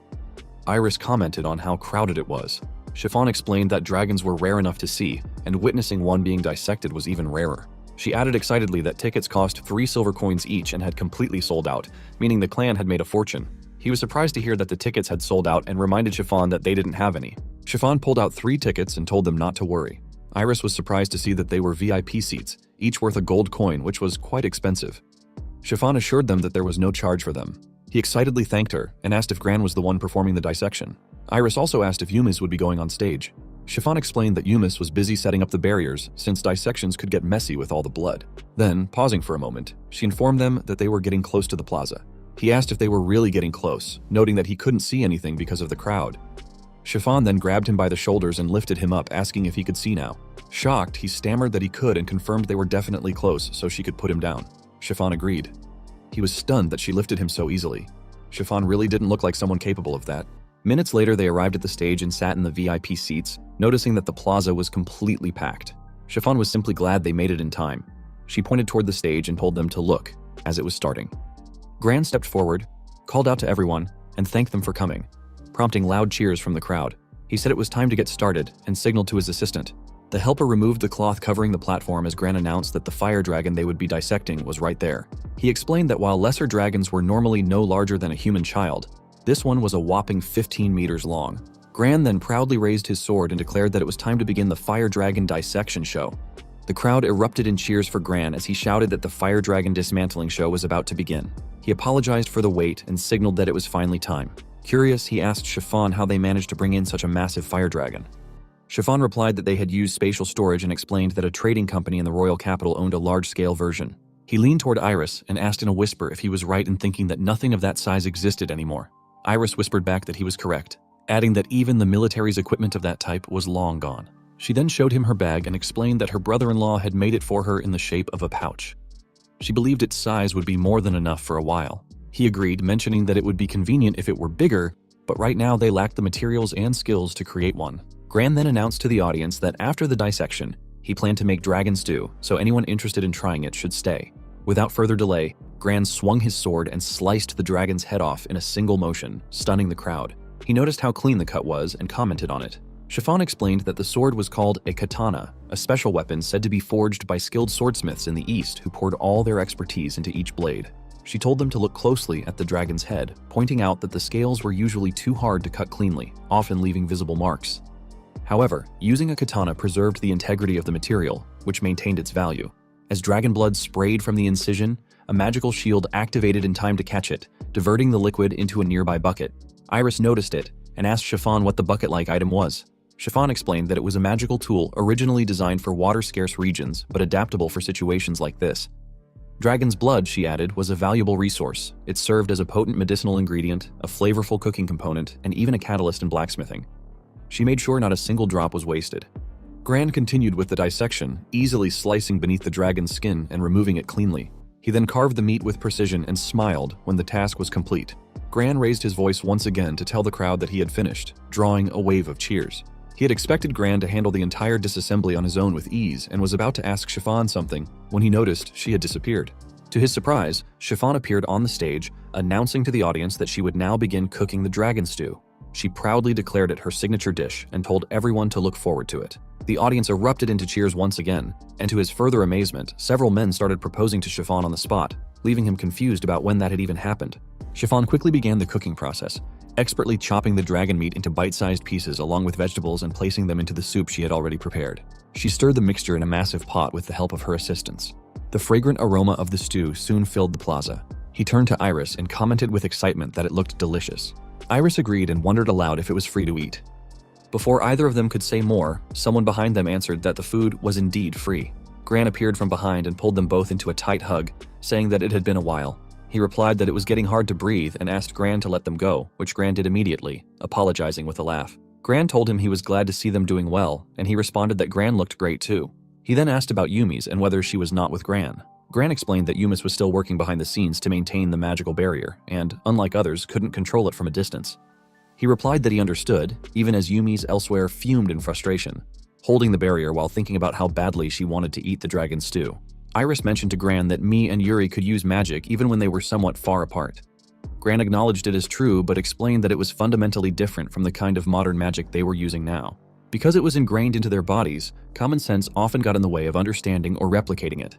Iris commented on how crowded it was. Chiffon explained that dragons were rare enough to see, and witnessing one being dissected was even rarer. She added excitedly that tickets cost 3 silver coins each and had completely sold out, meaning the clan had made a fortune. He was surprised to hear that the tickets had sold out and reminded Chiffon that they didn't have any. Chiffon pulled out 3 tickets and told them not to worry. Iris was surprised to see that they were VIP seats, each worth a gold coin, which was quite expensive. Chiffon assured them that there was no charge for them. He excitedly thanked her and asked if Gran was the one performing the dissection. Iris also asked if Yumis would be going on stage. Chiffon explained that Yumis was busy setting up the barriers since dissections could get messy with all the blood. Then, pausing for a moment, she informed them that they were getting close to the plaza. He asked if they were really getting close, noting that he couldn't see anything because of the crowd. Chiffon then grabbed him by the shoulders and lifted him up, asking if he could see now. Shocked, he stammered that he could and confirmed they were definitely close so she could put him down. Chiffon agreed. He was stunned that she lifted him so easily. Chiffon really didn't look like someone capable of that. Minutes later, they arrived at the stage and sat in the VIP seats, noticing that the plaza was completely packed. Chiffon was simply glad they made it in time. She pointed toward the stage and told them to look, as it was starting. Gran stepped forward, called out to everyone, and thanked them for coming, prompting loud cheers from the crowd. He said it was time to get started and signaled to his assistant. The helper removed the cloth covering the platform as Gran announced that the fire dragon they would be dissecting was right there. He explained that while lesser dragons were normally no larger than a human child, this one was a whopping 15 meters long. Gran then proudly raised his sword and declared that it was time to begin the Fire Dragon dissection show. The crowd erupted in cheers for Gran as he shouted that the Fire Dragon dismantling show was about to begin. He apologized for the wait and signaled that it was finally time. Curious, he asked Chiffon how they managed to bring in such a massive fire dragon. Chiffon replied that they had used spatial storage and explained that a trading company in the royal capital owned a large-scale version. He leaned toward Iris and asked in a whisper if he was right in thinking that nothing of that size existed anymore. Iris whispered back that he was correct, adding that even the military's equipment of that type was long gone. She then showed him her bag and explained that her brother-in-law had made it for her in the shape of a pouch. She believed its size would be more than enough for a while. He agreed, mentioning that it would be convenient if it were bigger, but right now they lacked the materials and skills to create one. Gran then announced to the audience that after the dissection, he planned to make dragon stew, so anyone interested in trying it should stay. Without further delay, Gran swung his sword and sliced the dragon's head off in a single motion, stunning the crowd. He noticed how clean the cut was and commented on it. Chiffon explained that the sword was called a katana, a special weapon said to be forged by skilled swordsmiths in the East who poured all their expertise into each blade. She told them to look closely at the dragon's head, pointing out that the scales were usually too hard to cut cleanly, often leaving visible marks. However, using a katana preserved the integrity of the material, which maintained its value. As dragon blood sprayed from the incision, a magical shield activated in time to catch it, diverting the liquid into a nearby bucket. Iris noticed it and asked Chiffon what the bucket-like item was. Chiffon explained that it was a magical tool originally designed for water-scarce regions, but adaptable for situations like this. Dragon's blood, she added, was a valuable resource. It served as a potent medicinal ingredient, a flavorful cooking component, and even a catalyst in blacksmithing. She made sure not a single drop was wasted. Gran continued with the dissection, easily slicing beneath the dragon's skin and removing it cleanly. He then carved the meat with precision and smiled when the task was complete. Gran raised his voice once again to tell the crowd that he had finished, drawing a wave of cheers. He had expected Gran to handle the entire disassembly on his own with ease and was about to ask Chiffon something when he noticed she had disappeared. To his surprise, Chiffon appeared on the stage, announcing to the audience that she would now begin cooking the dragon stew. She proudly declared it her signature dish and told everyone to look forward to it. The audience erupted into cheers once again, and to his further amazement, several men started proposing to Chiffon on the spot, leaving him confused about when that had even happened. Chiffon quickly began the cooking process, expertly chopping the dragon meat into bite-sized pieces along with vegetables and placing them into the soup she had already prepared. She stirred the mixture in a massive pot with the help of her assistants. The fragrant aroma of the stew soon filled the plaza. He turned to Iris and commented with excitement that it looked delicious. Iris agreed and wondered aloud if it was free to eat. Before either of them could say more, someone behind them answered that the food was indeed free. Gran appeared from behind and pulled them both into a tight hug, saying that it had been a while. He replied that it was getting hard to breathe and asked Gran to let them go, which Gran did immediately, apologizing with a laugh. Gran told him he was glad to see them doing well, and he responded that Gran looked great too. He then asked about Yumi's and whether she was not with Gran. Gran explained that Yumis was still working behind the scenes to maintain the magical barrier, and, unlike others, couldn't control it from a distance. He replied that he understood, even as Yumi's elsewhere fumed in frustration, holding the barrier while thinking about how badly she wanted to eat the dragon stew. Iris mentioned to Gran that Mie and Yuri could use magic even when they were somewhat far apart. Gran acknowledged it as true, but explained that it was fundamentally different from the kind of modern magic they were using now. Because it was ingrained into their bodies, common sense often got in the way of understanding or replicating it.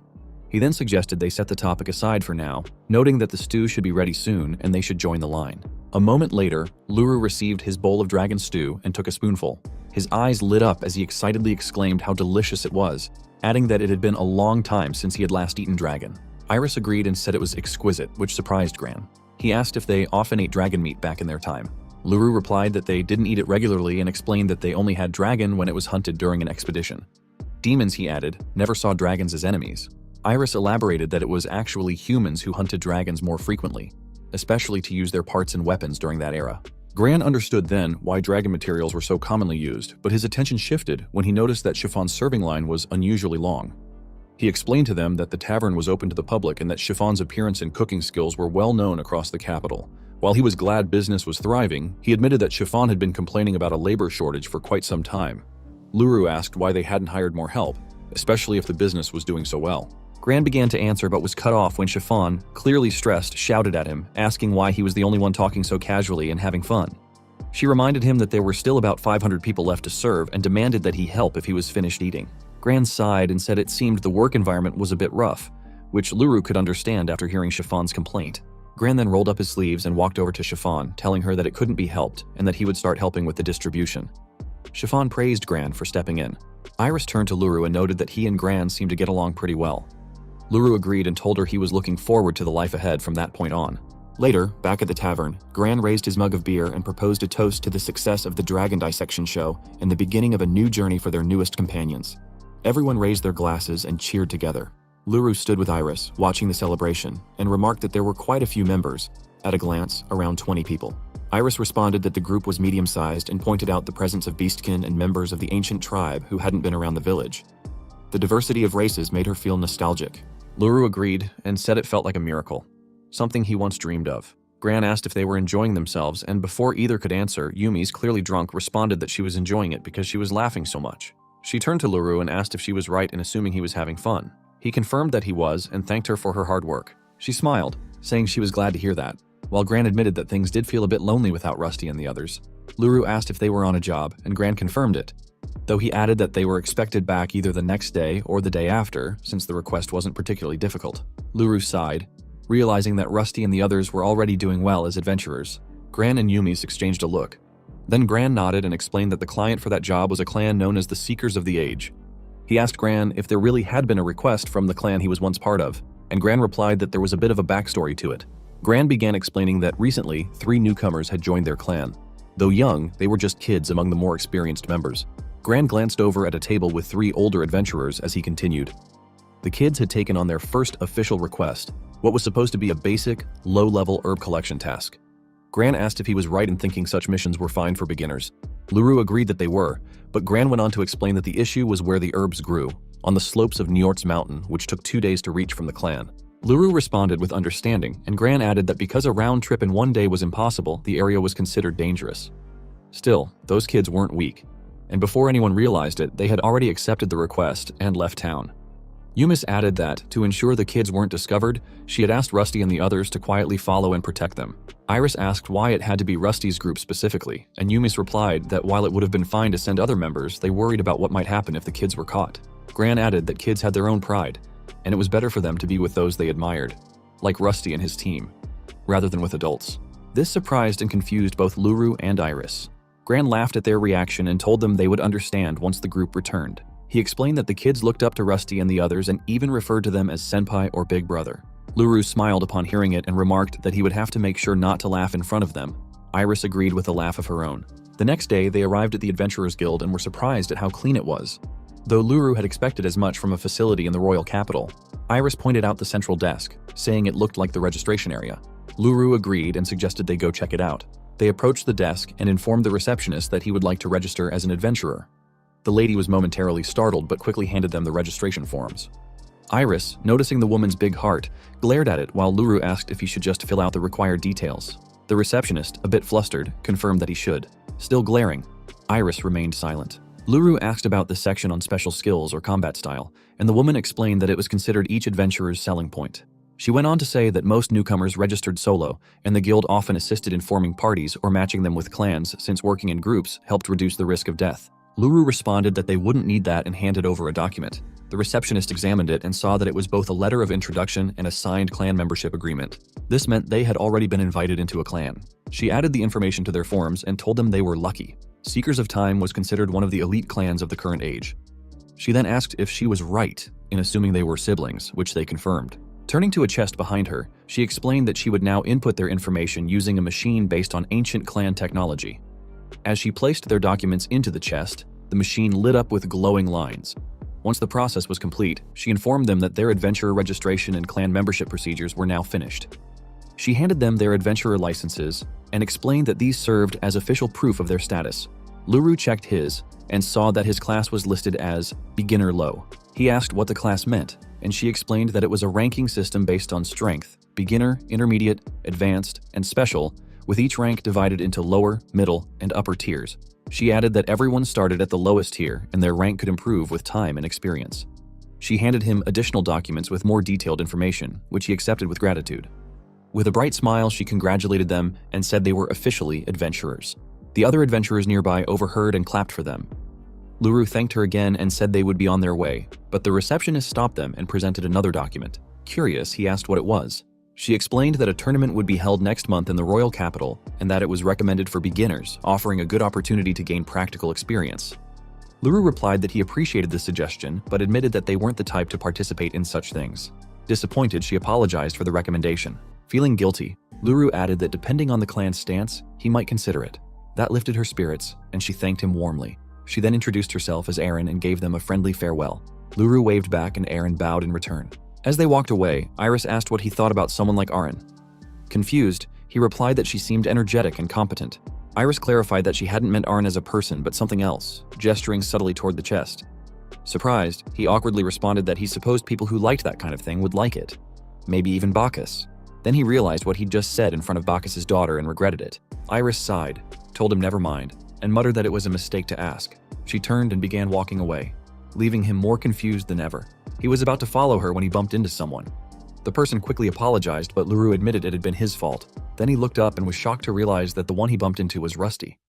He then suggested they set the topic aside for now, noting that the stew should be ready soon and they should join the line. A moment later, Luru received his bowl of dragon stew and took a spoonful. His eyes lit up as he excitedly exclaimed how delicious it was, adding that it had been a long time since he had last eaten dragon. Iris agreed and said it was exquisite, which surprised Gran. He asked if they often ate dragon meat back in their time. Luru replied that they didn't eat it regularly and explained that they only had dragon when it was hunted during an expedition. Demons, he added, never saw dragons as enemies. Iris elaborated that it was actually humans who hunted dragons more frequently, especially to use their parts and weapons during that era. Gran understood then why dragon materials were so commonly used, but his attention shifted when he noticed that Chiffon's serving line was unusually long. He explained to them that the tavern was open to the public and that Chiffon's appearance and cooking skills were well known across the capital. While he was glad business was thriving, he admitted that Chiffon had been complaining about a labor shortage for quite some time. Luru asked why they hadn't hired more help, especially if the business was doing so well. Gran began to answer but was cut off when Chiffon, clearly stressed, shouted at him, asking why he was the only one talking so casually and having fun. She reminded him that there were still about 500 people left to serve and demanded that he help if he was finished eating. Gran sighed and said it seemed the work environment was a bit rough, which Luru could understand after hearing Chiffon's complaint. Gran then rolled up his sleeves and walked over to Chiffon, telling her that it couldn't be helped and that he would start helping with the distribution. Chiffon praised Gran for stepping in. Iris turned to Luru and noted that he and Gran seemed to get along pretty well. Luru agreed and told her he was looking forward to the life ahead from that point on. Later, back at the tavern, Gran raised his mug of beer and proposed a toast to the success of the Dragon Dissection show and the beginning of a new journey for their newest companions. Everyone raised their glasses and cheered together. Luru stood with Iris, watching the celebration, and remarked that there were quite a few members, at a glance, around 20 people. Iris responded that the group was medium-sized and pointed out the presence of beastkin and members of the ancient tribe who hadn't been around the village. The diversity of races made her feel nostalgic. Luru agreed and said it felt like a miracle, something he once dreamed of. Gran asked if they were enjoying themselves, and before either could answer, Yumi's, clearly drunk, responded that she was enjoying it because she was laughing so much. She turned to Luru and asked if she was right in assuming he was having fun. He confirmed that he was and thanked her for her hard work. She smiled, saying she was glad to hear that, while Gran admitted that things did feel a bit lonely without Rusty and the others. Luru asked if they were on a job, and Gran confirmed it, though he added that they were expected back either the next day or the day after, since the request wasn't particularly difficult. Luru sighed, realizing that Rusty and the others were already doing well as adventurers. Gran and Yumi's exchanged a look. Then Gran nodded and explained that the client for that job was a clan known as the Seekers of the Age. He asked Gran if there really had been a request from the clan he was once part of, and Gran replied that there was a bit of a backstory to it. Gran began explaining that recently 3 newcomers had joined their clan. Though young, they were just kids among the more experienced members. Gran glanced over at a table with 3 older adventurers as he continued. The kids had taken on their first official request, what was supposed to be a basic, low-level herb collection task. Gran asked if he was right in thinking such missions were fine for beginners. Luru agreed that they were, but Gran went on to explain that the issue was where the herbs grew, on the slopes of Njord's mountain, which took 2 days to reach from the clan. Luru responded with understanding, and Gran added that because a round trip in 1 day was impossible, the area was considered dangerous. Still, those kids weren't weak, and before anyone realized it, they had already accepted the request and left town. Yumis added that, to ensure the kids weren't discovered, she had asked Rusty and the others to quietly follow and protect them. Iris asked why it had to be Rusty's group specifically, and Yumis replied that while it would have been fine to send other members, they worried about what might happen if the kids were caught. Gran added that kids had their own pride, and it was better for them to be with those they admired, like Rusty and his team, rather than with adults. This surprised and confused both Luru and Iris. Gran laughed at their reaction and told them they would understand once the group returned. He explained that the kids looked up to Rusty and the others and even referred to them as senpai or big brother. Luru smiled upon hearing it and remarked that he would have to make sure not to laugh in front of them. Iris agreed with a laugh of her own. The next day, they arrived at the Adventurers Guild and were surprised at how clean it was. Though Luru had expected as much from a facility in the royal capital, Iris pointed out the central desk, saying it looked like the registration area. Luru agreed and suggested they go check it out. They approached the desk and informed the receptionist that he would like to register as an adventurer. The lady was momentarily startled but quickly handed them the registration forms. Iris, noticing the woman's big heart, glared at it while Luru asked if he should just fill out the required details. The receptionist, a bit flustered, confirmed that he should. Still glaring, Iris remained silent. Luru asked about the section on special skills or combat style, and the woman explained that it was considered each adventurer's selling point. She went on to say that most newcomers registered solo, and the guild often assisted in forming parties or matching them with clans since working in groups helped reduce the risk of death. Luru responded that they wouldn't need that and handed over a document. The receptionist examined it and saw that it was both a letter of introduction and a signed clan membership agreement. This meant they had already been invited into a clan. She added the information to their forms and told them they were lucky. Seekers of Time was considered one of the elite clans of the current age. She then asked if she was right in assuming they were siblings, which they confirmed. Turning to a chest behind her, she explained that she would now input their information using a machine based on ancient clan technology. As she placed their documents into the chest, the machine lit up with glowing lines. Once the process was complete, she informed them that their adventurer registration and clan membership procedures were now finished. She handed them their adventurer licenses and explained that these served as official proof of their status. Luru checked his and saw that his class was listed as Beginner Low. He asked what the class meant, and she explained that it was a ranking system based on strength, beginner, intermediate, advanced, and special, with each rank divided into lower, middle, and upper tiers. She added that everyone started at the lowest tier and their rank could improve with time and experience. She handed him additional documents with more detailed information, which he accepted with gratitude. With a bright smile, she congratulated them and said they were officially adventurers. The other adventurers nearby overheard and clapped for them. Luru thanked her again and said they would be on their way, but the receptionist stopped them and presented another document. Curious, he asked what it was. She explained that a tournament would be held next month in the royal capital and that it was recommended for beginners, offering a good opportunity to gain practical experience. Luru replied that he appreciated the suggestion, but admitted that they weren't the type to participate in such things. Disappointed, she apologized for the recommendation. Feeling guilty, Luru added that depending on the clan's stance, he might consider it. That lifted her spirits, and she thanked him warmly. She then introduced herself as Aaron and gave them a friendly farewell. Luru waved back and Aaron bowed in return. As they walked away, Iris asked what he thought about someone like Aaron. Confused, he replied that she seemed energetic and competent. Iris clarified that she hadn't meant Aaron as a person but something else, gesturing subtly toward the chest. Surprised, he awkwardly responded that he supposed people who liked that kind of thing would like it. Maybe even Bacchus. Then he realized what he'd just said in front of Bacchus's daughter and regretted it. Iris sighed, told him never mind, and muttered that it was a mistake to ask. She turned and began walking away, leaving him more confused than ever. He was about to follow her when he bumped into someone. The person quickly apologized, but Luru admitted it had been his fault. Then he looked up and was shocked to realize that the one he bumped into was Rusty.